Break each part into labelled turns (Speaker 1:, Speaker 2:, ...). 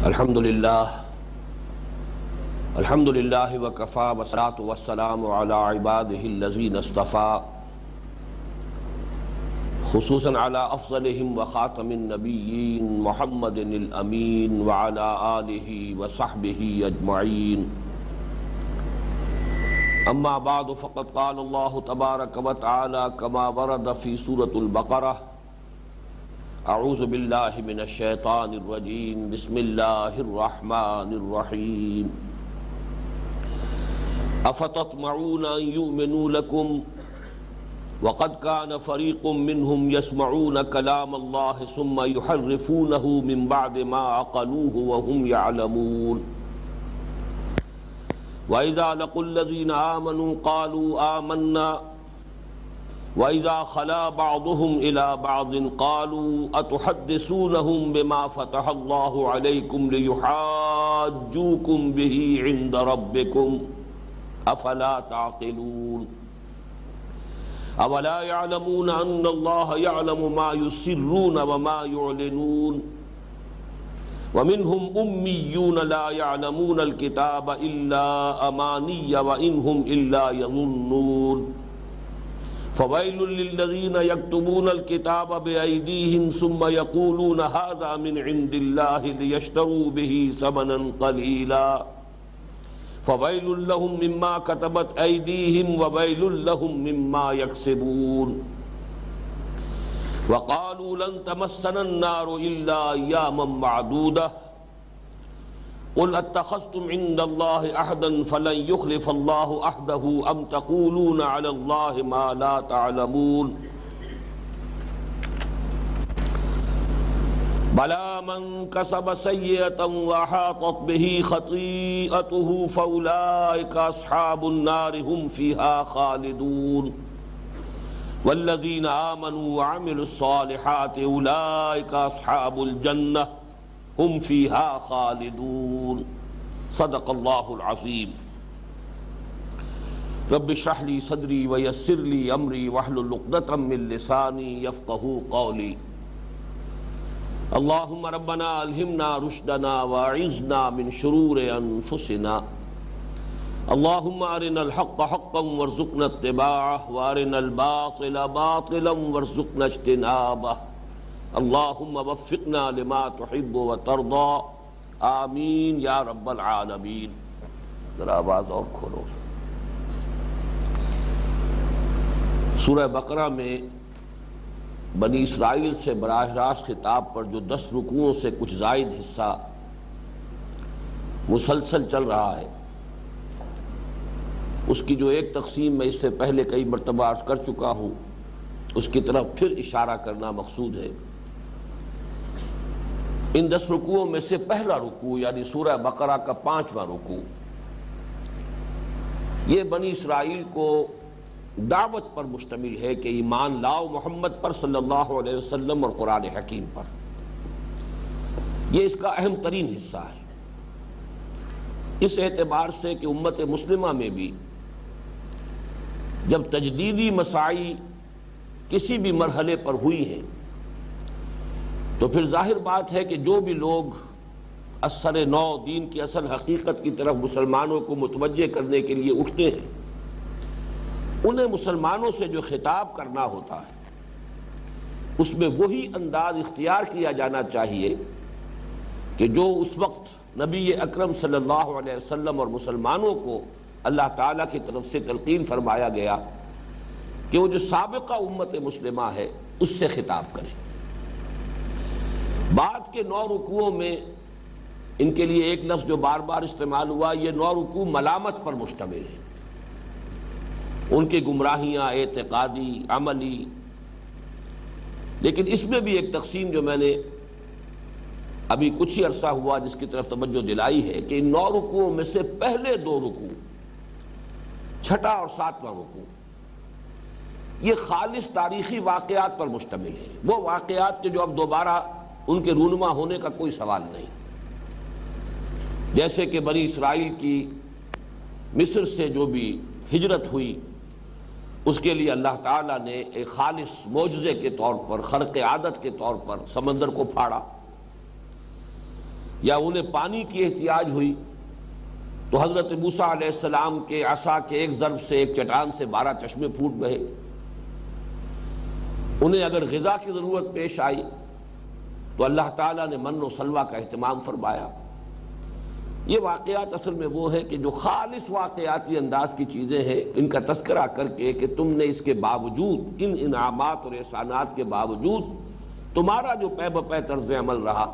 Speaker 1: الحمدللہ وکفا والصلاۃ والسلام علی عبادہ الذین اصطفى خصوصاً علی افضلہم وخاتم النبیین محمد الامین وعلی آلہ وصحبہ اجمعین اما بعد فقد قال اللہ تبارک وتعالی کما ورد فی سورة البقرہ اعوذ باللہ من الشیطان الرجیم بسم اللہ الرحمن الرحیم افتطمعون ان یؤمنوا لکم وقد كان فريق منهم يسمعون كلام الله ثم يحرفونه من بعد ما عقلوه وهم يعلمون وإذا لقوا الذين آمنوا قالوا آمنا وإذا خلا بعضهم إلى بعض قالوا أتحدثونهم بما فتح الله عليكم ليحاجوكم به عند ربكم أفلا تعقلون اولا يعلمون ان الله يعلم ما يسرون وما يعلنون ومنهم اميون لا يعلمون الكتاب الا اماني وان هم الا يظنون فويل للذين يكتبون الكتاب بايديهم ثم يقولون هذا من عند الله ليشتروا به ثمنا قليلا فويل لهم مما كتبت أيديهم وويل لهم مما يكسبون وقالوا لن تمسنا النار إلا أياما معدودة قل اتخذتم عند الله عهدا فلن يخلف الله عهده أم تقولون على الله ما لا تعلمون بلى من كسب سيئة وأحاطت به خطيئته فأولئك أصحاب النار هم فيها خالدون والذين آمنوا وعملوا الصالحات أولئك أصحاب الجنة هم فيها خالدون صدق الله العظيم رب اشرح لي صدري ويسر لي أمري واحلل عقدة من لساني يفقهوا قولي اللهم ربنا الہمنا رشدنا واعذنا من شرور انفسنا اللهم ارنا الحق حقا وارزقنا اتباعه وارنا الباطل باطلا وارزقنا اجتنابه اللهم وفقنا لما تحب وترضى آمین یا رب العالمین۔ ذرا آواز اور کھولو۔ سورہ بقرہ میں بنی اسرائیل سے براہ راست خطاب پر جو 10 رکوعوں سے کچھ زائد حصہ مسلسل چل رہا ہے، اس کی جو ایک تقسیم میں اس سے پہلے کئی مرتبہ عرض کر چکا ہوں، اس کی طرف پھر اشارہ کرنا مقصود ہے۔ ان 10 رکوعوں میں سے پہلا رکوع یعنی سورہ بقرہ کا 5واں رکوع، یہ بنی اسرائیل کو دعوت پر مشتمل ہے کہ ایمان لاؤ محمد پر صلی اللہ علیہ وسلم اور قرآن حکیم پر۔ یہ اس کا اہم ترین حصہ ہے، اس اعتبار سے کہ امت مسلمہ میں بھی جب تجدیدی مساعی کسی بھی مرحلے پر ہوئی ہیں تو پھر ظاہر بات ہے کہ جو بھی لوگ اثر نو دین کی اصل حقیقت کی طرف مسلمانوں کو متوجہ کرنے کے لیے اٹھتے ہیں، انہیں مسلمانوں سے جو خطاب کرنا ہوتا ہے اس میں وہی انداز اختیار کیا جانا چاہیے کہ جو اس وقت نبی اکرم صلی اللہ علیہ وسلم اور مسلمانوں کو اللہ تعالیٰ کی طرف سے تلقین فرمایا گیا کہ وہ جو سابقہ امت مسلمہ ہے اس سے خطاب کریں۔ بعد کے 9 رکوعوں میں ان کے لیے ایک لفظ جو بار بار استعمال ہوا، یہ 9 رکوع ملامت پر مشتمل ہے، ان کی گمراہیاں اعتقادی عملی۔ لیکن اس میں بھی ایک تقسیم جو میں نے ابھی کچھ ہی عرصہ ہوا جس کی طرف توجہ دلائی ہے کہ ان 9 رکوعوں میں سے پہلے 2 رکوع، 6واں اور 7واں رکوع، یہ خالص تاریخی واقعات پر مشتمل ہے، وہ واقعات کے جو اب دوبارہ ان کے رونما ہونے کا کوئی سوال نہیں، جیسے کہ بنی اسرائیل کی مصر سے جو بھی ہجرت ہوئی اس کے لیے اللہ تعالیٰ نے ایک خالص معجزے کے طور پر، خرق عادت کے طور پر سمندر کو پھاڑا، یا انہیں پانی کی احتیاج ہوئی تو حضرت موسیٰ علیہ السلام کے عصا کے ایک ضرب سے ایک چٹان سے 12 چشمے پھوٹ بہے۔ انہیں اگر غذا کی ضرورت پیش آئی تو اللہ تعالیٰ نے من و سلویٰ کا اہتمام فرمایا۔ یہ واقعات اصل میں وہ ہیں کہ جو خالص واقعاتی انداز کی چیزیں ہیں، ان کا تذکرہ کر کے کہ تم نے اس کے باوجود، ان انعامات اور احسانات کے باوجود تمہارا جو پے بپے طرز عمل رہا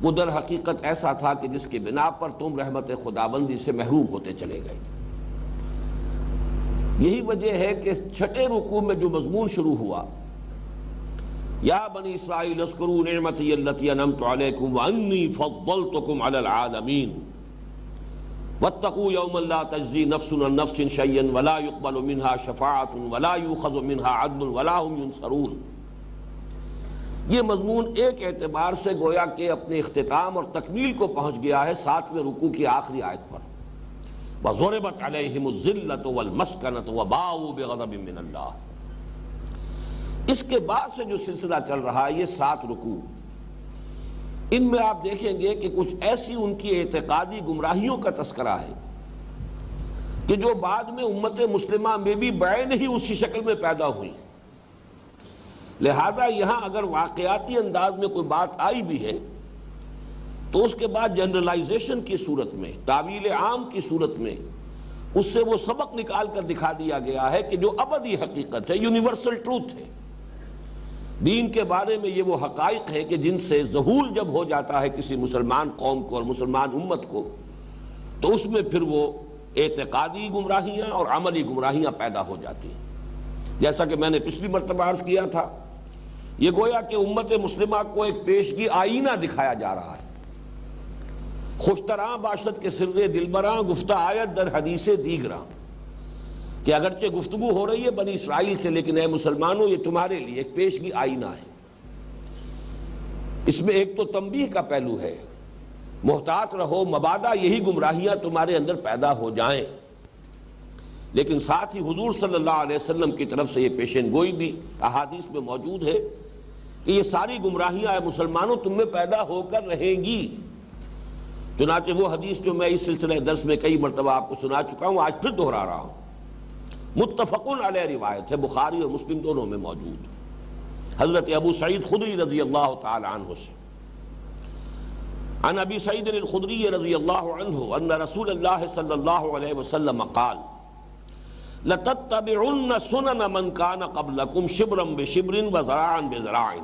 Speaker 1: وہ در حقیقت ایسا تھا کہ جس کی بنا پر تم رحمت خداوندی سے محروم ہوتے چلے گئے۔ یہی وجہ ہے کہ چھٹے رکوع میں جو مضمون شروع ہوا، یا بنی اسرائیل اذکروا نعمتی التی انعمت علیکم وانی فضلتکم علی العالمین واتقوا یوما لا تجزی نفس عن نفس شیئا ولا یقبل منها شفاعۃ ولا یؤخذ منها عدل ولا هم ینصرون۔ یہ مضمون ایک اعتبار سے گویا کہ اپنے اختتام اور تکمیل کو پہنچ گیا ہے 7ویں رکوع کی آخری آیت پر، وَضُرِبَتْ عَلَيْهِمُ الذِّلَّةُ وَالْمَسْكَنَةُ وَبَاءُوا بِغَضَبٍ مِّنَ اللَّهِ۔ اس کے بعد سے جو سلسلہ چل رہا ہے یہ 7 رکوع، ان میں آپ دیکھیں گے کہ کچھ ایسی ان کی اعتقادی گمراہیوں کا تذکرہ ہے کہ جو بعد میں امت مسلمہ میں بھی بعین ہی اسی شکل میں پیدا ہوئی۔ لہذا یہاں اگر واقعاتی انداز میں کوئی بات آئی بھی ہے تو اس کے بعد جنرلائزیشن کی صورت میں، تعویل عام کی صورت میں اس سے وہ سبق نکال کر دکھا دیا گیا ہے کہ جو ابدی حقیقت ہے، یونیورسل ٹروتھ ہے۔ دین کے بارے میں یہ وہ حقائق ہے کہ جن سے ذہول جب ہو جاتا ہے کسی مسلمان قوم کو اور مسلمان امت کو تو اس میں پھر وہ اعتقادی گمراہیاں اور عملی گمراہیاں پیدا ہو جاتی ہیں۔ جیسا کہ میں نے پچھلی مرتبہ عرض کیا تھا، یہ گویا کہ امت مسلمہ کو ایک پیشگی آئینہ دکھایا جا رہا ہے۔ خوشتراں باشد کے سر دلبراں گفتہ آیت در حدیث دیگراں، کہ اگرچہ گفتگو ہو رہی ہے بنی اسرائیل سے، لیکن اے مسلمانوں یہ تمہارے لیے ایک پیشگی آئینہ ہے۔ اس میں ایک تو تنبیہ کا پہلو ہے، محتاط رہو مبادا یہی گمراہیاں تمہارے اندر پیدا ہو جائیں، لیکن ساتھ ہی حضور صلی اللہ علیہ وسلم کی طرف سے یہ پیشن گوئی بھی احادیث میں موجود ہے کہ یہ ساری گمراہیاں اے مسلمانوں تم میں پیدا ہو کر رہیں گی۔ چنانچہ وہ حدیث جو میں اس سلسلہ درس میں کئی مرتبہ آپ کو سنا چکا ہوں، آج پھر دہرا رہا ہوں، متفقن علیہ روایت ہے، بخاری اور مسلم دونوں میں موجود، حضرت ابو سعید خدری رضی اللہ تعالی عنہ سے، عن ابی سعید الخدری رضی اللہ عنہ ان رسول اللہ صلی اللہ علیہ وسلم قال لَتَتَّبِعُنَّ سُنَنَ مَنْ كَانَ قَبْلَكُمْ شِبْرًا بِشِبْرٍ وَذَرَاعًا بِذَرَاعٍ۔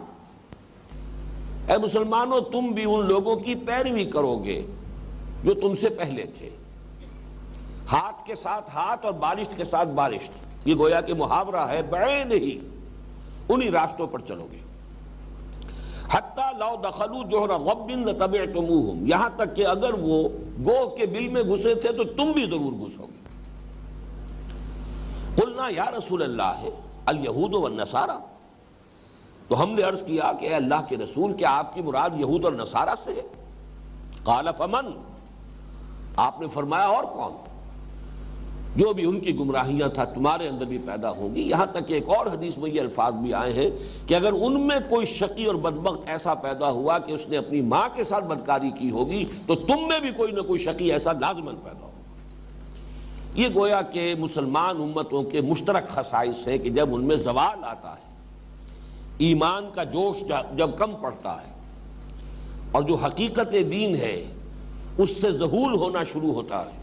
Speaker 1: اے مسلمانوں تم بھی ان لوگوں کی پیروی کرو گے جو تم سے پہلے تھے، ہاتھ کے ساتھ ہاتھ اور بالشت کے ساتھ بالشت، یہ گویا کہ محاورہ ہے، بعین ہی انہی راستوں پر چلو گے۔ حَتَّى لَوْ دَخَلُوا جُحْرَ غَبٍّ لَتَبِعْتُمُوهُمْ، یہاں تک کہ اگر وہ گوہ کے بل میں گھسے تھے تو تم بھی ضرور گھسو گے۔ قلنا یا رسول اللہ الیہود والنصارى، تو ہم نے عرض کیا کہ اے اللہ کے رسول کیا آپ کی مراد یہود اور نصارہ سے ہے؟ قال فمن، آپ نے فرمایا اور کون؟ جو بھی ان کی گمراہیاں تھا تمہارے اندر بھی پیدا ہوں گی۔ یہاں تک کہ ایک اور حدیث میں یہ الفاظ بھی آئے ہیں کہ اگر ان میں کوئی شقی اور بدبخت ایسا پیدا ہوا کہ اس نے اپنی ماں کے ساتھ بدکاری کی ہوگی تو تم میں بھی کوئی نہ کوئی شقی ایسا لازماً پیدا ہوگا۔ یہ گویا کہ مسلمان امتوں کے مشترک خصائص ہیں کہ جب ان میں زوال آتا ہے، ایمان کا جوش جب کم پڑتا ہے اور جو حقیقت دین ہے اس سے ذہول ہونا شروع ہوتا ہے،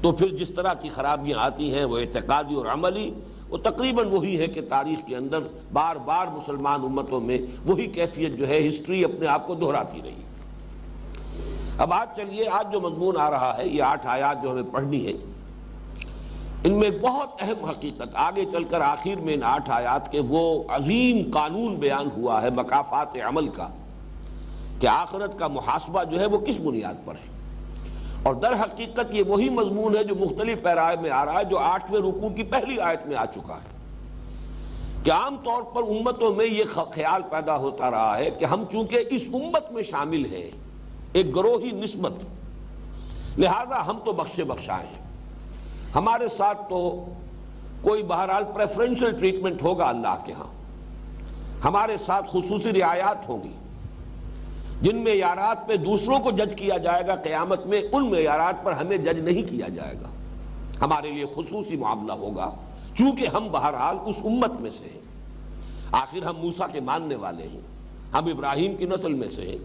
Speaker 1: تو پھر جس طرح کی خرابیاں آتی ہیں وہ اعتقادی اور عملی، وہ تقریباً وہی ہے کہ تاریخ کے اندر بار بار مسلمان امتوں میں وہی کیفیت جو ہے ہسٹری اپنے آپ کو دہراتی رہی۔ اب آج چلیے، آج جو مضمون آ رہا ہے، یہ 8 آیات جو ہمیں پڑھنی ہے، ان میں ایک بہت اہم حقیقت آگے چل کر آخر میں ان 8 آیات کے وہ عظیم قانون بیان ہوا ہے مکافات عمل کا، کہ آخرت کا محاسبہ جو ہے وہ کس بنیاد پر ہے۔ اور در حقیقت یہ وہی مضمون ہے جو مختلف پیرائے میں آ رہا ہے، جو 8ویں رکوع کی پہلی آیت میں آ چکا ہے، کہ عام طور پر امتوں میں یہ خیال پیدا ہوتا رہا ہے کہ ہم چونکہ اس امت میں شامل ہیں، ایک گروہی نسبت، لہذا ہم تو بخشے بخشائے ہیں، ہمارے ساتھ تو کوئی بہرحال پریفرنشل ٹریٹمنٹ ہوگا اللہ کے ہاں، ہمارے ساتھ خصوصی رعایات ہوں گی، جن معیارات پہ دوسروں کو جج کیا جائے گا قیامت میں، ان معیارات پر ہمیں جج نہیں کیا جائے گا، ہمارے لیے خصوصی معاملہ ہوگا، چونکہ ہم بہرحال اس امت میں سے ہیں، آخر ہم موسیٰ کے ماننے والے ہیں، ہم ابراہیم کی نسل میں سے ہیں،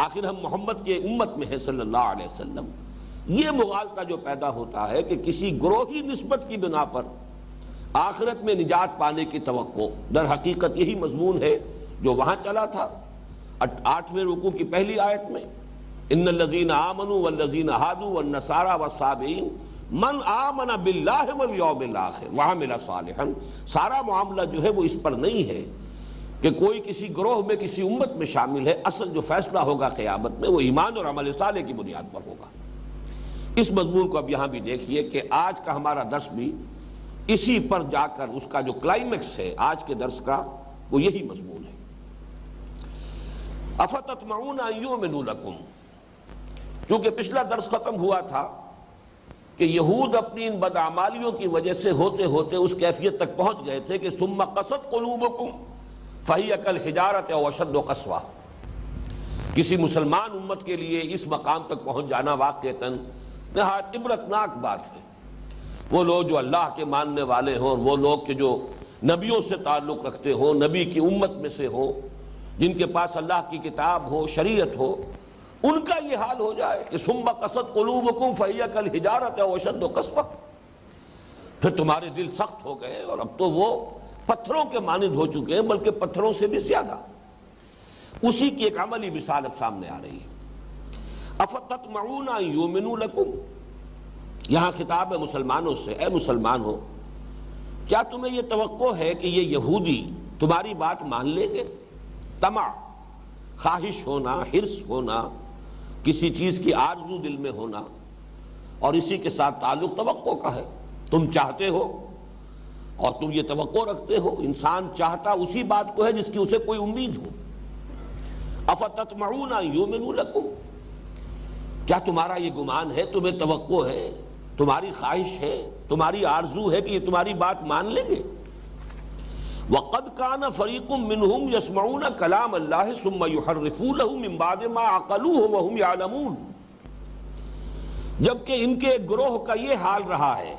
Speaker 1: آخر ہم محمد کے امت میں ہیں صلی اللہ علیہ وسلم۔ یہ مغالطہ جو پیدا ہوتا ہے کہ کسی گروہی نسبت کی بنا پر آخرت میں نجات پانے کی توقع، در حقیقت یہی مضمون ہے جو وہاں چلا تھا 8ویں رکوع کی پہلی آیت میں، ان الذین آمنوا والذین ہادوا والنصارى والصابئین من آمن باللہ والیوم الآخر وعمل صالحا۔ سارا معاملہ جو ہے وہ اس پر نہیں ہے کہ کوئی کسی گروہ میں کسی امت میں شامل ہے، اصل جو فیصلہ ہوگا قیامت میں وہ ایمان اور عمل صالح کی بنیاد پر ہوگا۔ اس مضمون کو اب یہاں بھی دیکھیے کہ آج کا ہمارا درس بھی اسی پر جا کر اس کا جو کلائمیکس ہے آج کے درس کا وہ یہی مضمون ہے۔ افتطمعون ان یؤمنوا لکم، چونکہ پچھلا درس ختم ہوا تھا کہ یہود اپنی ان بدعمالیوں کی وجہ سے ہوتے ہوتے اس کیفیت تک پہنچ گئے تھے کہ ثم قست قلوبکم فہی کالحجارۃ او اشد قسوہ۔ کسی مسلمان امت کے لیے اس مقام تک پہنچ جانا واقعتاً نہایت عبرتناک بات ہے۔ وہ لوگ جو اللہ کے ماننے والے ہوں، وہ لوگ کہ جو نبیوں سے تعلق رکھتے ہوں، نبی کی امت میں سے ہوں، جن کے پاس اللہ کی کتاب ہو، شریعت ہو، ان کا یہ حال ہو جائے کہ ثم قست قلوبکم فہی کالحجارۃ او اشد قسوہ، پھر تمہارے دل سخت ہو گئے اور اب تو وہ پتھروں کے مانند ہو چکے ہیں، بلکہ پتھروں سے بھی زیادہ۔ اسی کی ایک عملی مثال اب سامنے آ رہی ہے۔ افتطمعون ان یؤمنوا لکم، یہاں خطاب ہے مسلمانوں سے، اے مسلمان ہو، کیا تمہیں یہ توقع ہے کہ یہ یہودی تمہاری بات مان لیں گے؟ طمع، خواہش ہونا، حرص ہونا، کسی چیز کی آرزو دل میں ہونا، اور اسی کے ساتھ تعلق توقع کا ہے۔ تم چاہتے ہو اور تم یہ توقع رکھتے ہو، انسان چاہتا اسی بات کو ہے جس کی اسے کوئی امید ہو۔ افتطمعون ان یؤمنوا لکم، کیا تمہارا یہ گمان ہے، تمہیں توقع ہے، تمہاری خواہش ہے، تمہاری آرزو ہے کہ یہ تمہاری بات مان لیں گے؟ وَقَدْ كَانَ فَرِيقٌ مِّنْهُمْ يَسْمَعُونَ كَلَامَ اللَّهِ ثُمَّ يُحَرِّفُونَهُ مِن بَعْدِ مَا عَقَلُوهُ وَهُمْ يَعْلَمُونَ، جبکہ ان کے ایک گروہ کا یہ حال رہا ہے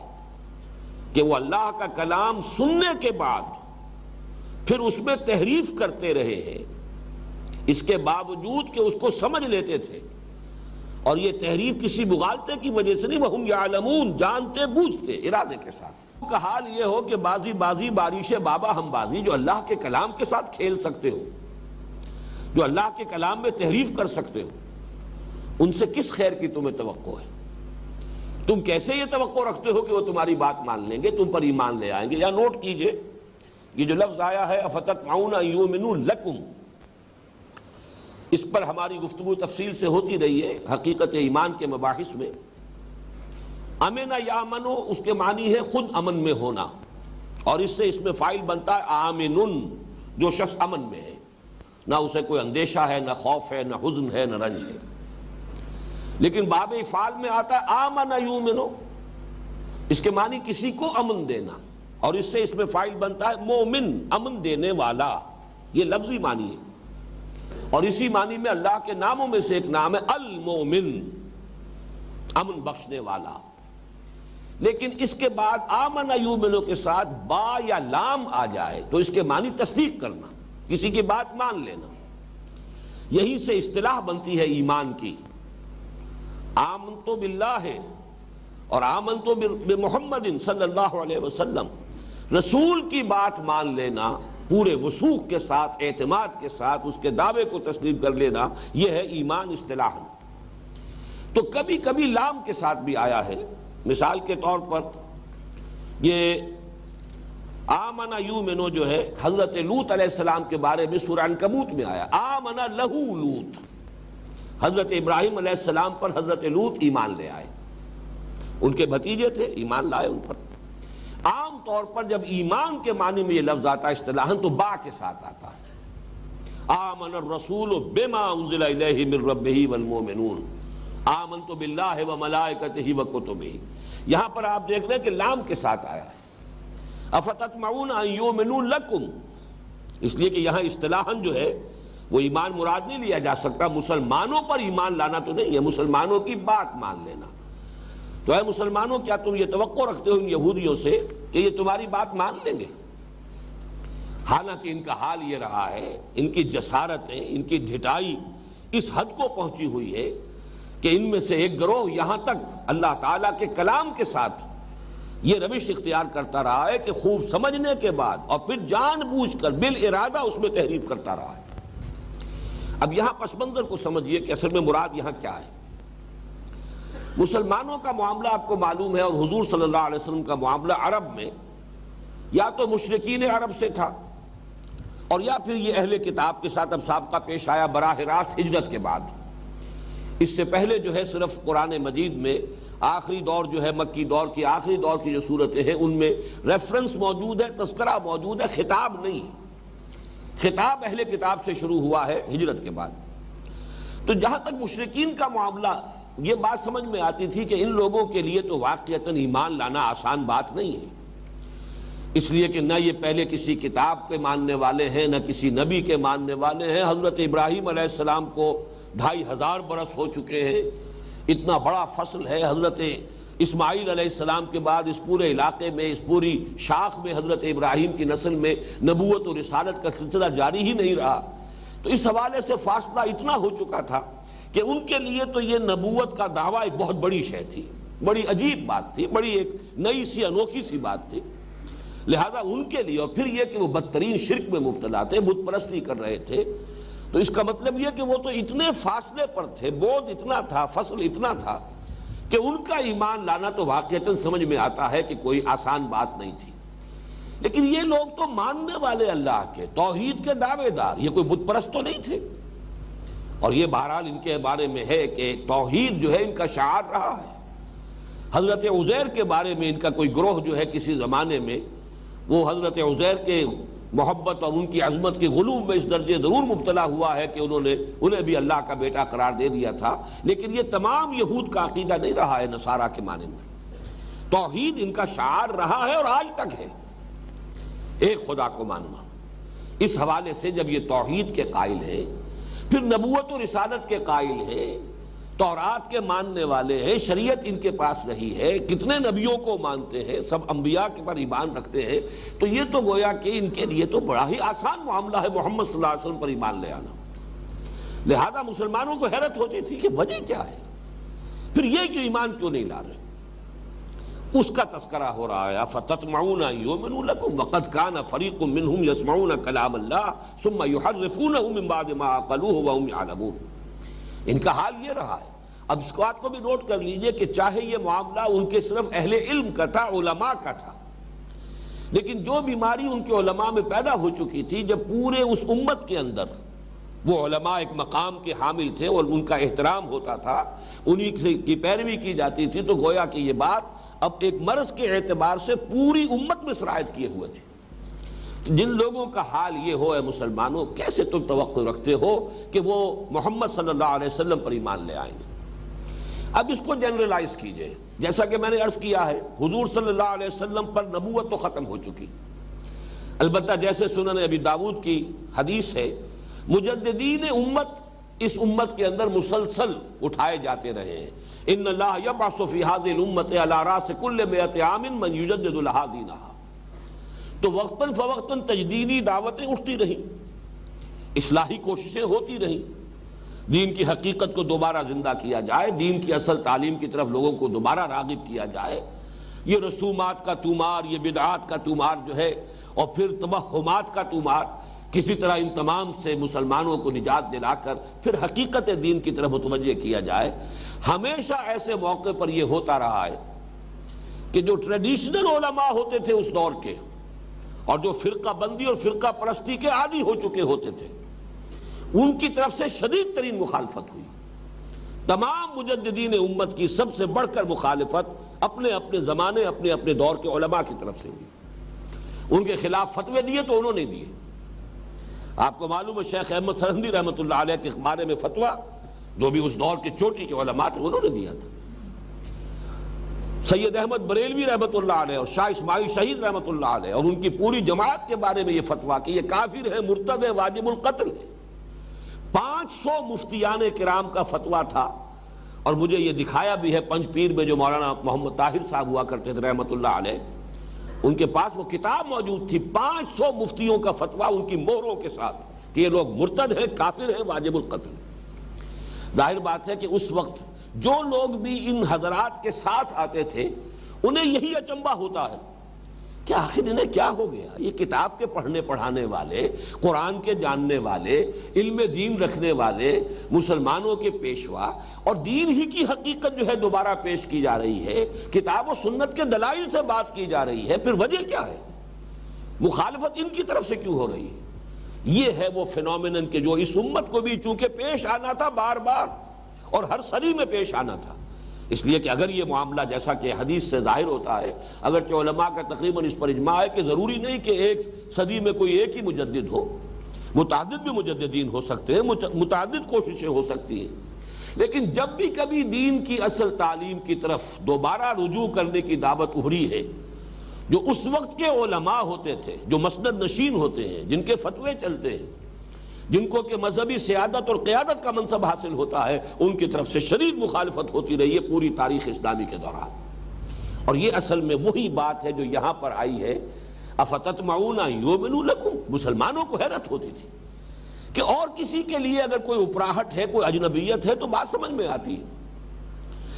Speaker 1: کہ وہ اللہ کا کلام سننے کے بعد پھر اس میں تحریف کرتے رہے ہیں، اس کے باوجود کہ اس کو سمجھ لیتے تھے، اور یہ تحریف کسی مغالطے کی وجہ سے نہیں، وَهُمْ يَعْلَمُونَ، جانتے بوجھتے ارادے کے ساتھ۔ کا حال یہ ہو کہ بازی بازی بارش بابا ہم بازی، جو اللہ کے کلام کے ساتھ کھیل سکتے ہو، جو اللہ کے کلام میں تحریف کر سکتے ہو، ان سے کس خیر کی تمہیں توقع ہے؟ تم کیسے یہ توقع رکھتے ہو کہ وہ تمہاری بات مان لیں گے، تم پر ایمان لے آئیں گے؟ یا نوٹ کیجئے یہ جو لفظ آیا ہے افتطمعون ان یؤمنوا لکم، اس پر ہماری گفتگو تفصیل سے ہوتی رہی ہے حقیقت ایمان کے مباحث میں۔ امن یامنو، اس کے معنی ہے خود امن میں ہونا، اور اس سے اس میں فاعل بنتا ہے آمنن، جو شخص امن میں ہے، نہ اسے کوئی اندیشہ ہے، نہ خوف ہے، نہ حزن ہے، نہ رنج ہے۔ لیکن باب افعال میں آتا ہے آمن یؤمنو، اس کے معنی کسی کو امن دینا، اور اس سے اس میں فاعل بنتا ہے مومن، امن دینے والا، یہ لفظی معنی ہے۔ اور اسی معنی میں اللہ کے ناموں میں سے ایک نام ہے المومن، امن بخشنے والا۔ لیکن اس کے بعد آمن یؤمنو کے ساتھ با یا لام آ جائے تو اس کے معنی تصدیق کرنا، کسی کی بات مان لینا۔ یہی سے اصطلاح بنتی ہے ایمان کی، آمنتو باللہ اور آمنتو بمحمد صلی اللہ علیہ وسلم، رسول کی بات مان لینا پورے وثوق کے ساتھ، اعتماد کے ساتھ، اس کے دعوے کو تسلیم کر لینا، یہ ہے ایمان اصطلاحاً۔ تو کبھی کبھی لام کے ساتھ بھی آیا ہے، مثال کے طور پر یہ آمن یؤمنو جو ہے حضرت لوط علیہ السلام کے بارے میں سورہ عنکبوت میں آیا، آمن لہو لوط، حضرت ابراہیم علیہ السلام پر حضرت لوط ایمان لے آئے، ان کے بھتیجے تھے، ایمان لائے ان پر۔ عام طور پر جب ایمان کے معنی میں یہ لفظ آتا ہے اصطلاحاً تو با کے ساتھ آتا ہے، آمن الرسول بما انزل الیہ من ربہ والمؤمنون آمنت باللہ وملائکتہ وکتبہ۔ یہاں پر آپ دیکھ رہے ہیں کہ لام کے ساتھ آیا ہے، افتطمعون ان یؤمنوا لکم، اس لیے کہ یہاں اصطلاحاً جو ہے وہ ایمان مراد نہیں لیا جا سکتا، مسلمانوں پر ایمان لانا تو نہیں ہے، مسلمانوں کی بات مان لینا۔ تو اے مسلمانوں، کیا تم یہ توقع رکھتے ہو ان یہودیوں سے کہ یہ تمہاری بات مان لیں گے؟ حالانکہ ان کا حال یہ رہا ہے، ان کی جسارتیں، ان کی ڈھٹائی اس حد کو پہنچی ہوئی ہے کہ ان میں سے ایک گروہ یہاں تک اللہ تعالیٰ کے کلام کے ساتھ یہ روش اختیار کرتا رہا ہے کہ خوب سمجھنے کے بعد اور پھر جان بوجھ کر بالارادہ اس میں تحریف کرتا رہا ہے۔ اب یہاں پس منظر کو سمجھیے کہ اصل میں مراد یہاں کیا ہے۔ مسلمانوں کا معاملہ آپ کو معلوم ہے، اور حضور صلی اللہ علیہ وسلم کا معاملہ عرب میں یا تو مشرکین عرب سے تھا، اور یا پھر یہ اہل کتاب کے ساتھ اب سابقہ پیش آیا براہ راست ہجرت کے بعد۔ اس سے پہلے جو ہے صرف قرآن مجید میں آخری دور جو ہے مکی دور کی آخری دور کی جو صورتیں ہیں ان میں ریفرنس موجود ہے، تذکرہ موجود ہے، خطاب نہیں ہے۔ خطاب اہل کتاب سے شروع ہوا ہے ہجرت کے بعد۔ تو جہاں تک مشرکین کا معاملہ، یہ بات سمجھ میں آتی تھی کہ ان لوگوں کے لیے تو واقعتاً ایمان لانا آسان بات نہیں ہے، اس لیے کہ نہ یہ پہلے کسی کتاب کے ماننے والے ہیں، نہ کسی نبی کے ماننے والے ہیں۔ حضرت ابراہیم علیہ السلام کو 2500 برس ہو چکے ہیں، اتنا بڑا فصل ہے۔ حضرت اسماعیل علیہ السلام کے بعد اس پورے علاقے میں، اس پوری شاخ میں حضرت ابراہیم کی نسل میں نبوت اور رسالت کا سلسلہ جاری ہی نہیں رہا۔ تو اس حوالے سے فاصلہ اتنا ہو چکا تھا کہ ان کے لیے تو یہ نبوت کا دعویٰ ایک بہت بڑی شے تھی، بڑی عجیب بات تھی، بڑی ایک نئی سی انوکھی سی بات تھی۔ لہذا ان کے لیے، اور پھر یہ کہ وہ بدترین شرک میں مبتلا تھے، بت پرستی کر رہے تھے، تو اس کا مطلب یہ کہ وہ تو اتنے فاصلے پر تھے، بود اتنا تھا، فصل اتنا تھا کہ ان کا ایمان لانا تو واقعتاً سمجھ میں آتا ہے کہ کوئی آسان بات نہیں تھی۔ لیکن یہ لوگ تو ماننے والے اللہ کے، توحید کے دعوے دار، یہ کوئی بت پرست تو نہیں تھے۔ اور یہ بہرحال ان کے بارے میں ہے کہ توحید جو ہے ان کا شعار رہا ہے۔ حضرت عزیر کے بارے میں ان کا کوئی گروہ جو ہے کسی زمانے میں، وہ حضرت عزیر کے محبت اور ان کی عظمت کی غلو میں اس درجے ضرور مبتلا ہوا ہے کہ انہیں بھی اللہ کا بیٹا قرار دے دیا تھا، لیکن یہ تمام یہود کا عقیدہ نہیں رہا ہے نصارہ کے مانند۔ توحید ان کا شعار رہا ہے اور آج تک ہے، ایک خدا کو ماننا۔ اس حوالے سے جب یہ توحید کے قائل ہیں، پھر نبوت و رسالت کے قائل ہیں، تورات کے ماننے والے ہیں، شریعت ان کے پاس رہی ہے، کتنے نبیوں کو مانتے ہیں، سب انبیاء کے پر ایمان رکھتے ہیں، تو یہ تو گویا کہ ان کے لیے تو بڑا ہی آسان معاملہ ہے محمد صلی اللہ علیہ وسلم پر ایمان لے آنا۔ لہذا مسلمانوں کو حیرت ہوتی تھی کہ وجہ کیا ہے، پھر یہ کہ ایمان کیوں نہیں لا رہے۔ اس کا تذکرہ ہو رہا ہے، افتطمعون ان یؤمنوا لکم وقد کان فریق منہم یسمعون کلام اللہ ثم یحرفونہ من بعد ما عقلوہ وہم یعلمون۔ ان کا حال یہ رہا ہے۔ اب اس بات کو بھی نوٹ کر لیجئے کہ چاہے یہ معاملہ ان کے صرف اہل علم کا تھا، علماء کا تھا، لیکن جو بیماری ان کے علماء میں پیدا ہو چکی تھی، جب پورے اس امت کے اندر وہ علماء ایک مقام کے حامل تھے اور ان کا احترام ہوتا تھا، انہی کی پیروی کی جاتی تھی، تو گویا کہ یہ بات اب ایک مرض کے اعتبار سے پوری امت میں سرایت کیے ہوئے تھے۔ جن لوگوں کا حال یہ ہو، اے مسلمانوں، کیسے تم توقع رکھتے ہو کہ وہ محمد صلی اللہ علیہ وسلم پر ایمان لے آئیں گے؟ اب اس کو جنرلائز کیجئے، جیسا کہ میں نے عرض کیا ہے، حضور صلی اللہ علیہ وسلم پر نبوت تو ختم ہو چکی، البتہ جیسے سنن ابی داؤد کی حدیث ہے، مجددین امت اس امت کے اندر مسلسل اٹھائے جاتے رہے ہیں۔ ان اللہ یبعث فی هذه الامة علی راس کل 100 عام من یجدد لها دینها۔ تو وقتاً فوقتاً تجدیدی دعوتیں اٹھتی رہیں، اصلاحی کوششیں ہوتی رہیں، دین کی حقیقت کو دوبارہ زندہ کیا جائے، دین کی اصل تعلیم کی طرف لوگوں کو دوبارہ راغب کیا جائے۔ یہ رسومات کا تومار، یہ بدعات کا تومار جو ہے، اور پھر توہمات کا تومار، کسی طرح ان تمام سے مسلمانوں کو نجات دلا کر پھر حقیقت دین کی طرف متوجہ کیا جائے۔ ہمیشہ ایسے موقع پر یہ ہوتا رہا ہے کہ جو ٹریڈیشنل علماء ہوتے تھے اس دور کے، اور جو فرقہ بندی اور فرقہ پرستی کے عادی ہو چکے ہوتے تھے، ان کی طرف سے شدید ترین مخالفت ہوئی۔ تمام مجددین امت کی سب سے بڑھ کر مخالفت اپنے اپنے زمانے، اپنے اپنے دور کے علماء کی طرف سے ہوئی۔ ان کے خلاف فتوے دیے تو انہوں نے دیے۔ آپ کو معلوم ہے شیخ احمد سرہندی رحمۃ اللہ علیہ کے بارے میں فتویٰ، جو بھی اس دور کے چوٹی کے علماء تھے، انہوں نے دیا تھا۔ سید احمد بریلوی رحمۃ اللہ علیہ اور شاہ اسماعیل شہید رحمۃ اللہ علیہ اور ان کی پوری جماعت کے بارے میں یہ فتویٰ کہ یہ کافر ہے، مرتد ہے، واجب القتل ہے۔ 500 مفتیان کرام کا فتویٰ تھا، اور مجھے یہ دکھایا بھی ہے پنج پیر میں جو مولانا محمد طاہر صاحب ہوا کرتے تھے رحمۃ اللہ علیہ، ان کے پاس وہ کتاب موجود تھی، 500 مفتیوں کا فتویٰ ان کی مہروں کے ساتھ کہ یہ لوگ مرتد ہیں، کافر ہیں، واجب القتل۔ ظاہر بات ہے کہ اس وقت جو لوگ بھی ان حضرات کے ساتھ آتے تھے انہیں یہی اچنبھا ہوتا ہے کہ آخر انہیں کیا ہو گیا، یہ کتاب کے پڑھنے پڑھانے والے، قرآن کے جاننے والے، علم دین رکھنے والے، مسلمانوں کے پیشوا، اور دین ہی کی حقیقت جو ہے دوبارہ پیش کی جا رہی ہے، کتاب و سنت کے دلائل سے بات کی جا رہی ہے، پھر وجہ کیا ہے؟ مخالفت ان کی طرف سے کیوں ہو رہی ہے؟ یہ ہے وہ فینومینن کہ جو اس امت کو بھی چونکہ پیش آنا تھا بار بار، اور ہر صدی میں پیش آنا تھا، اس لیے کہ اگر یہ معاملہ جیسا کہ حدیث سے ظاہر ہوتا ہے، اگرچہ علماء کا تقریباً اس پر اجماع ہے کہ ضروری نہیں کہ ایک صدی میں کوئی ایک ہی مجدد ہو، متعدد بھی مجددین ہو سکتے ہیں، متعدد کوششیں ہو سکتی ہیں، لیکن جب بھی کبھی دین کی اصل تعلیم کی طرف دوبارہ رجوع کرنے کی دعوت ابھری ہے، جو اس وقت کے علماء ہوتے تھے، جو مسند نشین ہوتے ہیں، جن کے فتوے چلتے ہیں، جن کو کہ مذہبی سیادت اور قیادت کا منصب حاصل ہوتا ہے، ان کی طرف سے شدید مخالفت ہوتی رہی ہے پوری تاریخ اسلامی کے دوران۔ اور یہ اصل میں وہی بات ہے جو یہاں پر آئی ہے، افتطمعون ان یؤمنوا لکم، مسلمانوں کو حیرت ہوتی تھی کہ اور کسی کے لیے اگر کوئی اپراہٹ ہے، کوئی اجنبیت ہے تو بات سمجھ میں آتی ہے۔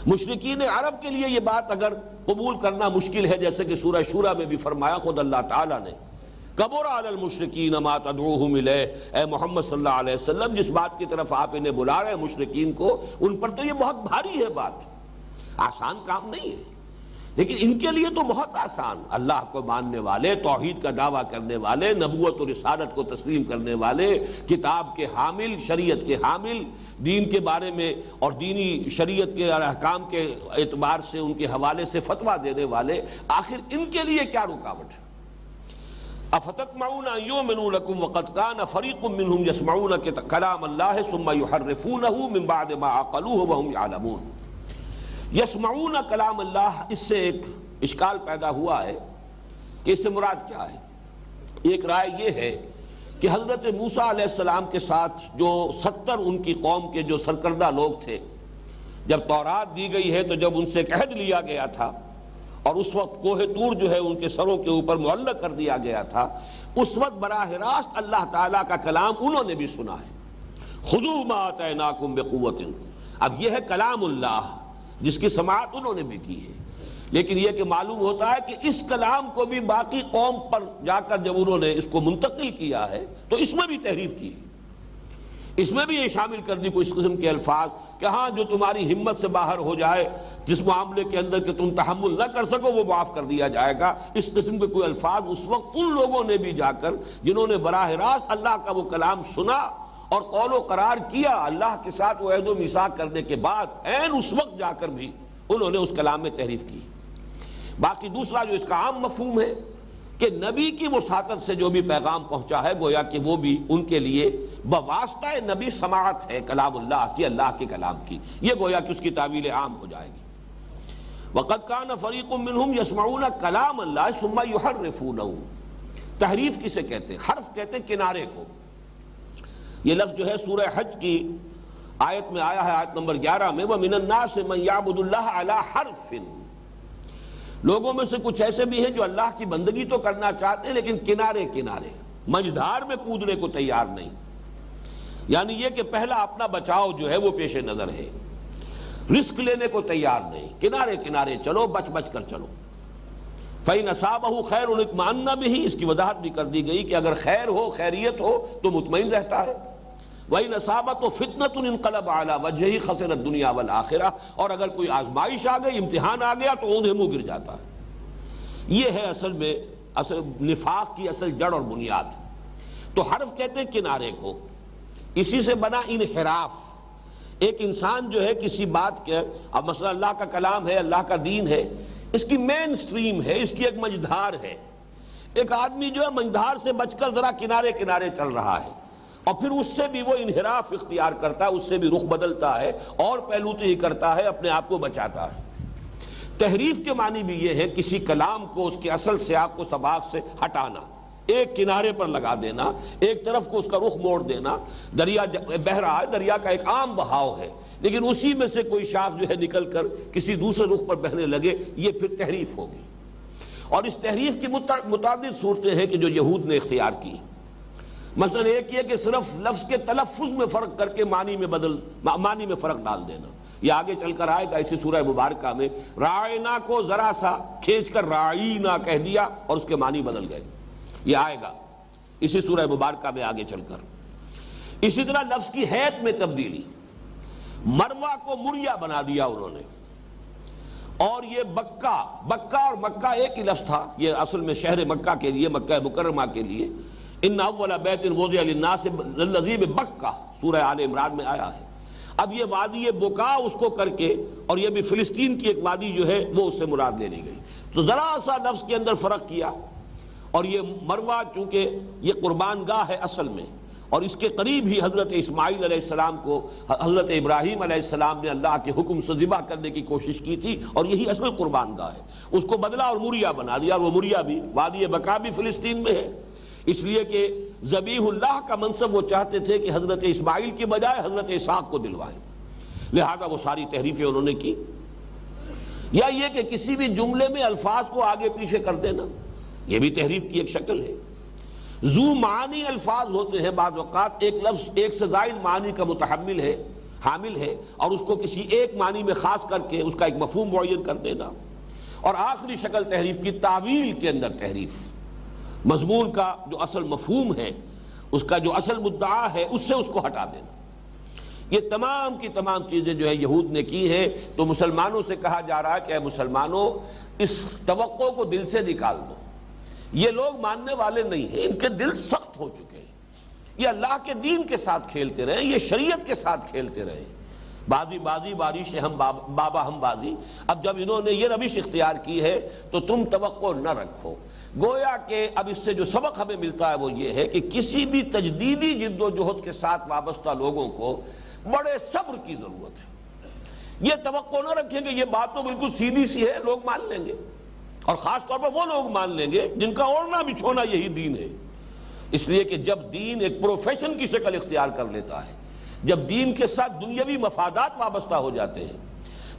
Speaker 1: مشرکین عرب کے لیے یہ بات اگر قبول کرنا مشکل ہے، جیسے کہ سورہ شورى میں بھی فرمایا خود اللہ تعالیٰ نے، کبر علی المشرکین ما تدعوہم الیہ، اے محمد صلی اللہ علیہ وسلم جس بات کی طرف آپ انہیں بلا رہے ہیں مشرکین کو، ان پر تو یہ بہت بھاری ہے، بات آسان کام نہیں ہے، لیکن ان کے لیے تو بہت آسان، اللہ کو ماننے والے، توحید کا دعویٰ کرنے والے، نبوت و رسالت کو تسلیم کرنے والے، کتاب کے حامل، شریعت کے حامل، دین کے بارے میں اور دینی شریعت کے احکام کے اعتبار سے ان کے حوالے سے فتویٰ دینے والے، آخر ان کے لیے کیا رکاوٹ ہے؟ افتطمعون ان یؤمنوا لکم وقد کان فریق منہم یسمعون کلام اللہ ثم یحرفونہ من بعد ما عقلوہ وہم یعلمون۔ یسمعون کلام اللہ، اس سے ایک اشکال پیدا ہوا ہے کہ اس سے مراد کیا ہے۔ ایک رائے یہ ہے کہ حضرت موسیٰ علیہ السلام کے ساتھ جو 70 ان کی قوم کے جو سرکردہ لوگ تھے، جب تورات دی گئی ہے تو جب ان سے ایک عہد لیا گیا تھا اور اس وقت کوہ طور جو ہے ان کے سروں کے اوپر معلق کر دیا گیا تھا، اس وقت براہ راست اللہ تعالیٰ کا کلام انہوں نے بھی سنا ہے، خذوا ما آتیناکم بقوۃ۔ اب یہ ہے کلام اللہ جس کی سماعت انہوں نے بھی کی ہے، لیکن یہ کہ معلوم ہوتا ہے کہ اس کلام کو بھی باقی قوم پر جا کر جب انہوں نے اس کو منتقل کیا ہے تو اس میں بھی تحریف کی، اس میں بھی یہ شامل کر دی کوئی اس قسم کے الفاظ کہ ہاں جو تمہاری ہمت سے باہر ہو جائے، جس معاملے کے اندر کہ تم تحمل نہ کر سکو وہ معاف کر دیا جائے گا، اس قسم کے کوئی الفاظ اس وقت ان لوگوں نے بھی جا کر جنہوں نے براہ راست اللہ کا وہ کلام سنا اور قول و قرار کیا اللہ کے ساتھ وہ عہد و میثاق کرنے کے بعد، عین اس وقت جا کر بھی انہوں نے اس کلام میں تحریف کی۔ باقی دوسرا جو اس کا عام مفہوم ہے کہ نبی کی وساطت سے جو بھی پیغام پہنچا ہے گویا کہ وہ بھی ان کے لیے بواسطہ نبی سماعت ہے کلام اللہ کی، اللہ کے کلام کی، یہ گویا کہ اس کی تعویل عام ہو جائے گی۔ وَقَدْ كَانَ فَرِيقٌ مِّنْهُمْ يَسْمَعُونَ كَلَامَ اللَّهِ ثُمَّ يُحَرِّفُونَهُ۔ تحریف کسے کہتے ہیں؟ حرف کہتے ہیں کنارے کو۔ یہ لفظ جو ہے سورہ حج کی آیت میں آیا ہے، آیت نمبر 11 میں، وَمِنَ النَّاسِ مَن يَعْبُدُ اللَّهَ عَلَى حَرْفٍ۔ لوگوں میں سے کچھ ایسے بھی ہیں جو اللہ کی بندگی تو کرنا چاہتے ہیں لیکن کنارے کنارے، مجدھار میں کودنے کو تیار نہیں، یعنی یہ کہ پہلا اپنا بچاؤ جو ہے وہ پیش نظر ہے، رسک لینے کو تیار نہیں، کنارے کنارے چلو، بچ بچ کر چلو۔ فَإِنْ أَصَابَهُ خَيْرٌ اطْمَأَنَّ بِهِ، اس کی وضاحت بھی کر دی گئی کہ اگر خیر ہو، خیریت ہو تو مطمئن رہتا ہے۔ وَإِنْ أَصَابَتْهُ فِتْنَةٌ انقلب عَلَى وَجْهِهِ خَسِرَ الدُّنْيَا وَالْآخِرَةَ، اور اگر کوئی آزمائش آ گئی، امتحان آ گیا تو اوندھے منہ گر جاتا ہے۔ یہ ہے اصل میں نفاق کی اصل جڑ اور بنیاد۔ تو حرف کہتے ہیں کنارے کو، اسی سے بنا انحراف۔ ایک انسان جو ہے کسی بات کے، اب مثلا اللہ کا کلام ہے، اللہ کا دین ہے، اس کی مین سٹریم ہے، اس کی ایک منجدھار ہے، ایک آدمی جو ہے منجدھار سے بچ کر ذرا کنارے کنارے چل رہا ہے، اور پھر اس سے بھی وہ انحراف اختیار کرتا ہے، اس سے بھی رخ بدلتا ہے اور پہلوتی کرتا ہے، اپنے آپ کو بچاتا ہے۔ تحریف کے معنی بھی یہ ہے کسی کلام کو اس کے اصل سیاق و سباق سے ہٹانا، ایک کنارے پر لگا دینا، ایک طرف کو اس کا رخ موڑ دینا۔ دریا بہہ رہا ہے، دریا کا ایک عام بہاؤ ہے، لیکن اسی میں سے کوئی شاخ جو ہے نکل کر کسی دوسرے رخ پر بہنے لگے، یہ پھر تحریف ہوگی۔ اور اس تحریف کی متعدد صورتیں ہیں کہ جو یہود نے اختیار کی۔ مثلا ایک یہ کہ صرف لفظ کے تلفظ میں فرق کر کے معنی میں فرق ڈال دینا۔ یہ آگے چل کر آئے گا اسی سورہ مبارکہ میں، رائنا کو ذرا سا کھینچ کر رائینا کہہ دیا اور اس کے معنی بدل گئے، یہ آئے گا اسی سورہ مبارکہ میں آگے چل کر۔ اسی طرح لفظ کی حیت میں تبدیلی، مروا کو مریا بنا دیا انہوں نے، اور یہ بکہ اور مکہ ایک ہی لفظ تھا، یہ اصل میں شہر مکہ کے لیے، مکہ مکرمہ کے لیے، ان اول بیت وضع للناس للذی ببکہ سورہ آل عمران میں آیا ہے۔ اب یہ وادی بکا اس کو کر کے، اور یہ بھی فلسطین کی ایک وادی جو ہے وہ اس سے مراد لے لی گئی، تو ذرا سا لفظ کے اندر فرق کیا۔ اور یہ مروا چونکہ یہ قربان گاہ ہے اصل میں، اور اس کے قریب ہی حضرت اسماعیل علیہ السلام کو حضرت ابراہیم علیہ السلام نے اللہ کے حکم سے ذبح کرنے کی کوشش کی تھی، اور یہی اصل قربان گاہ ہے، اس کو بدلا اور مریا بنا دیا، اور وہ مریا بھی وادی بقا بھی فلسطین میں ہے، اس لیے کہ ذبیح اللہ کا منصب وہ چاہتے تھے کہ حضرت اسماعیل کی بجائے حضرت اسحاق کو دلوائیں، لہذا وہ ساری تحریفیں انہوں نے کی۔ یا یہ کہ کسی بھی جملے میں الفاظ کو آگے پیچھے کر دینا، یہ بھی تحریف کی ایک شکل ہے۔ ذو معانی الفاظ ہوتے ہیں، بعض اوقات ایک لفظ ایک سے زائد معنی کا متحمل ہے، حامل ہے، اور اس کو کسی ایک معنی میں خاص کر کے اس کا ایک مفہوم معین کر دینا۔ اور آخری شکل تحریف کی تعویل کے اندر تحریف، مضمون کا جو اصل مفہوم ہے، اس کا جو اصل مدعا ہے، اس سے اس کو ہٹا دینا۔ یہ تمام کی تمام چیزیں جو ہے یہود نے کی ہیں، تو مسلمانوں سے کہا جا رہا ہے کہ اے مسلمانوں، اس توقع کو دل سے نکال دو۔ یہ لوگ ماننے والے نہیں ہیں، ان کے دل سخت ہو چکے ہیں، یہ اللہ کے دین کے ساتھ کھیلتے رہے، یہ شریعت کے ساتھ کھیلتے رہے، بازی بارش ہم بابا ہم بازی۔ اب جب انہوں نے یہ روش اختیار کی ہے تو تم توقع نہ رکھو۔ گویا کہ اب اس سے جو سبق ہمیں ملتا ہے وہ یہ ہے کہ کسی بھی تجدیدی جد و جہد کے ساتھ وابستہ لوگوں کو بڑے صبر کی ضرورت ہے۔ یہ توقع نہ رکھیں کہ یہ بات تو بالکل سیدھی سی ہے، لوگ مان لیں گے، اور خاص طور پر وہ لوگ مان لیں گے جن کا اوڑھنا بچھونا یہی دین ہے۔ اس لیے کہ جب دین ایک پروفیشن کی شکل اختیار کر لیتا ہے، جب دین کے ساتھ دنیاوی مفادات وابستہ ہو جاتے ہیں،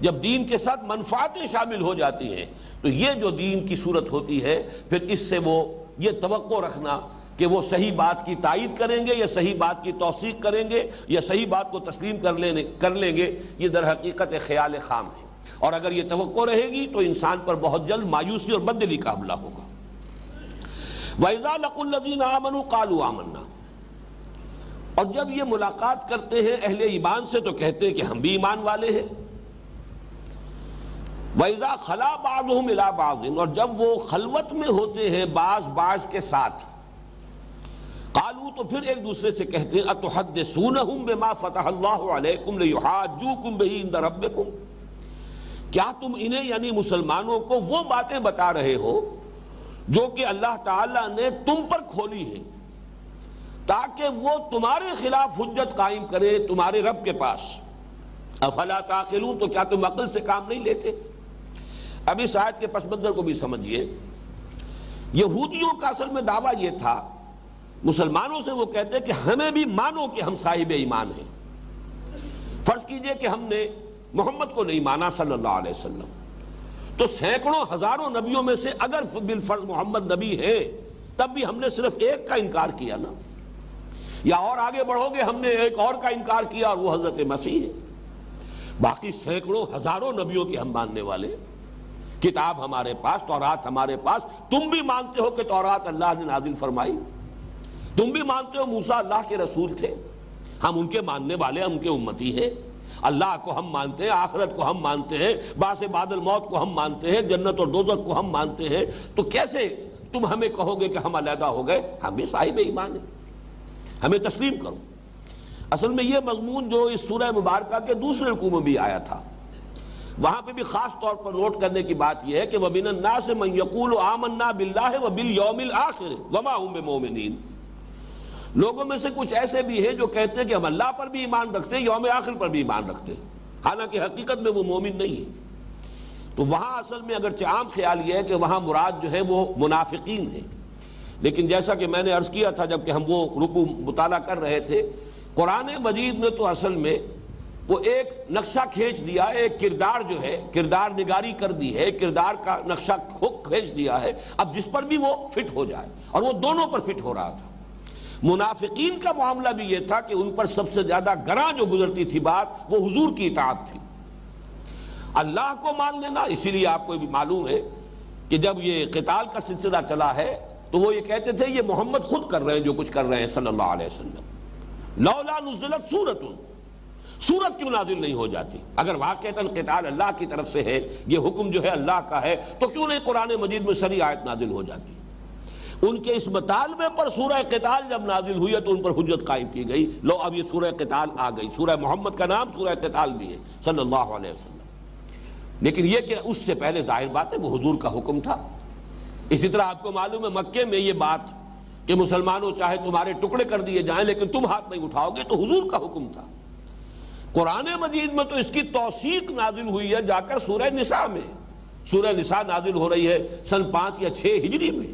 Speaker 1: جب دین کے ساتھ منفعتیں شامل ہو جاتی ہیں، تو یہ جو دین کی صورت ہوتی ہے، پھر اس سے وہ یہ توقع رکھنا کہ وہ صحیح بات کی تائید کریں گے یا صحیح بات کی توثیق کریں گے یا صحیح بات کو تسلیم کر لیں گے، یہ در حقیقت ایک خیال خام ہے۔ اور اگر یہ توقع رہے گی تو انسان پر بہت جلد مایوسی اور بددلی کا حملہ ہوگا۔ وَإِذَا لَقُوا الَّذِينَ آمَنُوا قَالُوا آمَنَّا، اور جب یہ ملاقات کرتے ہیں اہل ایمان سے تو کہتے ہیں کہ ہم بھی ایمان والے ہیں۔ وَإِذَا خَلَا بَعْضُهُمْ إِلَىٰ بَعْضٍ، اور جب وہ خلوت میں ہوتے ہیں بعض کے ساتھ، قالوا تو پھر ایک دوسرے سے کہتے ہیں أَتُحَدِّثُونَهُمْ بِمَا فَتَحَ اللَّهُ عَلَيْكُمْ لِيُحَاجُّوكُمْ بِهِ عِندَ رَبِّكُمْ، کیا تم انہیں یعنی مسلمانوں کو وہ باتیں بتا رہے ہو جو کہ اللہ تعالیٰ نے تم پر کھولی ہے تاکہ وہ تمہارے خلاف حجت قائم کرے تمہارے رب کے پاس؟ افلا تعقلون، تو کیا تم عقل سے کام نہیں لیتے؟ اب اس آیت کے پس منظر کو بھی سمجھیے۔ یہودیوں کا اصل میں دعویٰ یہ تھا، مسلمانوں سے وہ کہتے کہ ہمیں بھی مانو کہ ہم صاحب ایمان ہیں۔ فرض کیجئے کہ ہم نے محمد کو نہیں مانا صلی اللہ علیہ وسلم، تو سینکڑوں ہزاروں نبیوں میں سے اگر بالفرض محمد نبی ہے تب بھی ہم نے صرف ایک کا انکار کیا نا، یا اور آگے بڑھو گے ہم نے ایک اور کا انکار کیا اور وہ حضرت مسیح ہے۔ باقی سینکڑوں ہزاروں نبیوں کے ہم ماننے والے، کتاب ہمارے پاس، تورات ہمارے پاس، تم بھی مانتے ہو کہ تورات اللہ نے نازل فرمائی، تم بھی مانتے ہو موسیٰ اللہ کے رسول تھے، ہم ان کے ماننے والے، ہم ان کے امتی ہیں، اللہ کو ہم مانتے ہیں، آخرت کو ہم مانتے ہیں، بعث بعد الموت کو ہم مانتے ہیں، جنت اور دوزخ کو ہم مانتے ہیں، تو کیسے تم ہمیں کہو گے کہ ہم علیحدہ ہو گئے؟ ہم بھی صاحب ایمان ہیں، ہمیں تسلیم کرو۔ اصل میں یہ مضمون جو اس سورہ مبارکہ کے دوسرے رکوع میں بھی آیا تھا، وہاں پہ بھی خاص طور پر نوٹ کرنے کی بات یہ ہے کہ وَمِنَ النَّاسِ مَن يَقُولُ آمَنَّا بِاللَّهِ وَبِالْيَوْمِ الْآخِرِ وَمَا هُم بِمُؤْمِنِينَ، لوگوں میں سے کچھ ایسے بھی ہیں جو کہتے ہیں کہ ہم اللہ پر بھی ایمان رکھتے ہیں، یوم آخر پر بھی ایمان رکھتے ہیں، حالانکہ حقیقت میں وہ مومن نہیں ہے۔ تو وہاں اصل میں اگرچہ عام خیال یہ ہے کہ وہاں مراد جو ہے وہ منافقین ہیں، لیکن جیسا کہ میں نے عرض کیا تھا جب کہ ہم وہ رکوع مطالعہ کر رہے تھے، قرآن مجید نے تو اصل میں وہ ایک نقشہ کھینچ دیا ہے، ایک کردار جو ہے کردار نگاری کر دی ہے، کردار کا نقشہ کھینچ دیا ہے، اب جس پر بھی وہ فٹ ہو جائے، اور وہ دونوں پر فٹ ہو رہا تھا۔ منافقین کا معاملہ بھی یہ تھا کہ ان پر سب سے زیادہ گراں جو گزرتی تھی بات وہ حضور کی اطاعت تھی، اللہ کو مان لینا۔ اسی لیے آپ کو بھی معلوم ہے کہ جب یہ قتال کا سلسلہ چلا ہے تو وہ یہ کہتے تھے یہ محمد خود کر رہے ہیں جو کچھ کر رہے ہیں صلی اللہ علیہ وسلم، لولا نزلت سورۃ، سورت کیوں نازل نہیں ہو جاتی؟ اگر واقعتاً قتال اللہ کی طرف سے ہے، یہ حکم جو ہے اللہ کا ہے، تو کیوں نہیں قرآن مجید میں سری آیت نازل ہو جاتی؟ ان کے اس مطالبے پر سورہ قتال جب نازل ہوئی ہے تو ان پر حجت قائم کی گئی، لو اب یہ سورہ قتال آ گئی، سورہ محمد کا نام سورہ قتال بھی ہے صلی اللہ علیہ وسلم۔ لیکن یہ کہ اس سے پہلے ظاہر بات ہے وہ حضور کا حکم تھا۔ اسی طرح آپ کو معلوم ہے مکے میں یہ بات کہ مسلمانوں چاہے تمہارے ٹکڑے کر دیے جائیں لیکن تم ہاتھ نہیں اٹھاؤ گے، تو حضور کا حکم تھا۔ قرآن مجید میں تو اس کی توثیق نازل ہوئی ہے جا کر سورہ نساء میں، سورہ نساء نازل ہو رہی ہے سن 5 یا 6 ہجری میں،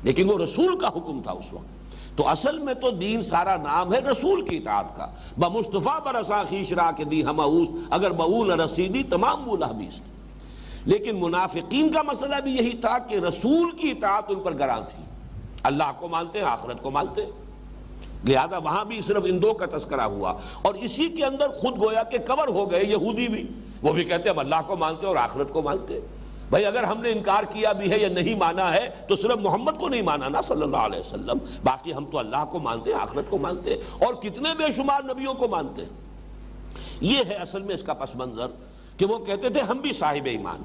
Speaker 1: لیکن وہ رسول کا حکم تھا اس وقت۔ تو اصل میں تو دین سارا نام ہے رسول کی اطاعت کا، بمصطفیٰ برسا خیش را کے دی ہم اوست، اگر بہو نہ رسیدی تمام بولا بیست۔ لیکن منافقین کا مسئلہ بھی یہی تھا کہ رسول کی اطاعت ان پر گراں تھی، اللہ کو مانتے ہیں آخرت کو مانتے ہیں، لہذا وہاں بھی صرف ان دو کا تذکرہ ہوا، اور اسی کے اندر خود گویا کہ کور ہو گئے یہودی بھی، وہ بھی کہتے ہیں ہم اللہ کو مانتے ہیں اور آخرت کو مانتے ہیں۔ بھائی اگر ہم نے انکار کیا بھی ہے یا نہیں مانا ہے تو صرف محمد کو نہیں مانا نا صلی اللہ علیہ وسلم، باقی ہم تو اللہ کو مانتے ہیں، آخرت کو مانتے ہیں، اور کتنے بے شمار نبیوں کو مانتے ہیں۔ یہ ہے اصل میں اس کا پس منظر کہ وہ کہتے تھے ہم بھی صاحب ایمان۔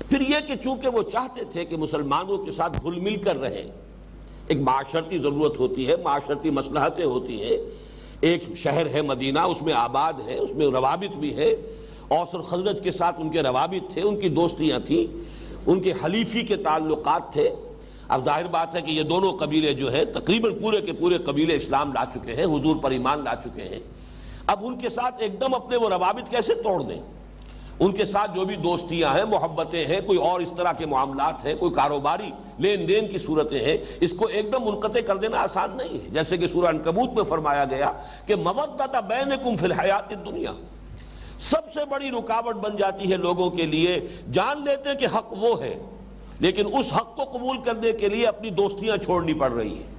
Speaker 1: پھر یہ کہ چونکہ وہ چاہتے تھے کہ مسلمانوں کے ساتھ گھل مل کر رہے، ایک معاشرتی ضرورت ہوتی ہے، معاشرتی مصلحتیں ہوتی ہیں، ایک شہر ہے مدینہ، اس میں آباد ہے، اس میں روابط بھی ہے، اوس اور خزرج کے ساتھ ان کے روابط تھے، ان کی دوستیاں تھیں، ان کے حلیفی کے تعلقات تھے۔ اب ظاہر بات ہے کہ یہ دونوں قبیلے جو ہے تقریباً پورے کے پورے قبیلے اسلام لا چکے ہیں، حضور پر ایمان لا چکے ہیں، اب ان کے ساتھ ایک دم اپنے وہ روابط کیسے توڑ دیں؟ ان کے ساتھ جو بھی دوستیاں ہیں، محبتیں ہیں، کوئی اور اس طرح کے معاملات ہیں، کوئی کاروباری لین دین کی صورتیں ہیں، اس کو ایک دم منقطع کر دینا آسان نہیں ہے۔ جیسے کہ سورہ عنکبوت میں فرمایا گیا کہ مودۃ بینکم فی الحیات الدنیا، سب سے بڑی رکاوٹ بن جاتی ہے لوگوں کے لیے، جان لیتے ہیں کہ حق وہ ہے لیکن اس حق کو قبول کرنے کے لیے اپنی دوستیاں چھوڑنی پڑ رہی ہیں،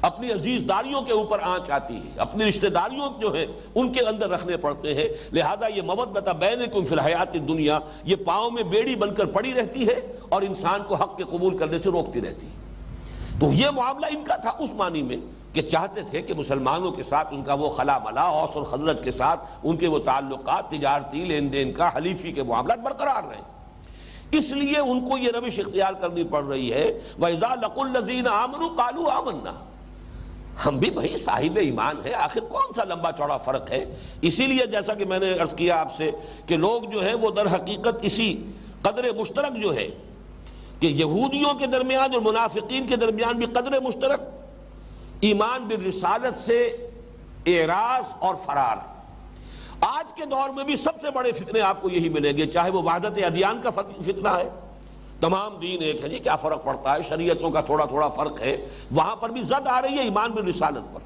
Speaker 1: اپنی عزیز داریوں کے اوپر آنچ آتی ہے، اپنی رشتہ داریوں جو ہیں ان کے اندر رکھنے پڑتے ہیں، لہذا یہ مودۃ بینکم فی الحیات الدنیا یہ پاؤں میں بیڑی بن کر پڑی رہتی ہے اور انسان کو حق کے قبول کرنے سے روکتی رہتی ہے۔ تو یہ معاملہ ان کا تھا اس معنی میں کہ چاہتے تھے کہ مسلمانوں کے ساتھ ان کا وہ خلا ملا، اوس اور خزرج کے ساتھ ان کے وہ تعلقات تجارتی لین دین کا حلیفی کے معاملات برقرار رہیں، اس لیے ان کو یہ روش اختیار کرنی پڑ رہی ہے۔ وَإِذَا لَقُوا الَّذِينَ آمَنُوا قَالُوا آمَنَّا، ہم بھی بھائی صاحب ایمان ہے، آخر کون سا لمبا چوڑا فرق ہے؟ اسی لیے جیسا کہ میں نے عرض کیا آپ سے کہ لوگ جو ہیں وہ در حقیقت اسی قدر مشترک جو ہے کہ یہودیوں کے درمیان اور منافقین کے درمیان بھی قدر مشترک ایمان بالرسالت سے اعراض اور فرار۔ آج کے دور میں بھی سب سے بڑے فتنے آپ کو یہی ملیں گے، چاہے وہ وحدت ادیان کا فتنہ ہے، تمام دین ایک ہے جی کیا فرق پڑتا ہے، شریعتوں کا تھوڑا تھوڑا فرق ہے، وہاں پر بھی زد آ رہی ہے ایمان بالرسالت پر۔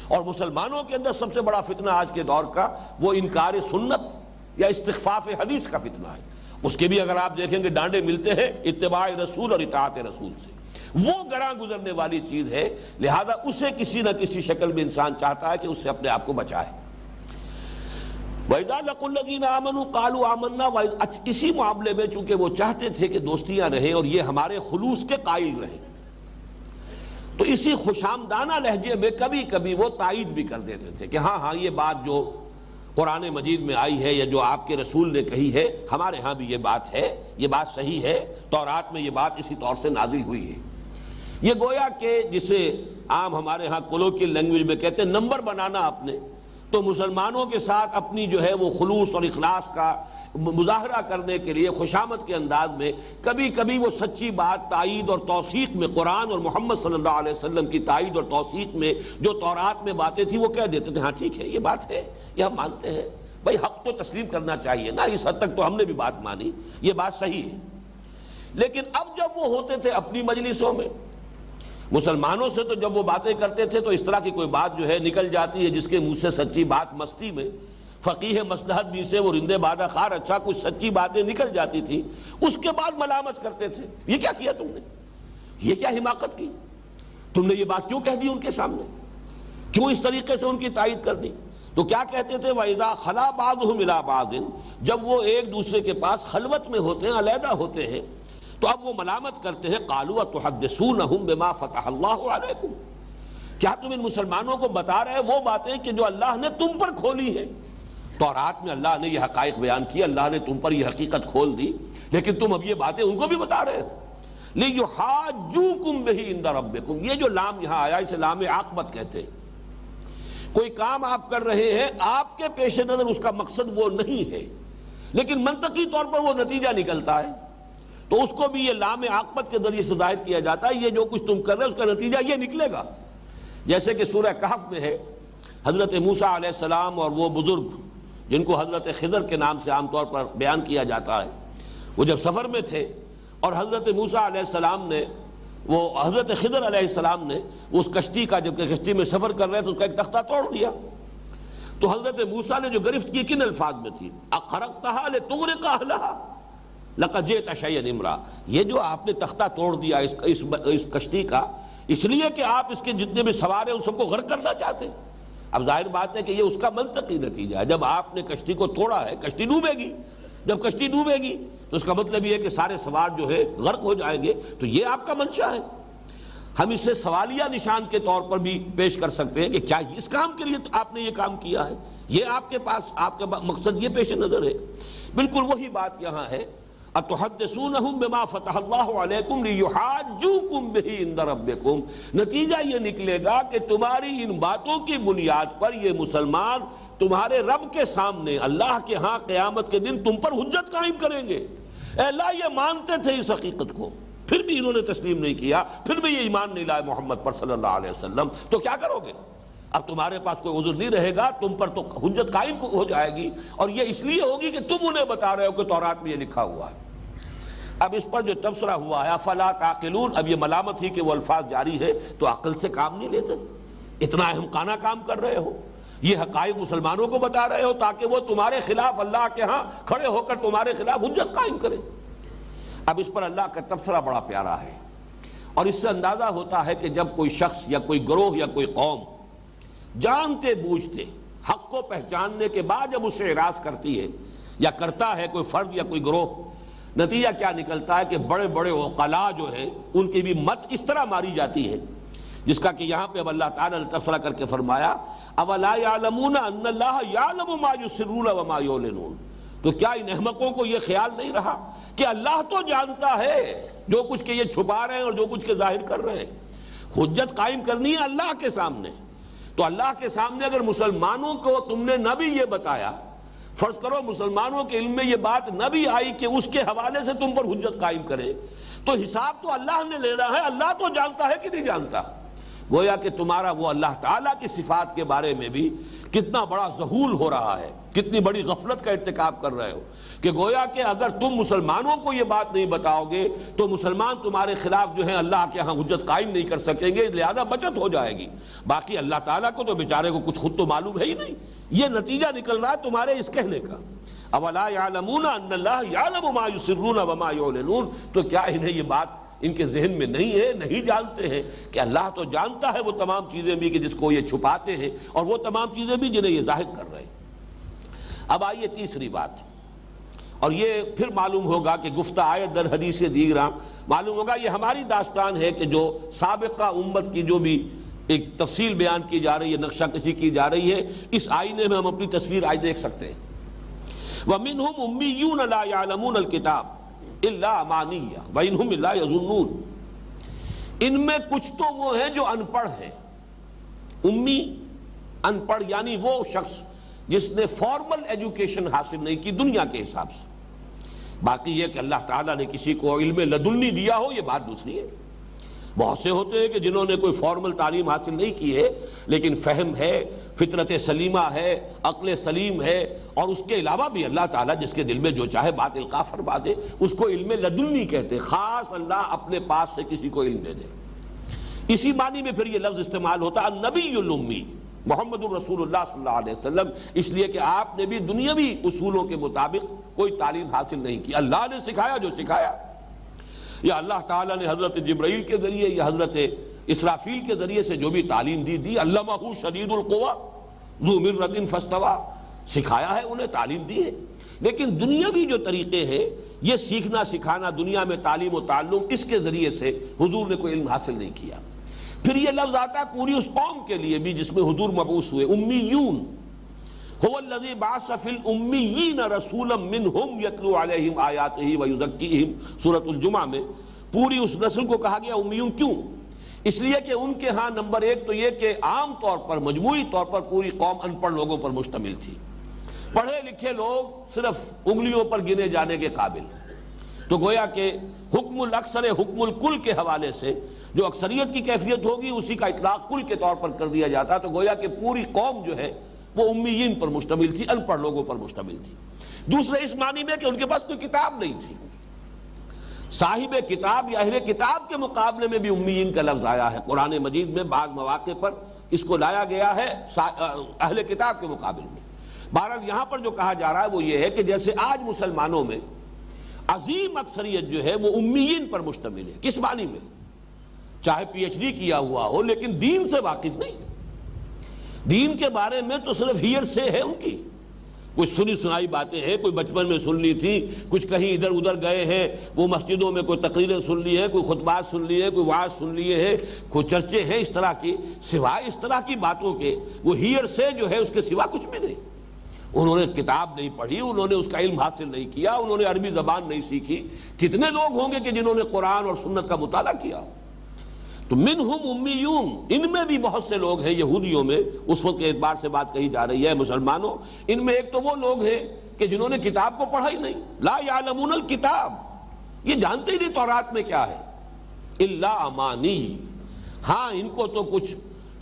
Speaker 1: اور مسلمانوں کے اندر سب سے بڑا فتنہ آج کے دور کا وہ انکار سنت یا استخفاف حدیث کا فتنہ ہے، اس کے بھی اگر آپ دیکھیں گے ڈانڈے ملتے ہیں اتباع رسول اور اطاعت رسول سے، وہ گراں گزرنے والی چیز ہے، لہذا اسے کسی نہ کسی شکل میں انسان چاہتا ہے کہ اس سے اپنے آپ کو بچائے۔ وَإِذَا لَقُوا الَّذِينَ آمَنُوا قَالُوا آمَنَّا، اسی معاملے میں چونکہ وہ چاہتے تھے کہ دوستیاں رہیں اور یہ ہمارے خلوص کے قائل رہیں، تو اسی خوشامدانہ لہجے میں کبھی کبھی وہ تائید بھی کر دیتے تھے کہ ہاں ہاں یہ بات جو قرآن مجید میں آئی ہے یا جو آپ کے رسول نے کہی ہے ہمارے ہاں بھی یہ بات ہے، یہ بات صحیح ہے، تورات میں یہ بات اسی طور سے نازل ہوئی ہے۔ یہ گویا کہ جسے عام ہمارے ہاں کولوکیل لینگویج میں کہتے ہیں نمبر بنانا اپنے، تو مسلمانوں کے ساتھ اپنی جو ہے وہ خلوص اور اخلاص کا مظاہرہ کرنے کے لیے خوشامد کے انداز میں کبھی کبھی وہ سچی بات تائید اور توثیق میں، قرآن اور محمد صلی اللہ علیہ وسلم کی تائید اور توثیق میں جو تورات میں باتیں تھیں وہ کہہ دیتے تھے ہاں ٹھیک ہے یہ بات ہے، یہ ہم مانتے ہیں، بھائی حق تو تسلیم کرنا چاہیے نا، اس حد تک تو ہم نے بھی بات مانی، یہ بات صحیح ہے۔ لیکن اب جب وہ ہوتے تھے اپنی مجلسوں میں مسلمانوں سے تو جب وہ باتیں کرتے تھے تو اس طرح کی کوئی بات جو ہے نکل جاتی ہے جس کے منہ سے سچی بات مستی میں فقیہ مصلحت بھی سے وہ رندے بادہ خار اچھا کچھ سچی باتیں نکل جاتی تھی، اس کے بعد ملامت کرتے تھے، یہ کیا کیا تم نے، یہ کیا حماقت کی، تم نے یہ بات کیوں کہہ دی ان کے سامنے، کیوں اس طریقے سے ان کی تائید کر دی؟ تو کیا کہتے تھے وَإِذَا خَلَا بَعْضُهُمْ إِلَىٰ بَعْضٍ، جب وہ ایک دوسرے کے پاس خلوت میں ہوتے ہیں، علیحدہ ہوتے ہیں، تو اب وہ ملامت کرتے ہیں قَالُوا وَتُحَدِّثُونَهُمْ بِمَا فَتَحَ اللَّهُ عَلَيْكُمْ، کیا تم ان مسلمانوں کو بتا رہے وہ باتیں کہ جو اللہ نے تم پر کھولی ہے؟ تورات میں اللہ نے یہ حقائق بیان کیا، اللہ نے تم پر یہ حقیقت کھول دی، لیکن تم اب یہ باتیں ان کو بھی بتا رہے ہو۔ لِيُحَاجُّوكُمْ بِهِ عِندَ رَبِّكُمْ، یہ جو لام یہاں آیا اسے لام عاقبت کہتے ہیں۔ کوئی کام آپ کر رہے ہیں، آپ کے پیش نظر اس کا مقصد وہ نہیں ہے، لیکن منطقی طور پر وہ نتیجہ نکلتا ہے، تو اس کو بھی یہ لام عاقبت کے ذریعے سے ظاہر کیا جاتا ہے، یہ جو کچھ تم کر رہے اس کا نتیجہ یہ نکلے گا۔ جیسے کہ سورہ کہف میں ہے، حضرت موسیٰ علیہ السلام اور وہ بزرگ جن کو حضرت خضر کے نام سے عام طور پر بیان کیا جاتا ہے، وہ جب سفر میں تھے اور حضرت موسیٰ علیہ السلام نے وہ حضرت خضر علیہ السلام نے اس کشتی کا، جب کہ کشتی میں سفر کر رہے تھے، اس کا ایک تختہ توڑ دیا، تو حضرت موسیٰ نے جو گرفت کی کن الفاظ میں تھی؟ اخرقتها لتغرق اهلها لقد جئت شيئا امرا، یہ جو آپ نے تختہ توڑ دیا اس کشتی کا، اس لیے کہ آپ اس کے جتنے بھی سوار ہیں ان سب کو غرق کرنا چاہتے ہیں۔ اب ظاہر بات ہے کہ یہ اس کا منطقی نتیجہ ہے، جب آپ نے کشتی کو توڑا ہے کشتی ڈوبے گی، جب کشتی ڈوبے گی تو اس کا مطلب یہ ہے کہ سارے سوار جو ہے غرق ہو جائیں گے، تو یہ آپ کا منشا ہے۔ ہم اسے سوالیہ نشان کے طور پر بھی پیش کر سکتے ہیں کہ کیا اس کام کے لیے آپ نے یہ کام کیا ہے، یہ آپ کے پاس آپ کا مقصد یہ پیش نظر ہے؟ بالکل وہی بات یہاں ہے، اتحدثونہم بما فتح اللہ علیکم لیحاجوکم بہ عند ربکم، نتیجہ یہ نکلے گا کہ تمہاری ان باتوں کی بنیاد پر یہ مسلمان تمہارے رب کے سامنے اللہ کے ہاں قیامت کے دن تم پر حجت قائم کریں گے۔ اے اللہ، یہ مانتے تھے اس حقیقت کو، پھر بھی انہوں نے تسلیم نہیں کیا، پھر بھی یہ ایمان نہیں لائے محمد پر صلی اللہ علیہ وسلم، تو کیا کرو گے؟ اب تمہارے پاس کوئی عذر نہیں رہے گا، تم پر تو حجت قائم ہو جائے گی، اور یہ اس لیے ہوگی کہ تم انہیں بتا رہے ہو کہ تورات میں یہ لکھا ہوا ہے۔ اب اس پر جو تبصرہ ہوا ہے افلا تعقلون، اب یہ ملامت ہی کہ وہ الفاظ جاری ہے، تو عقل سے کام نہیں لیتے، اتنا احمقانہ کام کر رہے ہو، یہ حقائق مسلمانوں کو بتا رہے ہو تاکہ وہ تمہارے خلاف اللہ کے ہاں کھڑے ہو کر تمہارے خلاف حجت قائم کرے۔ اب اس پر اللہ کا تبصرہ بڑا پیارا ہے، اور اس سے اندازہ ہوتا ہے کہ جب کوئی شخص یا کوئی گروہ یا کوئی قوم جانتے بوجھتے حق کو پہچاننے کے بعد جب اسے اعراض کرتی ہے یا کرتا ہے کوئی فرد یا کوئی گروہ، نتیجہ کیا نکلتا ہے کہ بڑے بڑے عقلاء جو ہیں ان کی بھی مت اس طرح ماری جاتی ہے، جس کا کہ یہاں پہ اب اللہ تعالیٰ نے تبصرہ کر کے فرمایا اولا یعلمون ان اللہ یعلم ما یسرون وما یعلنون، تو کیا ان احمقوں کو یہ خیال نہیں رہا کہ اللہ تو جانتا ہے جو کچھ کہ یہ چھپا رہے ہیں اور جو کچھ کہ ظاہر کر رہے ہیں۔ حجت قائم کرنی ہے اللہ کے سامنے، تو اللہ کے سامنے اگر مسلمانوں کو تم نے نہ بھی یہ بتایا، فرض کرو مسلمانوں کے علم میں یہ بات نہ بھی آئی کہ اس کے حوالے سے تم پر حجت قائم کرے، تو حساب تو اللہ نے لینا ہے، اللہ تو جانتا ہے کہ نہیں جانتا۔ گویا کہ تمہارا وہ اللہ تعالیٰ کی صفات کے بارے میں بھی کتنا بڑا ذہول ہو رہا ہے، کتنی بڑی غفلت کا ارتکاب کر رہے ہو، کہ گویا کہ اگر تم مسلمانوں کو یہ بات نہیں بتاؤ گے تو مسلمان تمہارے خلاف جو ہے اللہ کے ہاں حجت قائم نہیں کر سکیں گے، لہذا بچت ہو جائے گی۔ باقی اللہ تعالیٰ کو تو بیچارے کو کچھ خود تو معلوم ہے ہی نہیں، یہ نتیجہ نکل رہا ہے تمہارے اس کہنے کا اولا یعلمون ان اللہ یعلم ما یسرون وما یعلنون، تو کیا انہیں یہ بات ان کے ذہن میں نہیں ہے، نہیں جانتے ہیں کہ اللہ تو جانتا ہے وہ تمام چیزیں بھی کہ جس کو یہ چھپاتے ہیں، اور وہ تمام چیزیں بھی جنہیں یہ ظاہر کر رہے ہیں۔ اب آئیے تیسری بات، اور یہ پھر معلوم ہوگا کہ گفتہ آیت در حدیث دیگراں معلوم ہوگا یہ ہماری داستان ہے کہ جو سابقہ امت کی جو بھی ایک تفصیل بیان کی جا رہی ہے، نقشہ کشی کی جا رہی ہے، اس آئینے میں ہم اپنی تصویر آج دیکھ سکتے ہیں۔ وَمِنْهُمْ أُمِّيُّونَ لَا يَعْلَمُونَ الْكِتَابَ إِلَّا أَمَانِيَّ وَإِنْهُمْ إِلَّا يَظُنُّونَ، ان میں کچھ تو وہ ہیں جو ان پڑھ ہیں، امی ان پڑھ یعنی وہ شخص جس نے فارمل ایجوکیشن حاصل نہیں کی دنیا کے حساب سے، باقی یہ کہ اللہ تعالیٰ نے کسی کو علم لدنی دیا ہو یہ بات دوسری ہے۔ بہت سے ہوتے ہیں کہ جنہوں نے کوئی فارمل تعلیم حاصل نہیں کی ہے لیکن فہم ہے، فطرت سلیمہ ہے، عقل سلیم ہے، اور اس کے علاوہ بھی اللہ تعالیٰ جس کے دل میں جو چاہے بات القاء فرما دے، اس کو علم لدنی کہتے ہیں، خاص اللہ اپنے پاس سے کسی کو علم دے دے۔ اسی معنی میں پھر یہ لفظ استعمال ہوتا النبی الامی محمد الرسول اللہ صلی اللہ علیہ وسلم، اس لیے کہ آپ نے بھی دنیاوی اصولوں کے مطابق کوئی تعلیم حاصل نہیں کی، اللہ نے سکھایا جو سکھایا، یا اللہ تعالیٰ نے حضرت جبرائیل کے ذریعے یا حضرت اسرافیل کے ذریعے سے جو بھی تعلیم دی علمہ شدید القویٰ ذو مرۃ فاستویٰ، سکھایا ہے انہیں، تعلیم دی ہے۔ لیکن دنیاوی جو طریقے ہیں یہ سیکھنا سکھانا، دنیا میں تعلیم و تعلم، اس کے ذریعے سے حضور نے کوئی علم حاصل نہیں کیا۔ پھر یہ لفظ آتا ہے پوری اس قوم کے لیے بھی جس میں حضور مبعوث ہوئے، امیون، هو الذی بعث فی الامیین رسولا منہم یتلو علیہم آیاتہ ویزکیہم، سورۃ الجمعہ میں پوری اس نسل کو کہا گیا امیون۔ کیوں؟ اس لیے کہ ان کے ہاں نمبر ایک تو یہ کہ عام طور پر مجموعی طور پر پوری قوم ان پڑھ لوگوں پر مشتمل تھی، پڑھے لکھے لوگ صرف انگلیوں پر گنے جانے کے قابل، تو گویا کہ حکم الاکثر حکم الکل کے حوالے سے جو اکثریت کی کیفیت ہوگی اسی کا اطلاق کل کے طور پر کر دیا جاتا، تو گویا کہ پوری قوم جو ہے وہ امیین پر مشتمل تھی، ان پڑھ لوگوں پر مشتمل تھی۔ دوسرے اس معنی میں کہ ان کے پاس کوئی کتاب نہیں تھی، صاحب کتاب یا اہل کتاب کے مقابلے میں بھی امیین کا لفظ آیا ہے قرآن مجید میں، بعض مواقع پر اس کو لایا گیا ہے اہل کتاب کے مقابل میں۔ بہرحال یہاں پر جو کہا جا رہا ہے وہ یہ ہے کہ جیسے آج مسلمانوں میں عظیم اکثریت جو ہے وہ امیین پر مشتمل ہے، کس معنی میں؟ چاہے پی ایچ ڈی کیا ہوا ہو لیکن دین سے واقف نہیں، دین کے بارے میں تو صرف ہیر سے ہے ان کی، کچھ سنی سنائی باتیں ہیں، کوئی بچپن میں سن لی تھی، کچھ کہیں ادھر ادھر گئے ہیں، وہ مسجدوں میں کوئی تقریریں سن لی ہیں، کوئی خطبات سن لی ہیں، کوئی وعظ سن لیے ہیں، کوئی چرچے ہیں اس طرح کی، سوائے اس طرح کی باتوں کے وہ ہیر سے جو ہے اس کے سوا کچھ بھی نہیں۔ انہوں نے کتاب نہیں پڑھی، انہوں نے اس کا علم حاصل نہیں کیا، انہوں نے عربی زبان نہیں سیکھی۔ کتنے لوگ ہوں گے کہ جنہوں نے قرآن اور سنت کا مطالعہ کیا؟ تو منہم امیون، ان میں بھی بہت سے لوگ ہیں، یہودیوں میں اس وقت کے اعتبار سے بات کہی جا رہی ہے، مسلمانوں، ان میں ایک تو وہ لوگ ہیں کہ جنہوں نے کتاب کو پڑھا ہی نہیں، لا یعلمون الکتاب، یہ جانتے ہی نہیں تورات میں کیا ہے، الا امانی، ہاں ان کو تو کچھ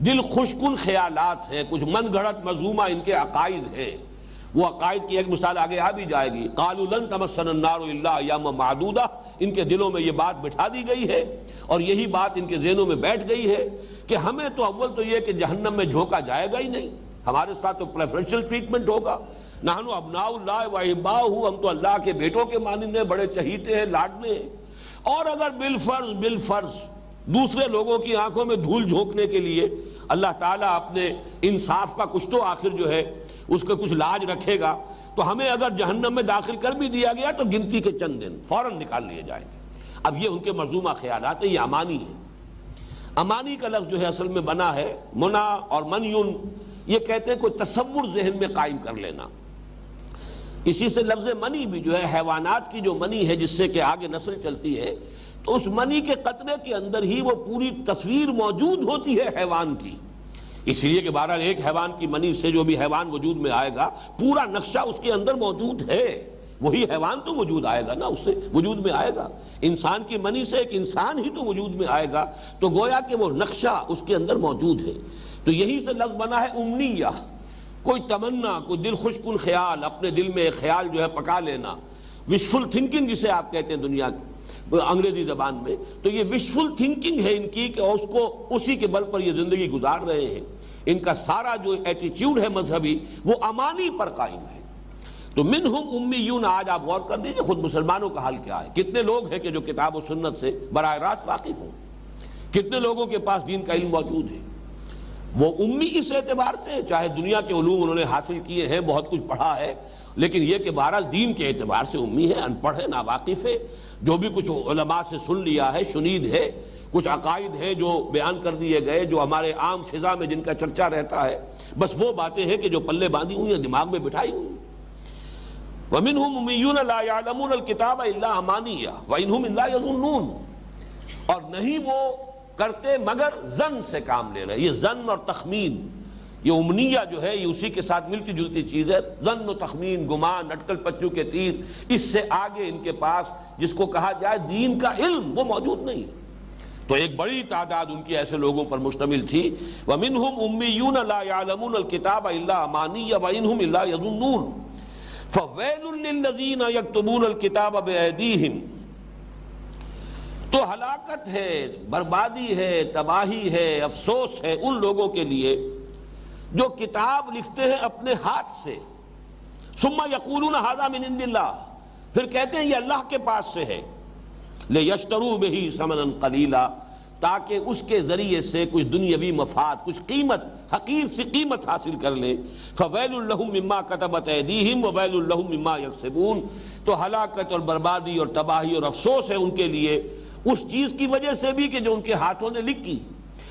Speaker 1: دل خوش کن خیالات ہیں، کچھ من گھڑت مذمومہ ان کے عقائد ہیں۔ وہ عقائد کی ایک مثال آگے آ بھی جائے گی، قالوا لن تمسنا النار الا ایاما معدودہ، ان کے دلوں میں یہ بات بٹھا دی گئی ہے اور یہی بات ان کے ذہنوں میں بیٹھ گئی ہے کہ ہمیں تو اول تو یہ کہ جہنم میں جھونکا جائے گا ہی نہیں، ہمارے ساتھ تو پریفرنشل ٹریٹمنٹ ہوگا، نحن ابناء اللہ و احباؤہ، ہم تو اللہ کے بیٹوں کے مانند ہیں، بڑے چہیتے ہیں، لاڈلے ہیں، اور اگر بالفرض دوسرے لوگوں کی آنکھوں میں دھول جھونکنے کے لیے اللہ تعالیٰ اپنے انصاف کا کچھ تو آخر جو ہے اس کا کچھ لاج رکھے گا، تو ہمیں اگر جہنم میں داخل کر بھی دیا گیا تو گنتی کے چند دن فوراً نکال لیے جائیں گے۔ اب یہ ان کے مرزومہ خیالات ہیں، یہ امانی ہے۔ امانی کا لفظ جو ہے اصل میں بنا ہے منا اور منیون، یہ کہتے ہیں کوئی تصور ذہن میں قائم کر لینا، اسی سے لفظ منی بھی جو ہے حیوانات کی جو منی ہے جس سے کہ آگے نسل چلتی ہے، تو اس منی کے قطرے کے اندر ہی وہ پوری تصویر موجود ہوتی ہے حیوان کی، اس لیے کہ بہرحال ایک حیوان کی منی سے جو بھی حیوان وجود میں آئے گا پورا نقشہ اس کے اندر موجود ہے، وہی حیوان تو وجود آئے گا نا، اس سے وجود میں آئے گا، انسان کی منی سے ایک انسان ہی تو وجود میں آئے گا، تو گویا کہ وہ نقشہ اس کے اندر موجود ہے۔ تو یہی سے لفظ بنا ہے امنیہ، کوئی تمنا، کوئی دل خوش کن خیال، اپنے دل میں ایک خیال جو ہے پکا لینا، وشفل تھنکنگ جسے آپ کہتے ہیں دنیا انگریزی زبان میں، تو یہ وشفل تھنکنگ ہے ان کی کہ اس کو اسی کے بل پر یہ زندگی گزار رہے ہیں، ان کا سارا جو ایٹیچیوڈ ہے مذہبی وہ امانی پر قائم ہے۔ تو منہم امیون، آج آپ غور کر دیجئے خود مسلمانوں کا حال کیا ہے، کتنے لوگ ہیں کہ جو کتاب و سنت سے براہ راست واقف ہوں، کتنے لوگوں کے پاس دین کا علم موجود ہے، وہ امی اس اعتبار سے، چاہے دنیا کے علوم انہوں نے حاصل کیے ہیں، بہت کچھ پڑھا ہے، لیکن یہ کہ بہرحال دین کے اعتبار سے امی ہے، ان پڑھ ہے، ناواقف ہے، جو بھی کچھ علماء سے سن لیا ہے، شنید ہے، کچھ عقائد ہیں جو بیان کر دیے گئے، جو ہمارے عام فضا میں جن کا چرچا رہتا ہے، بس وہ باتیں ہیں کہ جو پلے باندھی ہوئی ہیں، دماغ میں بٹھائی ہوئی۔ وَمِنْهُمْ أُمِّيُّونَ لَا يَعْلَمُونَ الْكِتَابَ إِلَّا أَمَانِيَّ وَإِنْهُمْ إِلَّا يَظُنُّونَ، اور نہیں وہ کرتے مگر ظن سے کام لے رہے، یہ ظن اور تخمین، یہ امنیہ جو ہے یہ اسی کے ساتھ ملتی جلتی چیز ہے، ظن و تخمین، گمان، اٹکل پچو کے تیر، اس سے آگے ان کے پاس جس کو کہا جائے دین کا علم وہ موجود نہیں ہے۔ تو ایک بڑی تعداد ان کی ایسے لوگوں پر مشتمل تھی، وَمِنْهُمْ أُمِّيُّونَ لَا يَعْلَمُونَ الْكِتَابَ إِلَّا أَمَانِيَّ وَإِنْهُمْ إِلَّا يَظُنُّونَ فَوَيْلٌ لِّلَّذِينَ يَكْتُبُونَ الْكِتَابَ بِأَيْدِيهِمْ، تو ہلاکت ہے، بربادی ہے، تباہی ہے، افسوس ہے ان لوگوں کے لیے جو کتاب لکھتے ہیں اپنے ہاتھ سے، ثم یقولون ھذا من عند اللہ، پھر کہتے ہیں یہ اللہ کے پاس سے ہے، لیشتروا بہ ثمنا قلیلا، تاکہ اس کے ذریعے سے کچھ دنیاوی مفاد، کچھ قیمت، حقیر سی قیمت حاصل کر لیں۔ فویل لہم مما کتبت ایدیہم وویل لہم مما یکسبون، تو ہلاکت اور بربادی اور تباہی اور افسوس ہے ان کے لیے اس چیز کی وجہ سے بھی کہ جو ان کے ہاتھوں نے لکھی،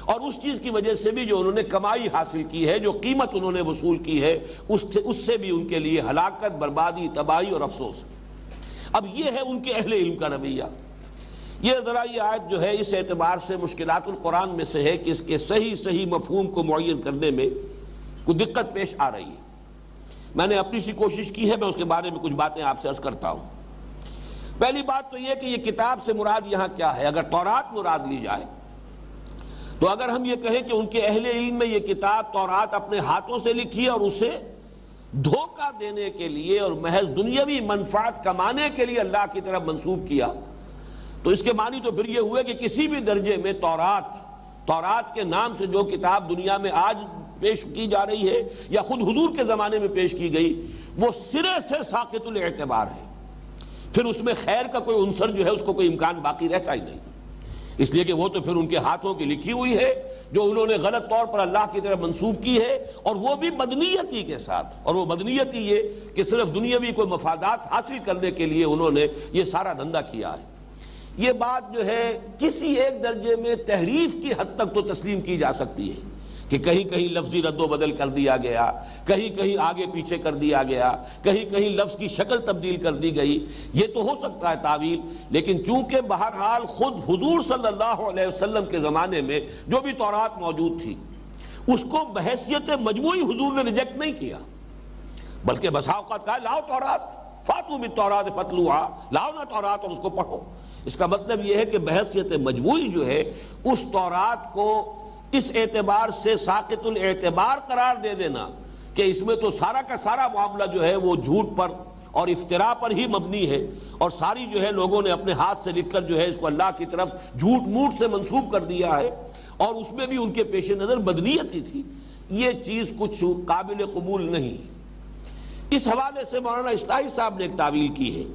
Speaker 1: اور اس چیز کی وجہ سے بھی جو انہوں نے کمائی حاصل کی ہے، جو قیمت انہوں نے وصول کی ہے، اس سے بھی ان کے لیے ہلاکت، بربادی، تباہی اور افسوس۔ اب یہ ہے ان کے اہل علم کا رویہ۔ یہ ذرا یہ آیت جو ہے اس اعتبار سے مشکلات القرآن میں سے ہے کہ اس کے صحیح مفہوم کو معین کرنے میں کوئی دقت پیش آ رہی ہے۔ میں نے اپنی سی کوشش کی ہے، میں اس کے بارے میں کچھ باتیں آپ سے عرض کرتا ہوں۔ پہلی بات تو یہ کہ یہ کتاب سے مراد یہاں کیا ہے؟ اگر تورات مراد لی جائے تو اگر ہم یہ کہیں کہ ان کے اہل علم میں یہ کتاب تورات اپنے ہاتھوں سے لکھی اور اسے دھوکہ دینے کے لیے اور محض دنیاوی منفعت کمانے کے لیے اللہ کی طرف منسوب کیا، تو اس کے معنی تو پھر یہ ہوئے کہ کسی بھی درجے میں تورات کے نام سے جو کتاب دنیا میں آج پیش کی جا رہی ہے یا خود حضور کے زمانے میں پیش کی گئی، وہ سرے سے ساقط الاعتبار ہے، پھر اس میں خیر کا کوئی عنصر جو ہے اس کو کوئی امکان باقی رہتا ہی نہیں، اس لیے کہ وہ تو پھر ان کے ہاتھوں کی لکھی ہوئی ہے جو انہوں نے غلط طور پر اللہ کی طرف منسوب کی ہے، اور وہ بھی بدنیتی کے ساتھ، اور وہ بدنیتی یہ کہ صرف دنیاوی کوئی مفادات حاصل کرنے کے لیے انہوں نے یہ سارا دھندا کیا ہے۔ یہ بات جو ہے کسی ایک درجے میں تحریف کی حد تک تو تسلیم کی جا سکتی ہے کہ کہیں کہیں لفظی رد و بدل کر دیا گیا، کہیں کہیں آگے پیچھے کر دیا گیا، کہیں کہیں لفظ کی شکل تبدیل کر دی گئی، یہ تو ہو سکتا ہے تعویل، لیکن چونکہ بہرحال خود حضور صلی اللہ علیہ وسلم کے زمانے میں جو بھی تورات موجود تھی اس کو بحیثیت مجموعی حضور نے ریجیکٹ نہیں کیا، بلکہ بسا اوقات کہا لاؤ تورات، فاتو بالتورات فتلوہا، لاؤ نا تورات اور اس کو پڑھو۔ اس کا مطلب یہ ہے کہ بحیثیت مجموعی جو ہے اس تورات کو اس اعتبار سے ساقط الاعتبار قرار دے دینا کہ اس میں تو سارا کا سارا معاملہ جو ہے وہ جھوٹ پر اور افتراء پر ہی مبنی ہے، اور ساری جو ہے لوگوں نے اپنے ہاتھ سے لکھ کر جو ہے اس کو اللہ کی طرف جھوٹ موٹ سے منسوب کر دیا ہے، اور اس میں بھی ان کے پیش نظر بدنیتی تھی، یہ چیز کچھ قابل قبول نہیں۔ اس حوالے سے مولانا اصلاحی صاحب نے ایک تعویل کی ہے،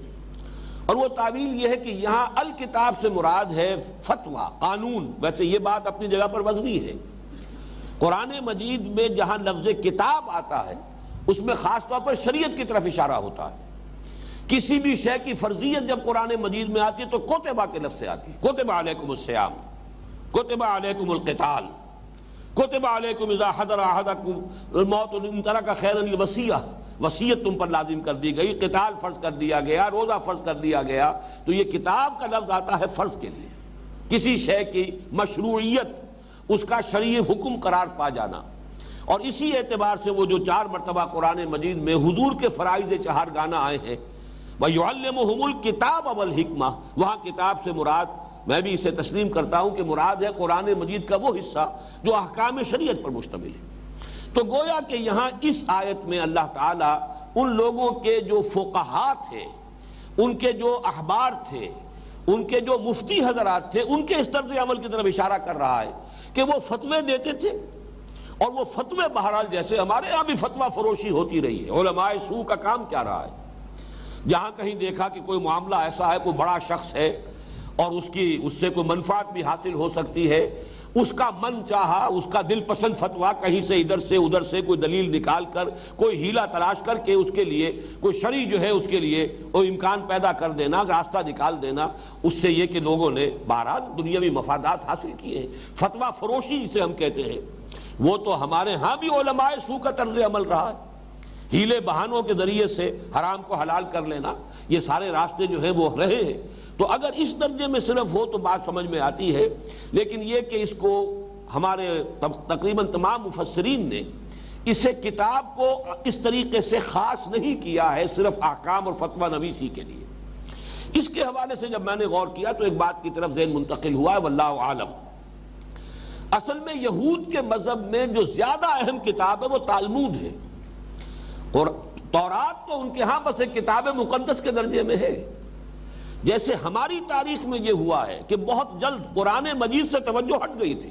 Speaker 1: اور وہ تعویل یہ ہے کہ یہاں الکتاب سے مراد ہے فتویٰ، قانون۔ ویسے یہ بات اپنی جگہ پر وزنی ہے، قرآن مجید میں جہاں لفظ کتاب آتا ہے اس میں خاص طور پر شریعت کی طرف اشارہ ہوتا ہے۔ کسی بھی شے کی فرضیت جب قرآن مجید میں آتی ہے تو کتبہ کے لفظ سے آتی ہے، کتب علیکم الصیام، کتب علیکم القتال، کتب علیکم اذا حضر احدکم الموت ان ترک خیرا الوصیہ، وصیت تم پر لازم کر دی گئی، قتال فرض کر دیا گیا، روزہ فرض کر دیا گیا، تو یہ کتاب کا لفظ آتا ہے فرض کے لیے، کسی شے کی مشروعیت، اس کا شرعی حکم قرار پا جانا، اور اسی اعتبار سے وہ جو 4 مرتبہ قرآن مجید میں حضور کے فرائض چہارگانہ آئے ہیں، وَيُعَلِّمُهُمُ الْكِتَابَ وَالْحِکْمَةَ، وہاں کتاب سے مراد، میں بھی اسے تسلیم کرتا ہوں کہ مراد ہے قرآن مجید کا وہ حصہ جو احکام شریعت پر مشتمل ہے۔ تو گویا کہ یہاں اس آیت میں اللہ تعالیٰ ان لوگوں کے جو فقہاء تھے، ان کے جو احبار تھے، ان کے جو مفتی حضرات تھے، ان کے اس طرز عمل کی طرف اشارہ کر رہا ہے کہ وہ فتوے دیتے تھے، اور وہ فتوے بہرحال جیسے ہمارے یہاں بھی فتویٰ فروشی ہوتی رہی ہے، علماء سو کا کام کیا رہا ہے، جہاں کہیں دیکھا کہ کوئی معاملہ ایسا ہے، کوئی بڑا شخص ہے اور اس سے کوئی منفعت بھی حاصل ہو سکتی ہے، اس کا من چاہا، اس کا دل پسند فتویٰ کہیں سے ادھر سے ادھر سے کوئی دلیل نکال کر، کوئی ہیلہ تلاش کر کے اس کے لیے کوئی شرعی جو ہے اس کے لیے وہ امکان پیدا کر دینا، راستہ نکال دینا، اس سے یہ کہ لوگوں نے بہرحال دنیاوی مفادات حاصل کیے ہیں۔ فتویٰ فروشی جسے ہم کہتے ہیں، وہ تو ہمارے ہاں بھی علماء سو کا طرز عمل رہا ہے، ہیلے بہانوں کے ذریعے سے حرام کو حلال کر لینا، یہ سارے راستے جو ہیں وہ رہے ہیں۔ تو اگر اس درجے میں صرف ہو تو بات سمجھ میں آتی ہے، لیکن یہ کہ اس کو ہمارے تقریباً تمام مفسرین نے اسے کتاب کو اس طریقے سے خاص نہیں کیا ہے صرف احکام اور فتویٰ نویسی کے لیے۔ اس کے حوالے سے جب میں نے غور کیا تو ایک بات کی طرف ذہن منتقل ہوا ہے، واللہ عالم۔ اصل میں یہود کے مذہب میں جو زیادہ اہم کتاب ہے وہ تالمود ہے، اور تورات تو ان کے ہاں بس ایک کتاب مقدس کے درجے میں ہے۔ جیسے ہماری تاریخ میں یہ ہوا ہے کہ بہت جلد قرآن مجید سے توجہ ہٹ گئی تھی.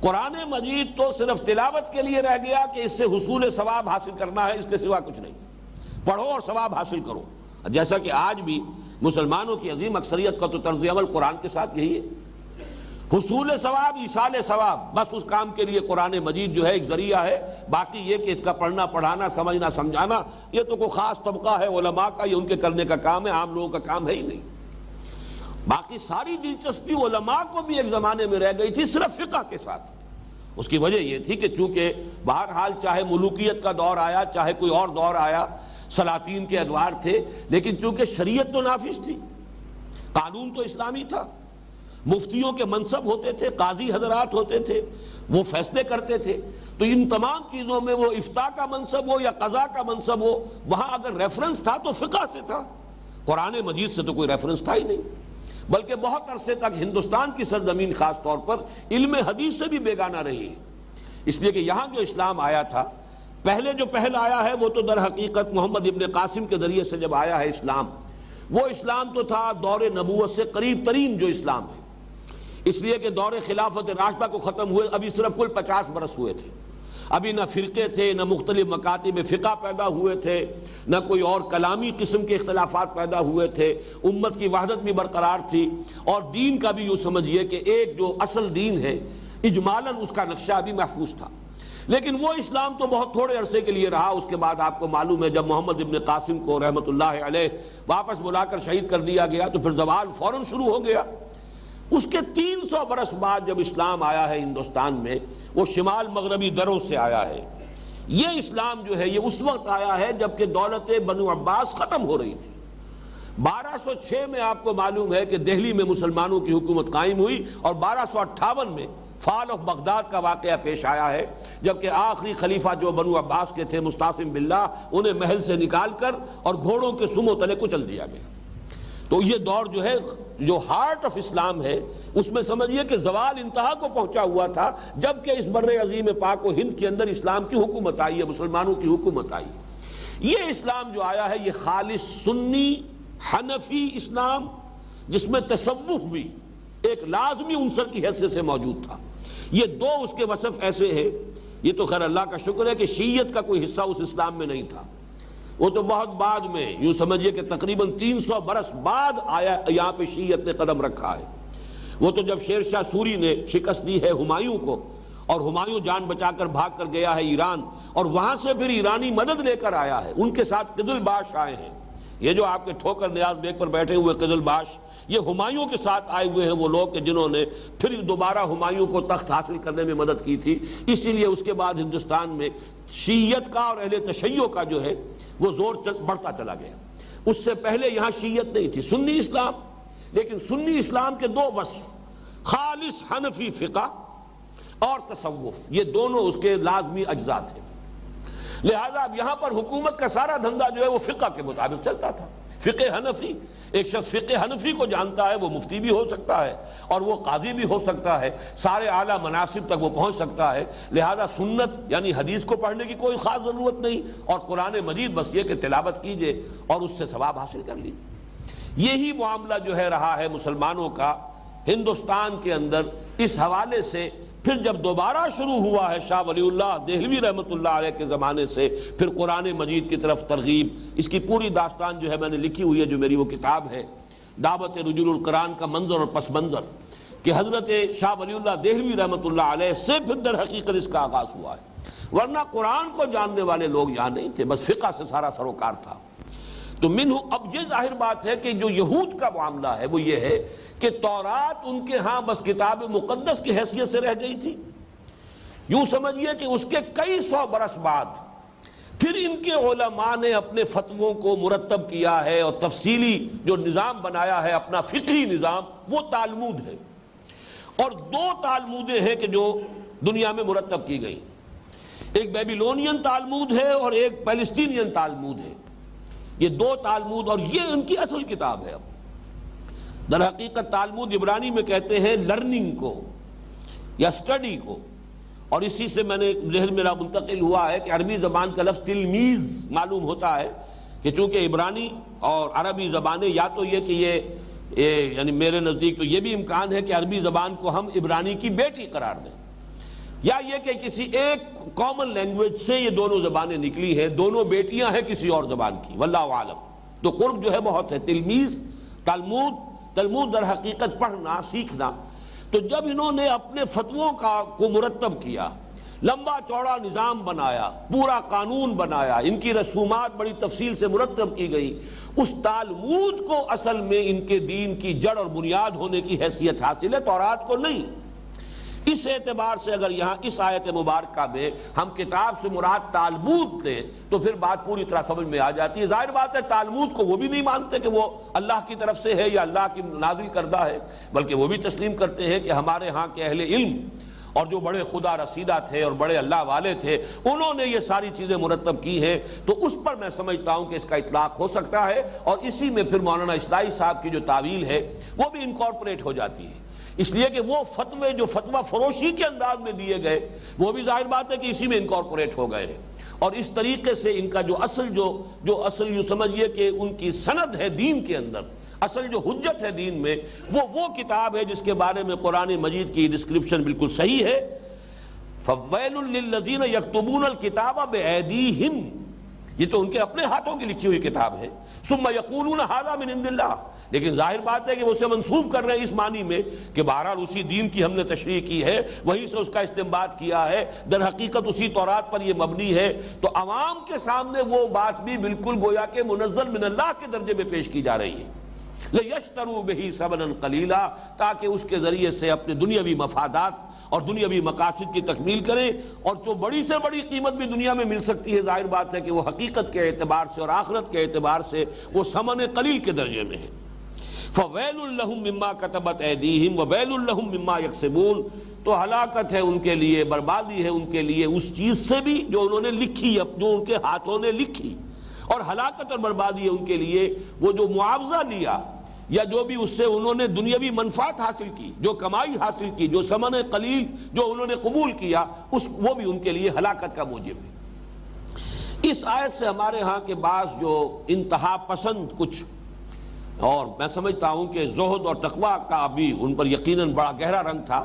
Speaker 1: قرآن مجید تو صرف تلاوت کے لیے رہ گیا کہ اس سے حصول ثواب حاصل کرنا ہے، اس کے سوا کچھ نہیں، پڑھو اور ثواب حاصل کرو. جیسا کہ آج بھی مسلمانوں کی عظیم اکثریت کا تو طرز عمل قرآن کے ساتھ یہی ہے، حصول ثواب، ایصال ثواب، بس اس کام کے لیے قرآن مجید جو ہے ایک ذریعہ ہے. باقی یہ کہ اس کا پڑھنا پڑھانا سمجھنا سمجھانا یہ تو کوئی خاص طبقہ ہے علماء کا، یہ ان کے کرنے کا کام ہے، عام لوگوں کا کام ہے ہی نہیں. باقی ساری دلچسپی علماء کو بھی ایک زمانے میں رہ گئی تھی صرف فقہ کے ساتھ. اس کی وجہ یہ تھی کہ چونکہ بہرحال چاہے ملوکیت کا دور آیا چاہے کوئی اور دور آیا، سلاطین کے ادوار تھے، لیکن چونکہ شریعت تو نافذ تھی، قانون تو اسلامی تھا، مفتیوں کے منصب ہوتے تھے، قاضی حضرات ہوتے تھے، وہ فیصلے کرتے تھے. تو ان تمام چیزوں میں وہ افتاء کا منصب ہو یا قضاء کا منصب ہو، وہاں اگر ریفرنس تھا تو فقہ سے تھا، قرآن مجید سے تو کوئی ریفرنس تھا ہی نہیں. بلکہ بہت عرصے تک ہندوستان کی سرزمین خاص طور پر علم حدیث سے بھی بیگانہ رہی ہے. اس لیے کہ یہاں جو اسلام آیا تھا، پہلے جو پہل آیا ہے وہ تو در حقیقت محمد ابن قاسم کے ذریعے سے جب آیا ہے اسلام، وہ اسلام تو تھا دور نبوت سے قریب ترین جو اسلام ہے. اس لیے کہ دور خلافت راشدہ کو ختم ہوئے ابھی صرف کل 50 برس ہوئے تھے. ابھی نہ فرقے تھے، نہ مختلف مکاتب فقہ پیدا ہوئے تھے، نہ کوئی اور کلامی قسم کے اختلافات پیدا ہوئے تھے. امت کی وحدت بھی برقرار تھی، اور دین کا بھی یوں سمجھیے کہ ایک جو اصل دین ہے اجمالاً اس کا نقشہ بھی محفوظ تھا. لیکن وہ اسلام تو بہت تھوڑے عرصے کے لیے رہا. اس کے بعد آپ کو معلوم ہے جب محمد ابن قاسم کو رحمت اللہ علیہ واپس بلا کر شہید کر دیا گیا تو پھر زوال فوراً شروع ہو گیا. اس کے 300 برس بعد جب اسلام آیا ہے ہندوستان میں، وہ شمال مغربی دروں سے آیا ہے. یہ اسلام جو ہے یہ اس وقت آیا ہے جبکہ دولت بنو عباس ختم ہو رہی تھی. 1206 میں آپ کو معلوم ہے کہ دہلی میں مسلمانوں کی حکومت قائم ہوئی، اور 1258 میں فال آف بغداد کا واقعہ پیش آیا ہے، جبکہ آخری خلیفہ جو بنو عباس کے تھے مستعصم باللہ، انہیں محل سے نکال کر اور گھوڑوں کے سموں تلے کچل دیا گیا. تو یہ دور جو ہے جو ہارٹ آف اسلام ہے، اس میں سمجھیے کہ زوال انتہا کو پہنچا ہوا تھا جبکہ اس بر عظیم پاک و ہند کے اندر اسلام کی حکومت آئی ہے، مسلمانوں کی حکومت آئی. یہ اسلام جو آیا ہے یہ خالص سنی حنفی اسلام، جس میں تصوف بھی ایک لازمی عنصر کی حیثیت سے موجود تھا. یہ دو اس کے وصف ایسے ہیں. یہ تو خیر اللہ کا شکر ہے کہ شیعت کا کوئی حصہ اس اسلام میں نہیں تھا، وہ تو بہت بعد میں، یوں سمجھیے کہ تقریباً 300 برس بعد آیا یہاں پہ شیعت نے قدم رکھا ہے. وہ تو جب شیر شاہ سوری نے شکست دی ہے ہمایوں کو، اور ہمایوں جان بچا کر بھاگ کر گیا ہے ایران، اور وہاں سے پھر ایرانی مدد لے کر آیا ہے. ان کے ساتھ قزل باش آئے ہیں، یہ جو آپ کے ٹھوکر نیاز بیگ پر بیٹھے ہوئے قزل باش، یہ ہمایوں کے ساتھ آئے ہوئے ہیں وہ لوگ کہ جنہوں نے پھر دوبارہ ہمایوں کو تخت حاصل کرنے میں مدد کی تھی. اسی لیے اس کے بعد ہندوستان میں شیعت کا اور اہل تشیع کا جو ہے وہ زور بڑھتا چلا گیا. اس سے پہلے یہاں شیعت نہیں تھی، سنی اسلام. لیکن سنی اسلام کے دو وصف، خالص حنفی فقہ اور تصوف، یہ دونوں اس کے لازمی اجزاء تھے. لہذا اب یہاں پر حکومت کا سارا دھندا جو ہے وہ فقہ کے مطابق چلتا تھا. فقہ حنفی، ایک شخص فقہ حنفی کو جانتا ہے وہ مفتی بھی ہو سکتا ہے اور وہ قاضی بھی ہو سکتا ہے، سارے اعلیٰ مناصب تک وہ پہنچ سکتا ہے. لہذا سنت یعنی حدیث کو پڑھنے کی کوئی خاص ضرورت نہیں، اور قرآن مجید بس یہ کہ تلاوت کیجئے اور اس سے ثواب حاصل کر لیجئے. یہی معاملہ جو ہے رہا ہے مسلمانوں کا ہندوستان کے اندر. اس حوالے سے پھر جب دوبارہ شروع ہوا ہے شاہ ولی اللہ دہلوی رحمۃ اللہ علیہ کے زمانے سے پھر قرآن مجید کی طرف ترغیب، اس کی پوری داستان جو ہے میں نے لکھی ہوئی ہے، جو میری وہ کتاب ہے دعوت رجل القرآن کا منظر اور پس منظر، کہ حضرت شاہ ولی اللہ دہلوی رحمۃ اللہ علیہ سے پھر در حقیقت اس کا آغاز ہوا ہے. ورنہ قرآن کو جاننے والے لوگ یہاں نہیں تھے، بس فقہ سے سارا سروکار تھا. تو منہ، اب یہ ظاہر بات ہے کہ جو یہود کا معاملہ ہے وہ یہ ہے کہ تورات ان کے ہاں بس کتاب مقدس کی حیثیت سے رہ گئی تھی. یوں سمجھیے کہ اس کے کئی سو برس بعد پھر ان کے علماء نے اپنے فتووں کو مرتب کیا ہے اور تفصیلی جو نظام بنایا ہے اپنا فقہی نظام، وہ تالمود ہے. اور دو تالمودیں ہیں کہ جو دنیا میں مرتب کی گئی، ایک بیبیلونین تالمود ہے اور ایک پیلسٹینین تالمود ہے. یہ دو تالمود، اور یہ ان کی اصل کتاب ہے. اب در حقیقت تالمود عبرانی میں کہتے ہیں لرننگ کو یا اسٹڈی کو، اور اسی سے میں نے ذہن میرا منتقل ہوا ہے کہ عربی زبان کا لفظ تلمیذ معلوم ہوتا ہے کہ چونکہ عبرانی اور عربی زبانیں، یا تو یہ کہ یہ یعنی میرے نزدیک تو یہ بھی امکان ہے کہ عربی زبان کو ہم عبرانی کی بیٹی قرار دیں، یا یہ کہ کسی ایک کامن لینگویج سے یہ دونوں زبانیں نکلی ہیں، دونوں بیٹیاں ہیں کسی اور زبان کی، واللہ عالم۔ تو قرب جو ہے بہت ہے، تلمیذ، تلمود در حقیقت پڑھنا سیکھنا۔ تو جب انہوں نے اپنے فتووں کو مرتب کیا، لمبا چوڑا نظام بنایا، پورا قانون بنایا، ان کی رسومات بڑی تفصیل سے مرتب کی گئی، اس تالمود کو اصل میں ان کے دین کی جڑ اور بنیاد ہونے کی حیثیت حاصل ہے، تورات کو نہیں۔ اس اعتبار سے اگر یہاں اس آیت مبارکہ میں ہم کتاب سے مراد تالمود لیں تو پھر بات پوری طرح سمجھ میں آ جاتی ہے۔ ظاہر بات ہے تالمود کو وہ بھی نہیں مانتے کہ وہ اللہ کی طرف سے ہے یا اللہ کی نازل کردہ ہے، بلکہ وہ بھی تسلیم کرتے ہیں کہ ہمارے ہاں کے اہل علم اور جو بڑے خدا رسیدہ تھے اور بڑے اللہ والے تھے انہوں نے یہ ساری چیزیں مرتب کی ہیں، تو اس پر میں سمجھتا ہوں کہ اس کا اطلاق ہو سکتا ہے، اور اسی میں پھر مولانا اصلاحی صاحب کی جو تعویل ہے وہ بھی انکارپوریٹ ہو جاتی ہے، اس لیے کہ وہ فتوے جو فتویٰ فروشی کے انداز میں دیے گئے وہ بھی ظاہر بات ہے کہ اسی میں انکارپوریٹ ہو گئے ہیں، اور اس طریقے سے ان کا جو اصل یوں سمجھیے کہ ان کی سند ہے دین کے اندر، اصل جو حجت ہے دین میں، وہ کتاب ہے جس کے بارے میں قرآن مجید کی ڈسکرپشن بالکل صحیح ہے، فَوَيْلٌ لِّلَّذِينَ يَكْتُبُونَ الْكِتَابَ بِأَيْدِيهِمْ، یہ تو ان کے اپنے ہاتھوں کی لکھی ہوئی کتاب ہے، ثُمَّ يَقُولُونَ هَذَا مِنْ عِنْدِ اللَّهِ، لیکن ظاہر بات ہے کہ وہ اسے منسوب کر رہے ہیں اس معنی میں کہ بہرحال اسی دین کی ہم نے تشریح کی ہے، وہیں سے اس کا استنباط کیا ہے، در حقیقت اسی تورات پر یہ مبنی ہے، تو عوام کے سامنے وہ بات بھی بالکل گویا کہ منزل من اللہ کے درجے میں پیش کی جا رہی ہے، لِيَشْتَرُوا بِهِ ثَمَنًا قَلِيلًا، تاکہ اس کے ذریعے سے اپنے دنیاوی مفادات اور دنیاوی مقاصد کی تکمیل کریں، اور جو بڑی سے بڑی قیمت بھی دنیا میں مل سکتی ہے ظاہر بات ہے کہ وہ حقیقت کے اعتبار سے اور آخرت کے اعتبار سے وہ ثمن قلیل کے درجے میں ہے۔ فَوَيْلٌ لَّهُم مِّمَّا كَتَبَتْ أَيْدِيهِمْ وَوَيْلٌ لَّهُم مِّمَّا يَكْسِبُونَ، تو ہلاکت ہے ان کے لیے، بربادی ہے ان کے لیے اس چیز سے بھی جو انہوں نے لکھی، جو ان کے ہاتھوں نے لکھی، اور ہلاکت اور بربادی ہے ان کے لیے وہ جو معاوضہ لیا یا جو بھی اس سے انہوں نے دنیاوی منفعت حاصل کی، جو کمائی حاصل کی، جو ثمن قلیل جو انہوں نے قبول کیا، وہ بھی ان کے لیے ہلاکت کا موجب ہے۔ اس آیت سے ہمارے ہاں کے بعض جو انتہا پسند کچھ، اور میں سمجھتا ہوں کہ زہد اور تقویٰ کا بھی ان پر یقیناً بڑا گہرا رنگ تھا،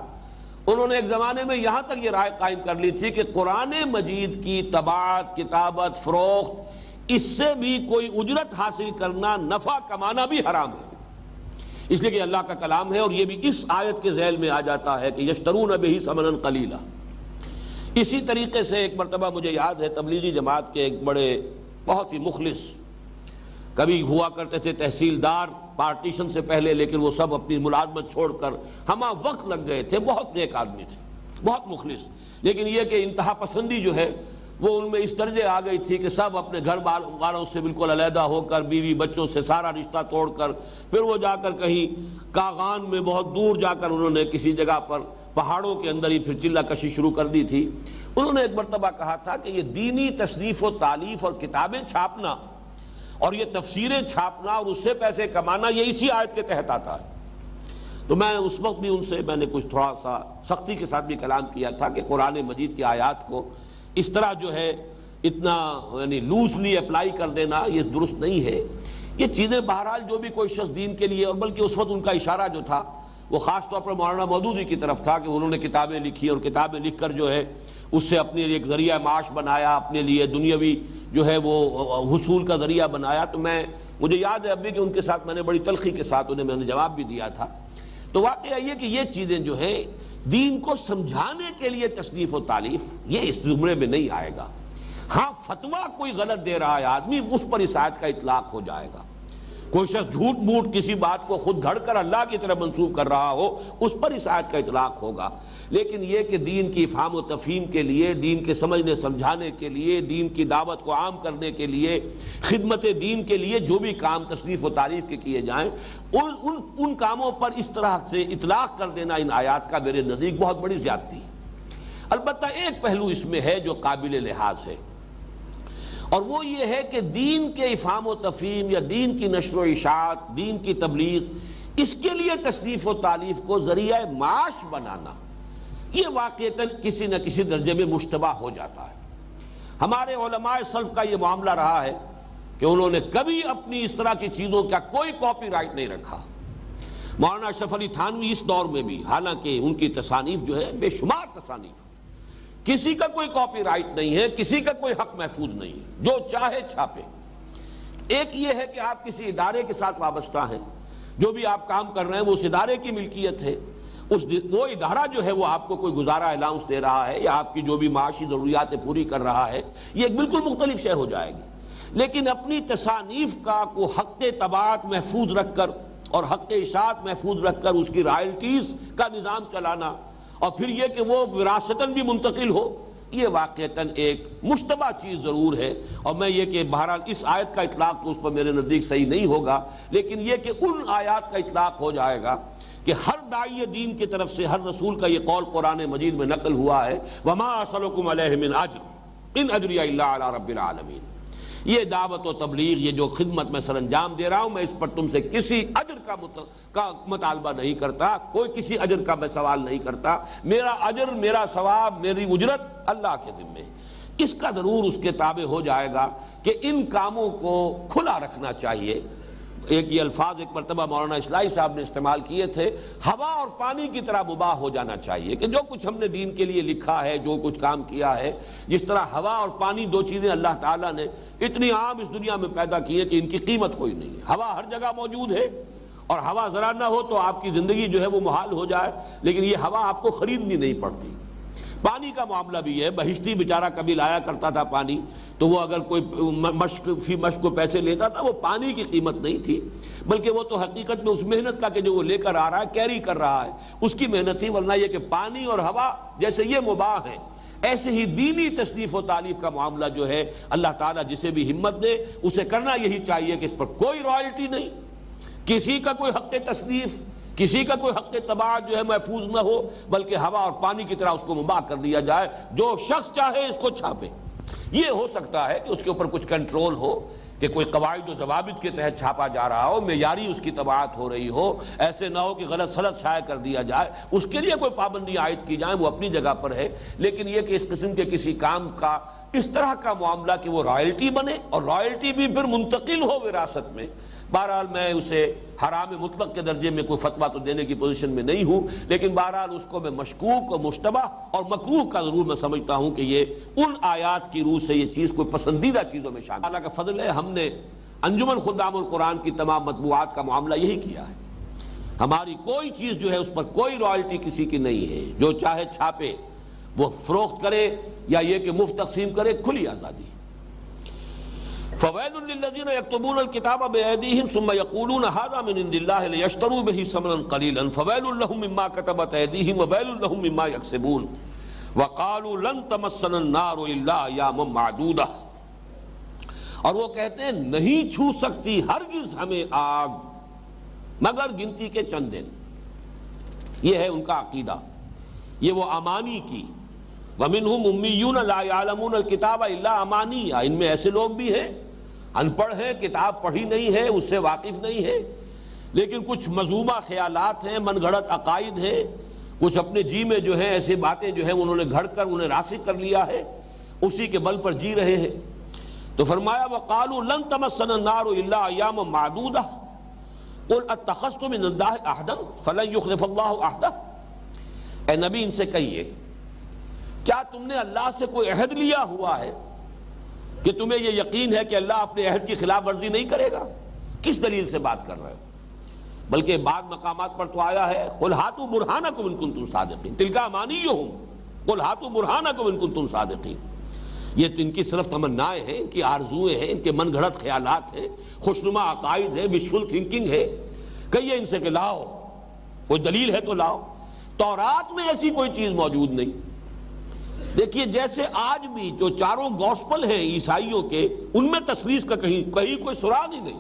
Speaker 1: انہوں نے ایک زمانے میں یہاں تک یہ رائے قائم کر لی تھی کہ قرآن مجید کی طباعت، کتابت، فروخت، اس سے بھی کوئی اجرت حاصل کرنا، نفع کمانا بھی حرام ہے، اس لیے کہ اللہ کا کلام ہے، اور یہ بھی اس آیت کے ذیل میں آ جاتا ہے کہ یشترون بہ ثمنا قلیلا۔ اسی طریقے سے ایک مرتبہ مجھے یاد ہے تبلیغی جماعت کے ایک بڑے بہت ہی مخلص، کبھی ہوا کرتے تھے تحصیلدار پارٹیشن سے پہلے، لیکن وہ سب اپنی ملازمت چھوڑ کر ہمہ وقت لگ گئے تھے، بہت نیک آدمی تھے، بہت مخلص، لیکن یہ کہ انتہا پسندی جو ہے وہ ان میں اس درجے آ گئی تھی کہ سب اپنے گھر والوں سے بالکل علیحدہ ہو کر، بیوی بچوں سے سارا رشتہ توڑ کر، پھر وہ جا کر کہیں کاغان میں بہت دور جا کر انہوں نے کسی جگہ پر پہاڑوں کے اندر ہی پھر چلہ کشی شروع کر دی تھی۔ انہوں نے ایک مرتبہ کہا تھا کہ یہ دینی تصنیف و تالیف اور کتابیں چھاپنا اور یہ تفسیریں چھاپنا اور اس سے پیسے کمانا یہ اسی آیت کے تحت آتا ہے۔ تو میں اس وقت بھی ان سے میں نے کچھ تھوڑا سا سختی کے ساتھ بھی کلام کیا تھا کہ قرآن مجید کی آیات کو اس طرح جو ہے اتنا یعنی لوزلی اپلائی کر دینا یہ درست نہیں ہے۔ یہ چیزیں بہرحال جو بھی کوئی شخص دین کے لیے، اور بلکہ اس وقت ان کا اشارہ جو تھا وہ خاص طور پر مولانا مودودی کی طرف تھا کہ انہوں نے کتابیں لکھی اور کتابیں لکھ کر جو ہے اس سے اپنے ایک ذریعہ معاش بنایا، اپنے لیے دنیاوی جو ہے وہ حصول کا ذریعہ بنایا۔ تو مجھے یاد ہے ابھی کہ ان کے ساتھ میں نے بڑی تلخی کے ساتھ انہیں میں نے جواب بھی دیا تھا۔ تو واقعہ یہ کہ یہ چیزیں جو ہیں دین کو سمجھانے کے لیے تصنیف و تالیف یہ اس زمرے میں نہیں آئے گا۔ ہاں فتویٰ کوئی غلط دے رہا ہے آدمی، اس پر اس آیت کا اطلاق ہو جائے گا۔ کوئی شخص جھوٹ موٹ کسی بات کو خود گھڑ کر اللہ کی طرف منسوب کر رہا ہو اس پر اس آیت کا اطلاق ہوگا، لیکن یہ کہ دین کی افہام و تفہیم کے لیے، دین کے سمجھنے سمجھانے کے لیے، دین کی دعوت کو عام کرنے کے لیے، خدمت دین کے لیے جو بھی کام تصنیف و تعریف کے کیے جائیں ان کاموں پر اس طرح سے اطلاق کر دینا ان آیات کا میرے نزدیک بہت بڑی زیادتی ہے۔ البتہ ایک پہلو اس میں ہے جو قابل لحاظ ہے، اور وہ یہ ہے کہ دین کے افہام و تفہیم یا دین کی نشر و اشاعت، دین کی تبلیغ، اس کے لیے تصنیف و تالیف کو ذریعہ معاش بنانا یہ واقعتاً کسی نہ کسی درجے میں مشتبہ ہو جاتا ہے۔ ہمارے علماء سلف کا یہ معاملہ رہا ہے کہ انہوں نے کبھی اپنی اس طرح کی چیزوں کا کوئی کاپی رائٹ نہیں رکھا۔ مولانا اشرف علی تھانوی اس دور میں بھی، حالانکہ ان کی تصانیف جو ہے بے شمار تصانیف، کسی کا کوئی کاپی رائٹ نہیں ہے، کسی کا کوئی حق محفوظ نہیں ہے، جو چاہے چھاپے۔ ایک یہ ہے کہ آپ کسی ادارے کے ساتھ وابستہ ہیں، جو بھی آپ کام کر رہے ہیں وہ اس ادارے کی ملکیت ہے، وہ ادارہ جو ہے وہ آپ کو کوئی گزارا الاؤنس دے رہا ہے یا آپ کی جو بھی معاشی ضروریات پوری کر رہا ہے، یہ ایک بالکل مختلف شے ہو جائے گی۔ لیکن اپنی تصانیف کا کو حق طباعت محفوظ رکھ کر اور حق اشاعت محفوظ رکھ کر اس کی رائلٹیز کا نظام چلانا، اور پھر یہ کہ وہ وراثتاً بھی منتقل ہو، یہ واقعتاً ایک مشتبہ چیز ضرور ہے۔ اور میں یہ کہ بہرحال اس آیت کا اطلاق تو اس پر میرے نزدیک صحیح نہیں ہوگا، لیکن یہ کہ ان آیات کا اطلاق ہو جائے گا کہ ہر داعی دین کی طرف سے ہر رسول کا یہ قول قرآن مجید میں نقل ہوا ہے، وَمَا أَسْأَلُكُمْ عَلَيْهِ مِنْ أَجْرٍ إِنْ أَجْرِيَ إِلَّا عَلَىٰ رَبِّ الْعَالَمِينَ۔ یہ دعوت و تبلیغ، یہ جو خدمت میں سر انجام دے رہا ہوں، میں اس پر تم سے کسی اجر کا مطالبہ نہیں کرتا، کوئی کسی اجر کا میں سوال نہیں کرتا۔ میرا اجر، میرا ثواب، میری اجرت اللہ کے ذمے ہے۔ اس کا ضرور اس کے تابع ہو جائے گا کہ ان کاموں کو کھلا رکھنا چاہیے۔ ایک یہ الفاظ ایک مرتبہ مولانا اصلاحی صاحب نے استعمال کیے تھے، ہوا اور پانی کی طرح مباح ہو جانا چاہیے، کہ جو کچھ ہم نے دین کے لیے لکھا ہے، جو کچھ کام کیا ہے، جس طرح ہوا اور پانی دو چیزیں اللہ تعالیٰ نے اتنی عام اس دنیا میں پیدا کی ہے کہ ان کی قیمت کوئی نہیں ہے۔ ہوا ہر جگہ موجود ہے، اور ہوا ذرا نہ ہو تو آپ کی زندگی جو ہے وہ محال ہو جائے، لیکن یہ ہوا آپ کو خریدنی نہیں پڑتی۔ پانی کا معاملہ بھی ہے، بہشتی بیچارہ کبھی لایا کرتا تھا پانی، تو وہ اگر کوئی مشق کو پیسے لیتا تھا، وہ پانی کی قیمت نہیں تھی، بلکہ وہ تو حقیقت میں اس محنت کا کہ جو وہ لے کر آ رہا ہے، کیری کر رہا ہے، اس کی محنت تھی۔ ورنہ یہ کہ پانی اور ہوا جیسے یہ مباح ہیں، ایسے ہی دینی تصنیف و تالیف کا معاملہ جو ہے اللہ تعالیٰ جسے بھی ہمت دے اسے کرنا یہی چاہیے کہ اس پر کوئی رائلٹی نہیں، کسی کا کوئی حق تصنیف، کسی کا کوئی حق طباعت جو ہے محفوظ نہ ہو، بلکہ ہوا اور پانی کی طرح اس کو مباح کر دیا جائے، جو شخص چاہے اس کو چھاپے۔ یہ ہو سکتا ہے کہ اس کے اوپر کچھ کنٹرول ہو، کہ کوئی قواعد و ضوابط کے تحت چھاپا جا رہا ہو، معیاری اس کی طباعت ہو رہی ہو، ایسے نہ ہو کہ غلط سلط شائع کر دیا جائے، اس کے لیے کوئی پابندی عائد کی جائے، وہ اپنی جگہ پر ہے۔ لیکن یہ کہ اس قسم کے کسی کام کا اس طرح کا معاملہ کہ وہ رائلٹی بنے اور رائلٹی بھی پھر منتقل ہو وراثت میں، بہرحال میں اسے حرام مطلق کے درجے میں کوئی فتویٰ تو دینے کی پوزیشن میں نہیں ہوں، لیکن بہرحال اس کو میں مشکوک اور مشتبہ اور مکروہ کا ضرور میں سمجھتا ہوں کہ یہ ان آیات کی روح سے یہ چیز کوئی پسندیدہ چیزوں میں شامل ہے۔ اللہ کا فضل ہے، ہم نے انجمن خدام القرآن کی تمام مطبوعات کا معاملہ یہی کیا ہے۔ ہماری کوئی چیز جو ہے اس پر کوئی رائلٹی کسی کی نہیں ہے، جو چاہے چھاپے، وہ فروخت کرے یا یہ کہ مفت تقسیم کرے، کھلی آزادی۔ فویل للذین یکتبون الکتاب بایدیہم ثم یقولون ھذا من عند اللہ لیشتروا بہ ثمنا قلیلا فویل لہم مما کتبت ایدیہم وویل لہم مما یکسبون وقالوا لن تمسنا النار الا ایاما معدودہ۔ اور وہ کہتے ہیں نہیں چھو سکتی ہرگز ہمیں آگ مگر گنتی کے چند دن۔ یہ ہے ان کا عقیدہ، یہ وہ امانی کی۔ ومنہم امیون لا یعلمون الکتاب الا امانیہ، ان میں ایسے لوگ بھی ہیں ان پڑھ ہیں، کتاب پڑھی نہیں ہے، اس سے واقف نہیں ہے، لیکن کچھ مذمومہ خیالات ہیں، من گھڑت عقائد ہیں، کچھ اپنے جی میں جو ہے ایسی باتیں جو ہیں انہوں نے گھڑ کر انہیں راسخ کر لیا ہے، اسی کے بل پر جی رہے ہیں۔ تو فرمایا وقالوا لن تمسنا النار الا ایاما معدودہ قل اتخذتم من اللہ عہدا فلن یخلف اللہ عہدہ۔ اے نبی ان سے کہیے کیا تم نے اللہ سے کوئی عہد لیا ہوا ہے کہ تمہیں یہ یقین ہے کہ اللہ اپنے عہد کی خلاف ورزی نہیں کرے گا؟ کس دلیل سے بات کر رہے ہو؟ بلکہ بعض مقامات پر تو آیا ہے قل ہاتوا برہانکم ان کنتم صادقین تلک امانیہم قل ہاتوا برہانکم ان کنتم صادقین۔ یہ تو ان کی صرف تمنائیں ہیں، ان کی آرزویں ہیں، ان کے من گھڑت خیالات ہیں، خوشنما عقائد ہیں، وشفل تھنکنگ ہے۔ کہیے ان سے کہ لاؤ، کوئی دلیل ہے تو لاؤ۔ تورات میں ایسی کوئی چیز موجود نہیں۔ دیکھیے جیسے آج بھی جو چاروں گوسپل ہیں عیسائیوں کے، ان میں تثلیث کا کہیں کوئی سراغ ہی نہیں۔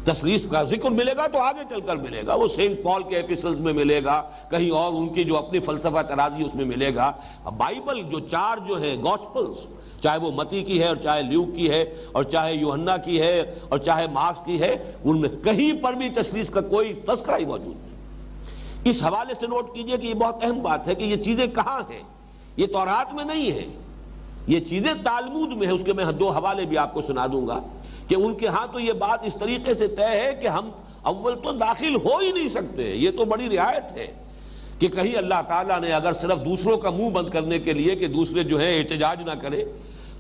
Speaker 1: تثلیث کا ذکر ملے گا تو آگے چل کر ملے گا، وہ سینٹ پال کے ایپیسلز میں ملے گا، کہیں اور ان کی جو اپنی فلسفہ ترازی اس میں ملے گا۔ بائبل جو چار جو ہے گوسپلز، چاہے وہ متی کی ہے اور چاہے لیوک کی ہے اور چاہے یوحنا کی ہے اور چاہے مارکس کی ہے، ان میں کہیں پر بھی تثلیث کا کوئی تذکرہ ہی موجود نہیں۔ اس حوالے سے نوٹ کیجئے کہ یہ بہت اہم بات ہے کہ یہ چیزیں کہاں ہیں، یہ تورات میں نہیں ہے۔ یہ چیزیں تالمود میں ہے، اس کے میں 2 حوالے بھی آپ کو سنا دوں گا کہ ان کے ہاں تو یہ بات اس طریقے سے طے ہے کہ ہم اول تو داخل ہو ہی نہیں سکتے، یہ تو بڑی رعایت ہے کہ کہیں اللہ تعالیٰ نے اگر صرف دوسروں کا منہ بند کرنے کے لیے کہ دوسرے جو ہے احتجاج نہ کرے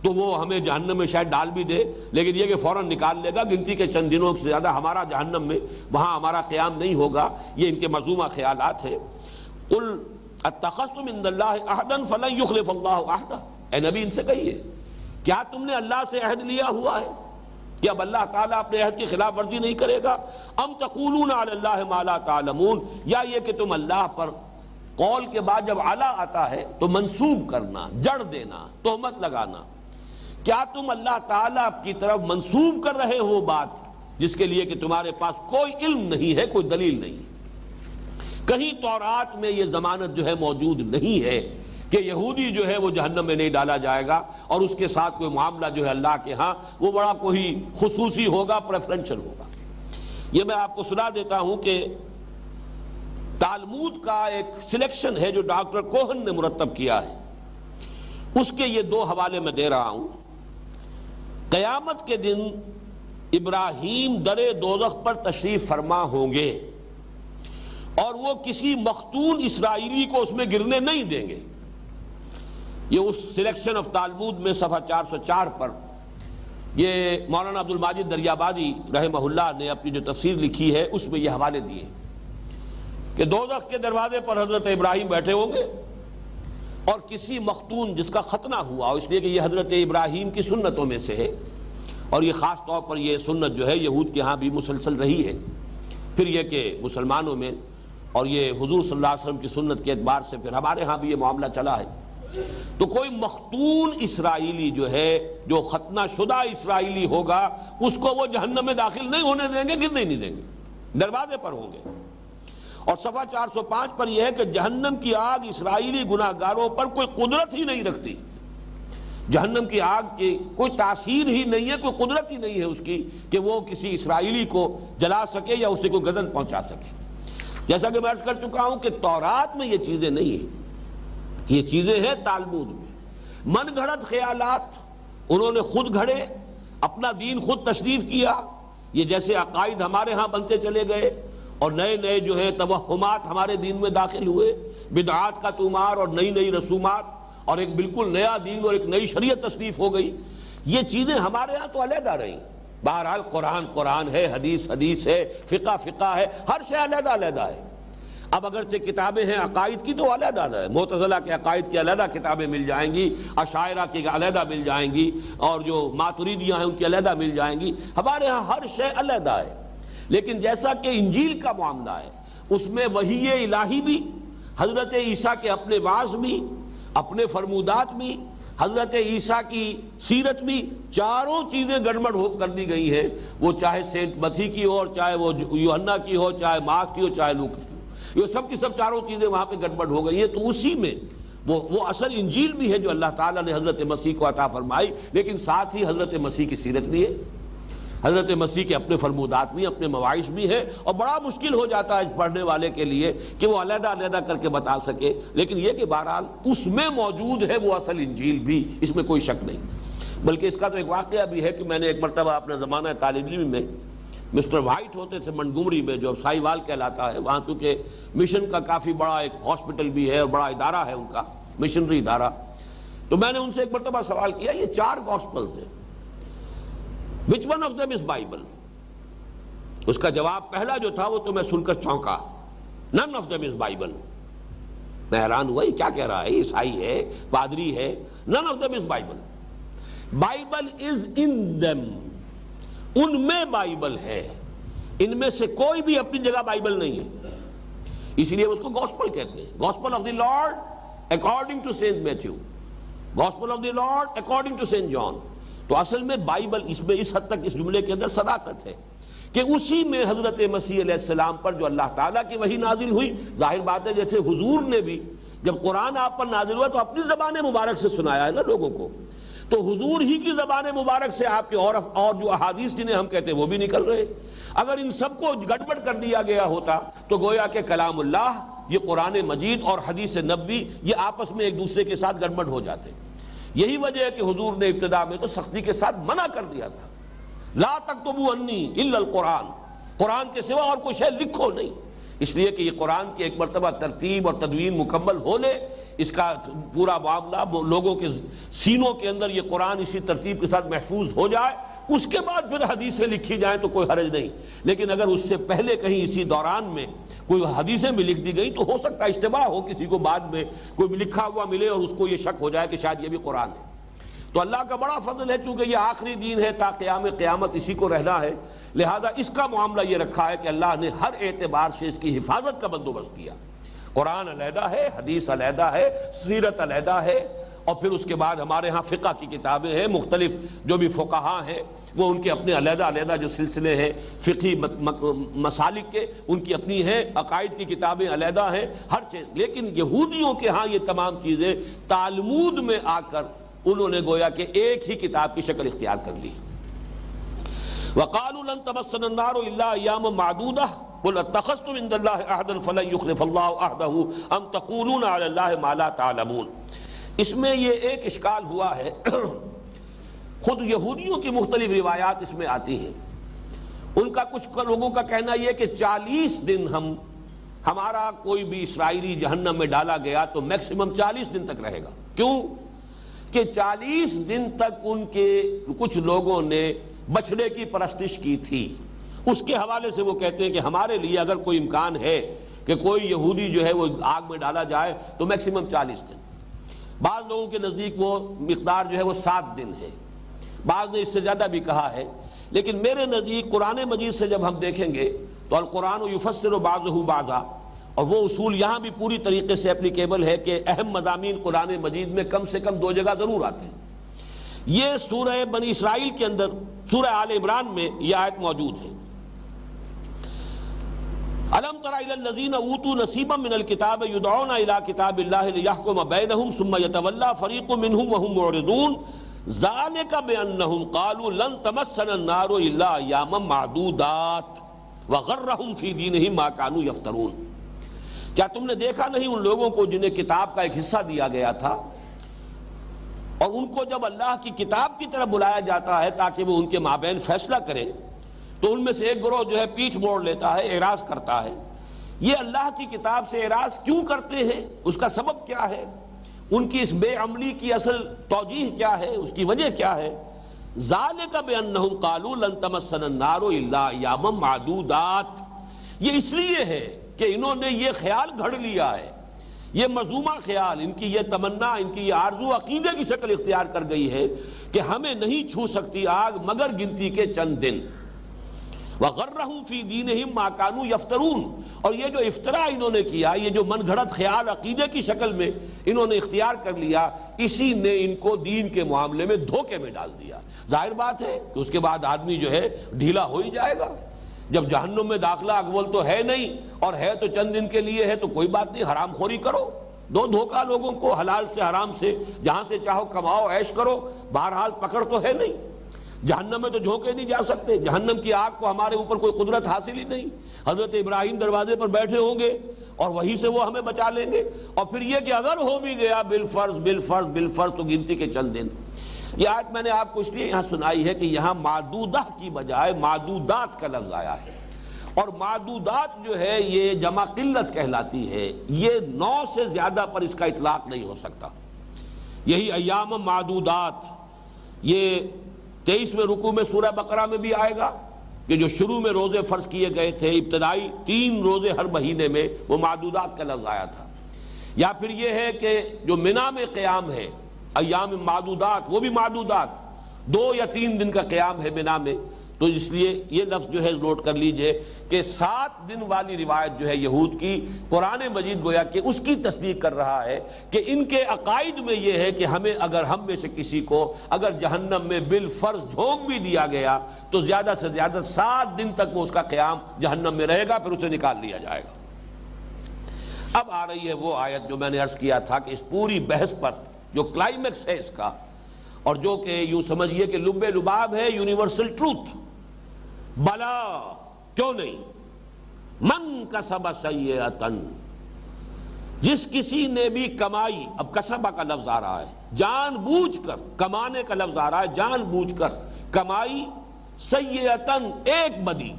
Speaker 1: تو وہ ہمیں جہنم میں شاید ڈال بھی دے، لیکن یہ کہ فوراً نکال لے گا، گنتی کے چند دنوں سے زیادہ ہمارا جہنم میں وہاں ہمارا قیام نہیں ہوگا، یہ ان کے مذمومہ خیالات ہیں۔ قل اتخذتم عند اللہ عہدا فلن یخلف اللہ عہدہ، اے نبی ان سے کہیے کیا تم نے اللہ سے عہد لیا ہوا ہے کہ اب اللہ تعالیٰ اپنے عہد کی خلاف ورزی نہیں کرے گا؟ ام تقولون علی اللہ ما لا تعلمون، یا یہ کہ تم اللہ پر قول کے بعد جب علی آتا ہے تو منسوب کرنا، جڑ دینا، تہمت لگانا، کیا تم اللہ تعالیٰ کی طرف منسوب کر رہے ہو بات جس کے لیے کہ تمہارے پاس کوئی علم نہیں ہے، کوئی دلیل نہیں ہے؟ کہیں تورات میں یہ ضمانت جو ہے موجود نہیں ہے کہ یہودی جو ہے وہ جہنم میں نہیں ڈالا جائے گا اور اس کے ساتھ کوئی معاملہ جو ہے اللہ کے ہاں وہ بڑا کوئی خصوصی ہوگا، پریفرنشل ہوگا۔ یہ میں آپ کو سنا دیتا ہوں کہ تالمود کا ایک سلیکشن ہے جو ڈاکٹر کوہن نے مرتب کیا ہے، اس کے یہ 2 حوالے میں دے رہا ہوں۔ قیامت کے دن ابراہیم در دوزخ پر تشریف فرما ہوں گے اور وہ کسی مختون اسرائیلی کو اس میں گرنے نہیں دیں گے۔ یہ اس سلیکشن آف تالمود میں صفحہ 404 پر یہ مولانا عبد الماجد دریابادی رحمہ اللہ نے اپنی جو تفسیر لکھی ہے اس میں یہ حوالے دیے کہ دوزخ کے دروازے پر حضرت ابراہیم بیٹھے ہوں گے اور کسی مختون جس کا ختنہ ہوا، اس لیے کہ یہ حضرت ابراہیم کی سنتوں میں سے ہے اور یہ خاص طور پر یہ سنت جو ہے یہود کے ہاں بھی مسلسل رہی ہے، پھر یہ کہ مسلمانوں میں اور یہ حضور صلی اللہ علیہ وسلم کی سنت کے اعتبار سے پھر ہمارے ہاں بھی یہ معاملہ چلا ہے۔ تو کوئی مختون اسرائیلی جو ہے، جو ختنہ شدہ اسرائیلی ہوگا، اس کو وہ جہنم میں داخل نہیں ہونے دیں گے، گرنے نہیں دیں گے، دروازے پر ہوں گے۔ اور صفحہ 405 پر یہ ہے کہ جہنم کی آگ اسرائیلی گناہگاروں پر کوئی قدرت ہی نہیں رکھتی، جہنم کی آگ کی کوئی تاثیر ہی نہیں ہے، کوئی قدرت ہی نہیں ہے اس کی کہ وہ کسی اسرائیلی کو جلا سکے یا اسے کوئی گزن پہنچا سکے۔ جیسا کہ میں عرض کر چکا ہوں کہ تورات میں یہ چیزیں نہیں ہیں، یہ چیزیں ہیں تالمود میں، من گھڑت خیالات انہوں نے خود گھڑے، اپنا دین خود تشریف کیا، یہ جیسے عقائد ہمارے ہاں بنتے چلے گئے اور نئے نئے جو ہے توہمات ہمارے دین میں داخل ہوئے، بدعات کا تومار اور نئی نئی رسومات اور ایک بالکل نیا دین اور ایک نئی شریعت تشریف ہو گئی، یہ چیزیں ہمارے ہاں تو علیحدہ رہیں۔ بہرحال قرآن قرآن ہے، حدیث حدیث ہے، فقہ فقہ ہے، ہر شے علیحدہ علیحدہ ہے۔ اب اگرچہ کتابیں ہیں عقائد کی تو علیحدہ ہے، معتزلہ کے عقائد کی علیحدہ کتابیں مل جائیں گی، اشاعرہ کی علیحدہ مل جائیں گی، اور جو ماتریدیاں ہیں ان کی علیحدہ مل جائیں گی، ہمارے ہاں ہر شے علیحدہ ہے۔ لیکن جیسا کہ انجیل کا معاملہ ہے اس میں وحی الہی بھی، حضرت عیسیٰ کے اپنے وعظ بھی، اپنے فرمودات بھی، حضرت عیسیٰ کی سیرت بھی، چاروں چیزیں گڑبڑ ہو کر دی گئی ہیں، وہ چاہے سینٹ متی کی ہو، چاہے وہ یوحنا کی ہو، چاہے مارک کی ہو، چاہے لوکس کی ہو، یہ سب کی سب چاروں چیزیں وہاں پہ گڑبڑ ہو گئی ہیں۔ تو اسی میں وہ اصل انجیل بھی ہے جو اللہ تعالیٰ نے حضرت مسیح کو عطا فرمائی، لیکن ساتھ ہی حضرت مسیح کی سیرت بھی ہے، حضرت مسیح کے اپنے فرمودات بھی، اپنے مواعظ بھی ہے، اور بڑا مشکل ہو جاتا ہے پڑھنے والے کے لیے کہ وہ علیحدہ علیحدہ کر کے بتا سکے، لیکن یہ کہ بہرحال اس میں موجود ہے وہ اصل انجیل بھی، اس میں کوئی شک نہیں۔ بلکہ اس کا تو ایک واقعہ بھی ہے کہ میں نے ایک مرتبہ اپنے زمانہ طالب علم میں مسٹر وائٹ ہوتے تھے منٹگومری میں، جو اب سائی وال کہلاتا ہے، وہاں چونکہ مشن کا کافی بڑا ایک ہاسپٹل بھی ہے اور بڑا ادارہ ہے ان کا، مشنری ادارہ، تو میں نے ان سے ایک مرتبہ سوال کیا، یہ 4 گاسپلز ہیں، which one of them is Bible؟ اس کا جواب پہلا جو تھا وہ تو میں سن کر چونکا، none of them is Bible۔ میں حیران ہوا یہ کیا کہہ رہا ہے، عیسائی ہے، پادری ہے، none of them is Bible۔ Bible is in them، ان میں بائبل ہے، ان میں سے کوئی بھی اپنی جگہ بائبل نہیں ہے، اس لیے اس کو گاسپل کہتے ہیں، gospel of the Lord according to Saint Matthew, gospel of the Lord according to Saint John. تو اصل میں بائبل اس میں اس حد تک اس جملے کے اندر صداقت ہے کہ اسی میں حضرت مسیح علیہ السلام پر جو اللہ تعالیٰ کی وحی نازل ہوئی، ظاہر بات ہے جیسے حضور نے بھی جب قرآن آپ پر نازل ہوا تو اپنی زبان مبارک سے سنایا ہے نا لوگوں کو، تو حضور ہی کی زبان مبارک سے آپ کے اور جو احادیث جنہیں ہم کہتے ہیں وہ بھی نکل رہے۔ اگر ان سب کو گڑبڑ کر دیا گیا ہوتا تو گویا کہ کلام اللہ، یہ قرآن مجید اور حدیث نبوی، یہ آپس میں ایک دوسرے کے ساتھ گڑبڑ ہو جاتے۔ یہی وجہ ہے کہ حضور نے ابتدا میں تو سختی کے ساتھ منع کر دیا تھا، لا تکتبوا انی الا القرآن، قرآن کے سوا اور کوئی شے لکھو نہیں، اس لیے کہ یہ قرآن کی ایک مرتبہ ترتیب اور تدوین مکمل ہو لے، اس کا پورا معاملہ لوگوں کے سینوں کے اندر یہ قرآن اسی ترتیب کے ساتھ محفوظ ہو جائے، اس کے بعد پھر حدیثیں لکھی جائیں تو کوئی حرج نہیں۔ لیکن اگر اس سے پہلے کہیں اسی دوران میں کوئی حدیثیں بھی لکھ دی گئی تو ہو سکتا ہے اشتباہ ہو، کسی کو بعد میں کوئی بھی لکھا ہوا ملے اور اس کو یہ شک ہو جائے کہ شاید یہ بھی قرآن ہے۔ تو اللہ کا بڑا فضل ہے، چونکہ یہ آخری دین ہے، تا قیام قیامت اسی کو رہنا ہے، لہذا اس کا معاملہ یہ رکھا ہے کہ اللہ نے ہر اعتبار سے اس کی حفاظت کا بندوبست کیا۔ قرآن علیحدہ ہے، حدیث علیحدہ ہے، سیرت علیحدہ ہے، اور پھر اس کے بعد ہمارے ہاں فقہ کی کتابیں ہیں، مختلف جو بھی فقہاء ہیں وہ ان کے اپنے علیحدہ علیحدہ جو سلسلے ہیں فقہی مسالک کے، ان کی اپنی ہیں، عقائد کی کتابیں علیحدہ ہیں، ہر چیز۔ لیکن یہودیوں کے ہاں یہ تمام چیزیں تالمود میں آ کر انہوں نے گویا کہ ایک ہی کتاب کی شکل اختیار کر لی۔ وَقَالُوا لَن تَمَسَّنَا النَّارُ إِلَّا أَيَّامًا مَّعْدُودَةً قُلْ أَتَّخَذْتُمْ عِندَ اللَّهِ عَهْدًا فَلَن يُخْلِفَ اللَّهُ عَهْدَهُ أَمْ تَقُولُونَ عَلَى اللَّهِ مَا لَا تَعْلَمُونَ۔ اس میں یہ ایک اشکال ہوا ہے، خود یہودیوں کی مختلف روایات اس میں آتی ہیں، ان کا کچھ لوگوں کا کہنا یہ کہ 40 دن ہمارا کوئی بھی اسرائیلی جہنم میں ڈالا گیا تو میکسیمم 40 دن تک رہے گا۔ کیوں کہ 40 دن تک ان کے کچھ لوگوں نے بچھڑے کی پرستش کی تھی، اس کے حوالے سے وہ کہتے ہیں کہ ہمارے لیے اگر کوئی امکان ہے کہ کوئی یہودی جو ہے وہ آگ میں ڈالا جائے تو میکسیمم 40 دن۔ بعض لوگوں کے نزدیک وہ مقدار جو ہے وہ 7 دن ہے، بعض نے اس سے زیادہ بھی کہا ہے، لیکن میرے نزدیک قرآن مجید سے جب ہم دیکھیں گے تو القرآن یفسر بعضہ بعضا، اور وہ اصول یہاں بھی پوری طریقے سے اپلیکیبل ہے کہ اہم مضامین قرآن مجید میں کم سے کم 2 جگہ ضرور آتے ہیں۔ یہ سورہ بنی اسرائیل کے اندر سورہ آل عمران میں یہ آیت موجود ہے، أَلَمْ تَرَ إِلَى الَّذِينَ أُوتُوا نَصِيبًا مِنَ الْكِتَابِ يُدْعَوْنَ إِلَى كِتَابِ اللَّهِ لِيَحْكُمَ بَيْنَهُمْ ثُمَّ يَتَوَلَّى فَرِيقٌ مِّنْهُمْ وَهُمْ مُعْرِضُونَ ذَلِكَ بِأَنَّهُمْ قَالُوا لَن تَمَسَّنَا النَّارُ إِلَّا أَيَّامًا مَّعْدُودَاتٍ وَغَرَّهُمْ فِي دِينِهِمْ مَا كَانُوا يَفْتَرُونَ۔ کیا تم نے دیکھا نہیں ان لوگوں کو جنہیں کتاب کا ایک حصہ دیا گیا تھا، اور ان کو جب اللہ کی کتاب کی طرف بلایا جاتا ہے تاکہ وہ ان کے مابین فیصلہ کرے تو ان میں سے ایک گروہ جو ہے پیٹھ موڑ لیتا ہے، اعراض کرتا ہے۔ یہ اللہ کی کتاب سے اعراض کیوں کرتے ہیں، اس کا سبب کیا ہے، ان کی اس بے عملی کی اصل توجیہ کیا ہے، اس کی وجہ کیا ہے؟ ذَلِكَ بِأَنَّهُمْ قَالُوا لَن تَمَسَّنَا النَّارُ إِلَّا أَيَّامًا مَّعْدُودَاتٍ۔ یہ اس لیے ہے کہ انہوں نے یہ خیال گھڑ لیا ہے، یہ مذمومہ خیال، ان کی یہ تمنا، ان کی یہ آرزو عقیدے کی شکل اختیار کر گئی ہے کہ ہمیں نہیں چھو سکتی آگ مگر گنتی کے چند دن۔ وَغَرَّهُمْ فِي دِينِهِمْ مَا كَانُوا يَفْتَرُونَ، اور یہ جو افطرا انہوں نے کیا، یہ جو من گھڑت خیال عقیدے کی شکل میں انہوں نے اختیار کر لیا، اسی نے ان کو دین کے معاملے میں دھوکے میں ڈال دیا۔ ظاہر بات ہے کہ اس کے بعد آدمی جو ہے ڈھیلا ہو ہی جائے گا، جب جہنم میں داخلہ اول تو ہے نہیں، اور ہے تو چند دن کے لیے ہے تو کوئی بات نہیں، حرام خوری کرو، دو دھوکہ لوگوں کو، حلال سے حرام سے جہاں سے چاہو کماؤ، عیش کرو، بہرحال پکڑ تو ہے نہیں۔ جہنم میں تو جھونکے نہیں جا سکتے، جہنم کی آگ کو ہمارے اوپر کوئی قدرت حاصل ہی نہیں۔ حضرت ابراہیم دروازے پر بیٹھے ہوں گے اور وہیں سے وہ ہمیں بچا لیں گے، اور پھر یہ کہ اگر ہو بھی گیا بالفرض بالفرض بالفرض تو گنتی کے چند دن۔ یہ آیت میں نے آپ کو اس لیے یہاں سنائی ہے کہ یہاں معدودہ کی بجائے معدودات کا لفظ آیا ہے، اور معدودات جو ہے یہ جمع قلت کہلاتی ہے، یہ 9 سے زیادہ پر اس کا اطلاق نہیں ہو سکتا۔ یہی ایام معدودات یہ 23ویں رکوع میں سورہ بقرہ میں بھی آئے گا کہ جو شروع میں روزے فرض کیے گئے تھے، ابتدائی 3 روزے ہر مہینے میں، وہ معدودات کا لفظ آیا تھا۔ یا پھر یہ ہے کہ جو منا میں قیام ہے، ایام معدودات، وہ بھی معدودات، 2 یا 3 دن کا قیام ہے منا میں، تو اس لیے یہ لفظ جو ہے نوٹ کر لیجئے کہ 7 دن والی روایت جو ہے یہود کی، قرآن مجید گویا کہ اس کی تصدیق کر رہا ہے کہ ان کے عقائد میں یہ ہے کہ ہمیں اگر ہم میں سے کسی کو اگر جہنم میں بالفرض جھونک بھی دیا گیا تو زیادہ سے زیادہ 7 دن تک وہ اس کا قیام جہنم میں رہے گا، پھر اسے نکال لیا جائے گا۔ اب آ رہی ہے وہ آیت جو میں نے عرض کیا تھا کہ اس پوری بحث پر جو کلائمیکس ہے اس کا، اور جو کہ یوں سمجھیے کہ لب لباب ہے یونیورسل ٹروتھ، بلا کیوں نہیں، من کسب سیئۃ، جس کسی نے بھی کمائی، اب کسبہ کا لفظ آ رہا ہے، جان بوجھ کر، کمانے کا لفظ آ رہا ہے، جان بوجھ کر کمائی، سیئتن ایک بدی.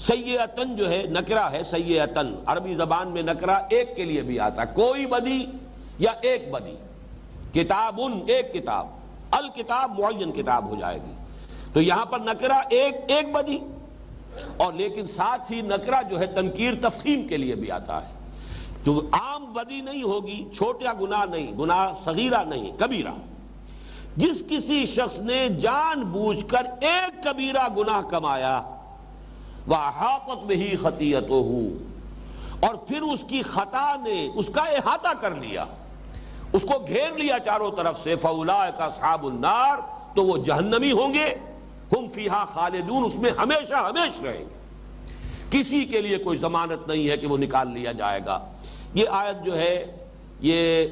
Speaker 1: سیئتن جو ہے نکرہ ہے، سیئتن عربی زبان میں نکرہ ایک کے لیے بھی آتا ہے، کوئی بدی یا ایک بدی. کتابن ایک کتاب، الکتاب معین کتاب ہو جائے گی. تو یہاں پر نکرہ ایک بدی، اور لیکن ساتھ ہی نکرہ جو ہے تنکیر تفخیم کے لیے بھی آتا ہے. جو عام بدی نہیں ہوگی، چھوٹا گناہ نہیں، گناہ صغیرہ نہیں، کبیرہ. جس کسی شخص نے جان بوجھ کر ایک کبیرہ گناہ کمایا، وَأَحَاطَتْ بِهِ خَطِيئَتُهُ، اور پھر اس کی خطا نے اس کا احاطہ کر لیا، اس کو گھیر لیا چاروں طرف سے، فَأُولَٰئِكَ أَصْحَابُ النَّارِ، تو وہ جہنمی ہوں گے، ہم فیہا خالدون، اس میں ہمیشہ ہمیش رہیں گے، کسی کے لیے کوئی ضمانت نہیں ہے کہ وہ نکال لیا جائے گا. یہ آیت جو ہے، یہ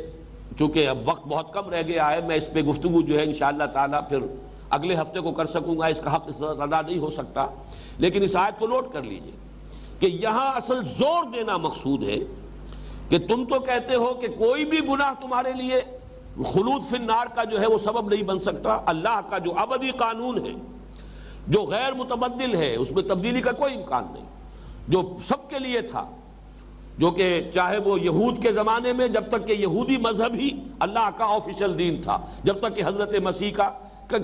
Speaker 1: چونکہ اب وقت بہت کم رہ گیا ہے، میں اس پہ گفتگو جو ہے انشاءاللہ تعالیٰ پھر اگلے ہفتے کو کر سکوں گا، اس کا حق ادا نہیں ہو سکتا. لیکن اس آیت کو نوٹ کر لیجئے کہ یہاں اصل زور دینا مقصود ہے کہ تم تو کہتے ہو کہ کوئی بھی گناہ تمہارے لیے خلود فی النار کا جو ہے وہ سبب نہیں بن سکتا. اللہ کا جو ابدی قانون ہے، جو غیر متبدل ہے، اس میں تبدیلی کا کوئی امکان نہیں، جو سب کے لیے تھا، جو کہ چاہے وہ یہود کے زمانے میں، جب تک کہ یہودی مذہب ہی اللہ کا آفیشل دین تھا، جب تک کہ حضرت مسیح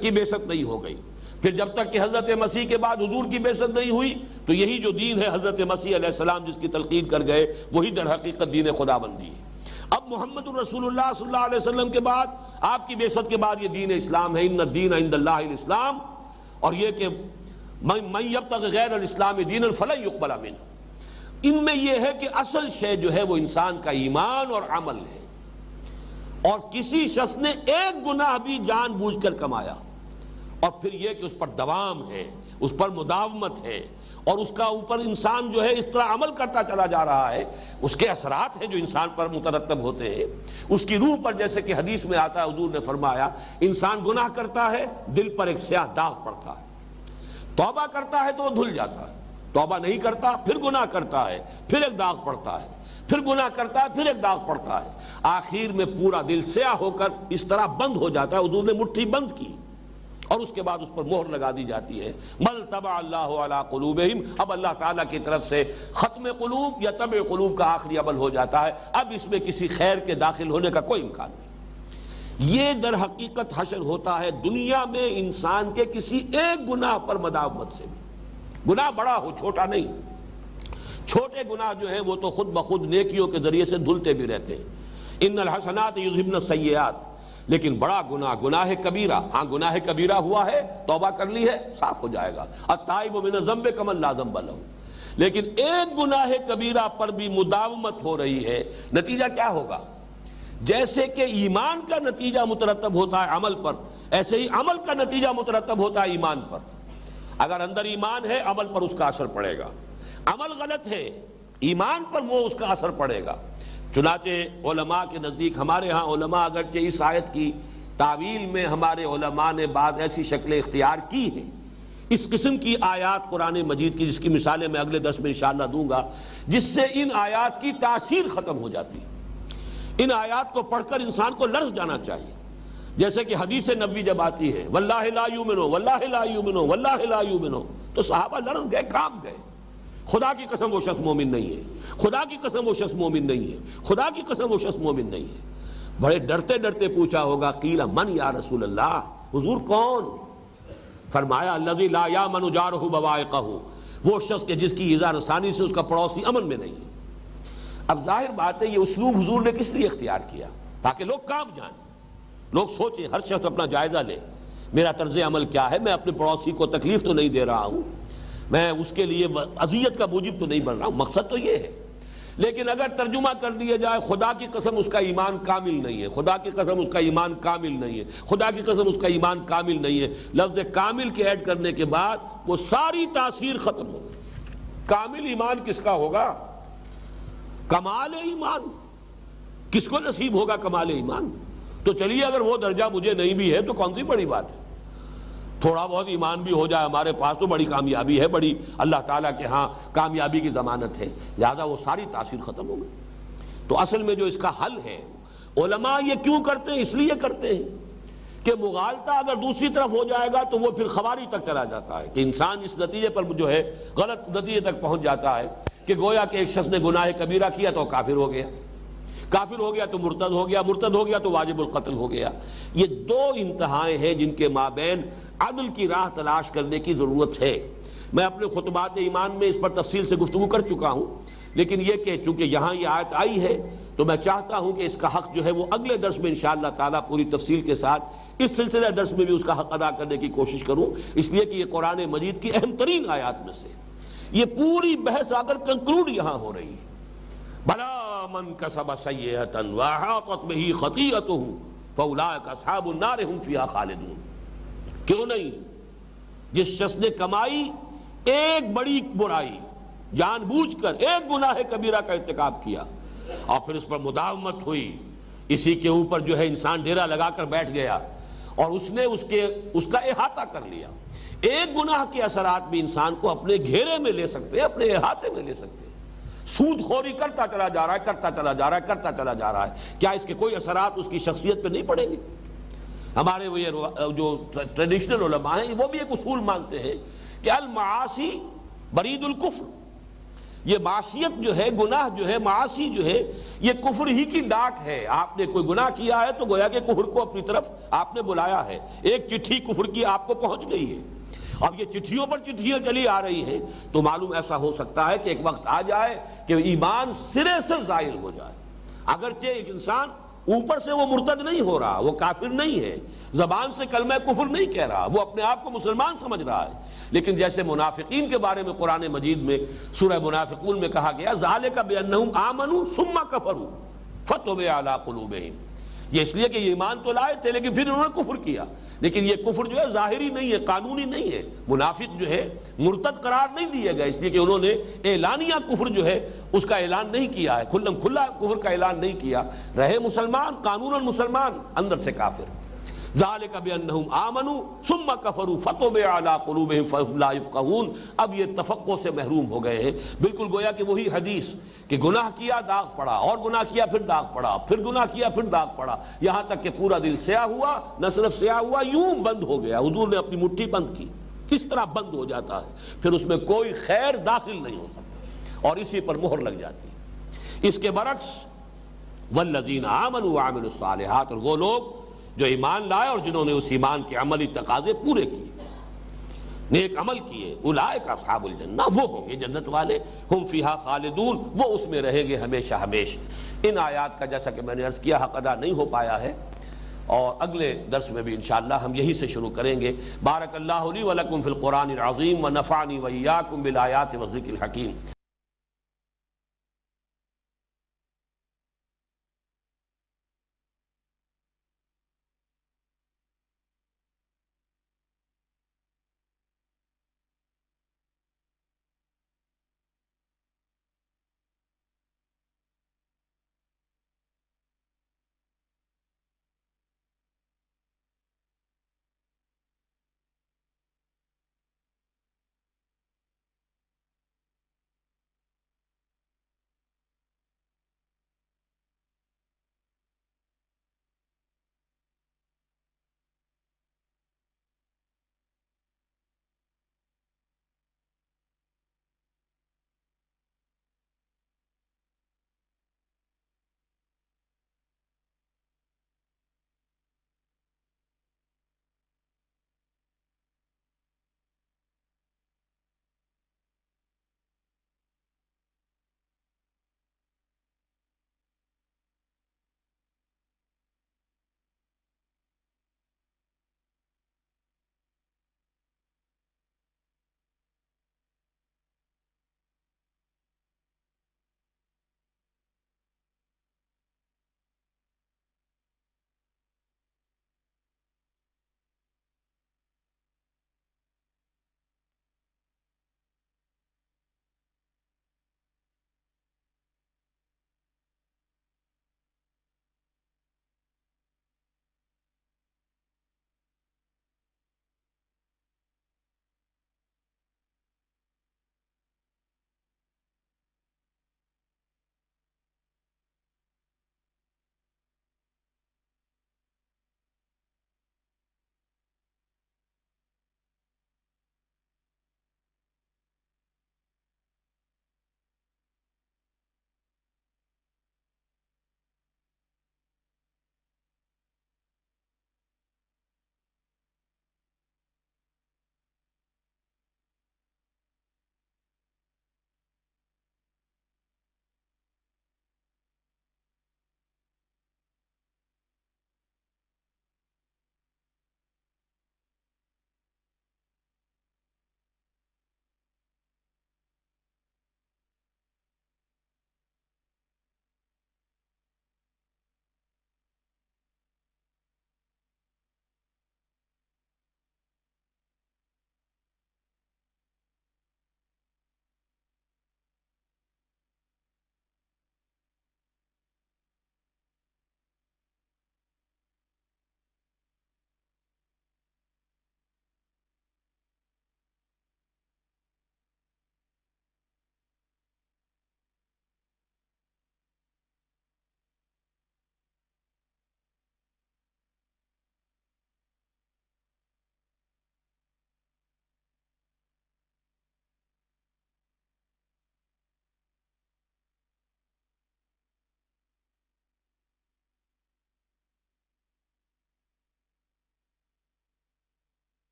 Speaker 1: کی بعثت نہیں ہو گئی، پھر جب تک کہ حضرت مسیح کے بعد حضور کی بعثت نہیں ہوئی، تو یہی جو دین ہے حضرت مسیح علیہ السلام جس کی تلقین کر گئے، وہی در حقیقت دین خدا بندی ہے. اب محمد الرسول اللہ صلی اللہ علیہ وسلم کے بعد، آپ کی بعثت کے بعد یہ دین اسلام ہے. ان الدین عند اللہ الاسلام، اور یہ کہ من یبتغی غیر الاسلام دینا فلن یقبل منہ. ان میں یہ ہے کہ اصل شے جو ہے وہ انسان کا ایمان اور عمل ہے. اور کسی شخص نے ایک گناہ بھی جان بوجھ کر کمایا، اور پھر یہ کہ اس پر دوام ہے، اس پر مداومت ہے، اور اس کا اوپر انسان جو ہے اس طرح عمل کرتا چلا جا رہا ہے، اس کے اثرات ہیں جو انسان پر مترتب ہوتے ہیں. اس کی روح پر، جیسے کہ حدیث میں آتا ہے، حضور نے فرمایا انسان گناہ کرتا ہے، دل پر ایک سیاہ داغ پڑتا ہے. توبہ کرتا ہے تو وہ دھل جاتا ہے، توبہ نہیں کرتا پھر گناہ کرتا ہے، پھر ایک داغ پڑتا ہے، پھر گناہ کرتا ہے، پھر ایک داغ پڑتا ہے، آخر میں پورا دل سیاہ ہو کر اس طرح بند ہو جاتا ہے. حضور نے مٹھی بند کی اور اس کے بعد اس پر مہر لگا دی جاتی ہے، مل طبع اللہ علی قلوبہم. اب اللہ تعالیٰ کی طرف سے ختم قلوب یا طبع قلوب کا آخری عمل ہو جاتا ہے. اب اس میں کسی خیر کے داخل ہونے کا کوئی امکان نہیں. یہ در حقیقت حشر ہوتا ہے دنیا میں انسان کے کسی ایک گناہ پر مداومت سے بھی، گناہ بڑا ہو چھوٹا نہیں. چھوٹے گناہ جو ہیں وہ تو خود بخود نیکیوں کے ذریعے سے دھلتے بھی رہتے ہیں. ان الحسنات یذہبن السیئات. لیکن بڑا گناہ کبیرہ، ہاں گناہ کبیرہ ہوا ہے، توبہ کر لی ہے، صاف ہو جائے گا. التائب من الذنب کمن لا ذنب لہ. لیکن ایک گناہ کبیرہ پر بھی مداومت ہو رہی ہے، نتیجہ کیا ہوگا؟ جیسے کہ ایمان کا نتیجہ مترتب ہوتا ہے عمل پر، ایسے ہی عمل کا نتیجہ مترتب ہوتا ہے ایمان پر. اگر اندر ایمان ہے، عمل پر اس کا اثر پڑے گا. عمل غلط ہے، ایمان پر وہ اس کا اثر پڑے گا. چنانچہ علماء کے نزدیک، ہمارے ہاں علماء اگرچہ اس آیت کی تعویل میں ہمارے علماء نے بعض ایسی شکلیں اختیار کی ہیں، اس قسم کی آیات قرآن مجید کی، جس کی مثالیں میں اگلے درس میں انشاءاللہ دوں گا، جس سے ان آیات کی تاثیر ختم ہو جاتی ہے. ان آیات کو پڑھ کر انسان کو لرز جانا چاہیے. جیسے کہ حدیث نبوی جب آتی ہے، واللہ لا یؤمنو واللہ لا یؤمنو واللہ لا یؤمنو، تو صحابہ لرز گئے، کام گئے. خدا کی قسم وہ شخص مومن نہیں ہے، خدا کی قسم وہ شخص مومن نہیں ہے، خدا کی قسم وہ شخص مومن نہیں ہے. بڑے ڈرتے ڈرتے پوچھا ہوگا، قیل من یا رسول اللہ، حضور کون؟ فرمایا الذی لا یامن جارہ بوائقہ، وہ شخص کہ جس کی ایذا رسانی سے اس کا پڑوسی امن میں نہیں ہے. اب ظاہر بات ہے یہ اسلوب حضور نے کس لیے اختیار کیا؟ تاکہ لوگ کام جائیں، لوگ سوچیں، ہر شخص اپنا جائزہ لے، میرا طرز عمل کیا ہے، میں اپنے پڑوسی کو تکلیف تو نہیں دے رہا ہوں، میں اس کے لیے اذیت کا موجب تو نہیں بن رہا ہوں. مقصد تو یہ ہے. لیکن اگر ترجمہ کر دیا جائے خدا کی قسم اس کا ایمان کامل نہیں ہے، خدا کی قسم اس کا ایمان کامل نہیں ہے، خدا کی قسم اس کا ایمان کامل نہیں ہے، لفظ کامل کے ایڈ کرنے کے بعد وہ ساری تاثیر ختم ہو گئی. کامل ایمان کس کا ہوگا؟ کمال ایمان کس کو نصیب ہوگا؟ کمال ایمان. تو چلیے اگر وہ درجہ مجھے نہیں بھی ہے تو کون سی بڑی بات ہے، تھوڑا بہت ایمان بھی ہو جائے ہمارے پاس تو بڑی کامیابی ہے، بڑی اللہ تعالیٰ کے ہاں کامیابی کی ضمانت ہے. لہذا وہ ساری تاثیر ختم ہو گئی. تو اصل میں جو اس کا حل ہے علماء یہ کیوں کرتے ہیں؟ اس لیے کرتے ہیں کہ مغالطہ اگر دوسری طرف ہو جائے گا تو وہ پھر خواری تک چلا جاتا ہے، کہ انسان اس نتیجے پر جو ہے غلط نتیجے تک پہنچ جاتا ہے کہ گویا کہ ایک شخص نے گناہ کبیرہ کیا تو کافر ہو گیا، کافر ہو گیا تو مرتد ہو گیا، مرتد ہو گیا تو واجب القتل ہو گیا۔ یہ دو انتہائیں ہیں جن کے مابین عدل کی راہ تلاش کرنے کی ضرورت ہے۔ میں اپنے خطبات ایمان میں اس پر تفصیل سے گفتگو کر چکا ہوں، لیکن یہ کہ چونکہ یہاں یہ آیت آئی ہے تو میں چاہتا ہوں کہ اس کا حق جو ہے وہ اگلے درس میں انشاءاللہ تعالیٰ پوری تفصیل کے ساتھ اس سلسلہ درس میں بھی اس کا حق ادا کرنے کی کوشش کروں، اس لیے کہ یہ قرآن مجید کی اہم ترین آیات میں سے یہ پوری بحث آ کر کنکلوڈ یہاں ہو رہی ہے۔ بلا من کسب سیئۃ واحاطت بہ خطیئتہ فاولئک اصحاب النار هم فیہا خالدون۔ کیوں نہیں؟ جس شخص نے کمائی ایک بڑی برائی، جان بوجھ کر ایک گناہ کبیرہ کا ارتکاب کیا اور پھر اس پر مداومت ہوئی، اسی کے اوپر جو ہے انسان ڈیرا لگا کر بیٹھ گیا اور اس نے اس کا احاطہ کر لیا۔ ایک گناہ کے اثرات بھی انسان کو اپنے گھیرے میں لے سکتے ہیں، اپنے احاطے میں لے سکتے ہیں۔ سود خوری کرتا چلا جا رہا ہے، کرتا چلا جا رہا ہے، کرتا چلا جا رہا ہے، کیا اس کے کوئی اثرات اس کی شخصیت پہ نہیں پڑیں گے؟ ہمارے وہ یہ جو ٹریڈیشنل علماء ہیں وہ بھی ایک اصول مانتے ہیں کہ المعاصی برید الکفر، یہ معصیت جو ہے، گناہ جو ہے، معاصی جو ہے، یہ کفر ہی کی ڈاک ہے۔ آپ نے کوئی گناہ کیا ہے تو گویا کہ کفر کو اپنی طرف آپ نے بلایا ہے، ایک چٹھی کفر کی آپ کو پہنچ گئی ہے۔ اب یہ چٹھیوں پر چٹھیاں چلی آ رہی ہیں تو معلوم ایسا ہو سکتا ہے کہ ایک وقت آ جائے کہ ایمان سرے سے زائل ہو جائے۔ اگرچہ ایک انسان اوپر سے وہ مرتد نہیں ہو رہا، وہ کافر نہیں ہے، زبان سے کلمہ کفر نہیں کہہ رہا، وہ اپنے آپ کو مسلمان سمجھ رہا ہے، لیکن جیسے منافقین کے بارے میں قرآن مجید میں سورہ منافقون میں کہا گیا ذالک بانہم آمنوا ثم کفروا فطبع علی قلوبہم، یہ اس لیے کہ یہ ایمان تو لائے تھے لیکن پھر انہوں نے کفر کیا، لیکن یہ کفر جو ہے ظاہری نہیں ہے، قانونی نہیں ہے۔ منافق جو ہے مرتد قرار نہیں دیے گئے اس لیے کہ انہوں نے اعلانیہ کفر جو ہے اس کا اعلان نہیں کیا ہے، کھلم کھلا کفر کا اعلان نہیں کیا، رہے مسلمان، قانوناً مسلمان، اندر سے کافر۔ ذالک بانہم آمنوا ثم کفروا فطبع علی قلوبہم فہم لا یفقہون، اب یہ تفقہ سے محروم ہو گئے ہیں۔ بالکل گویا کہ وہی حدیث کہ گناہ کیا داغ پڑا، اور گناہ کیا پھر داغ پڑا، پھر گناہ کیا پھر داغ پڑا، یہاں تک کہ پورا دل سیاہ ہوا، نہ صرف سیاہ ہوا، یوں بند ہو گیا، حضور نے اپنی مٹھی بند کی، اس طرح بند ہو جاتا ہے، پھر اس میں کوئی خیر داخل نہیں ہو سکتا اور اسی پر مہر لگ جاتی ہے۔ اس کے برعکس والذین آمنوا وعملوا الصالحات، اور وہ لوگ جو ایمان لائے اور جنہوں نے اس ایمان کے عملی تقاضے پورے کیے، نیک عمل کیے، اولئک اصحاب الجنہ، وہ ہوں گے جنت والے، ہم فیہا خالدون، وہ اس میں رہیں گے ہمیشہ ہمیشہ۔ ان آیات کا جیسا کہ میں نے عرض کیا حق ادا نہیں ہو پایا ہے، اور اگلے درس میں بھی انشاءاللہ ہم یہی سے شروع کریں گے۔ بارک اللہ لی ولکم فی القرآن العظیم ونفعنی وإیاکم بالآیات والذکر الحکیم۔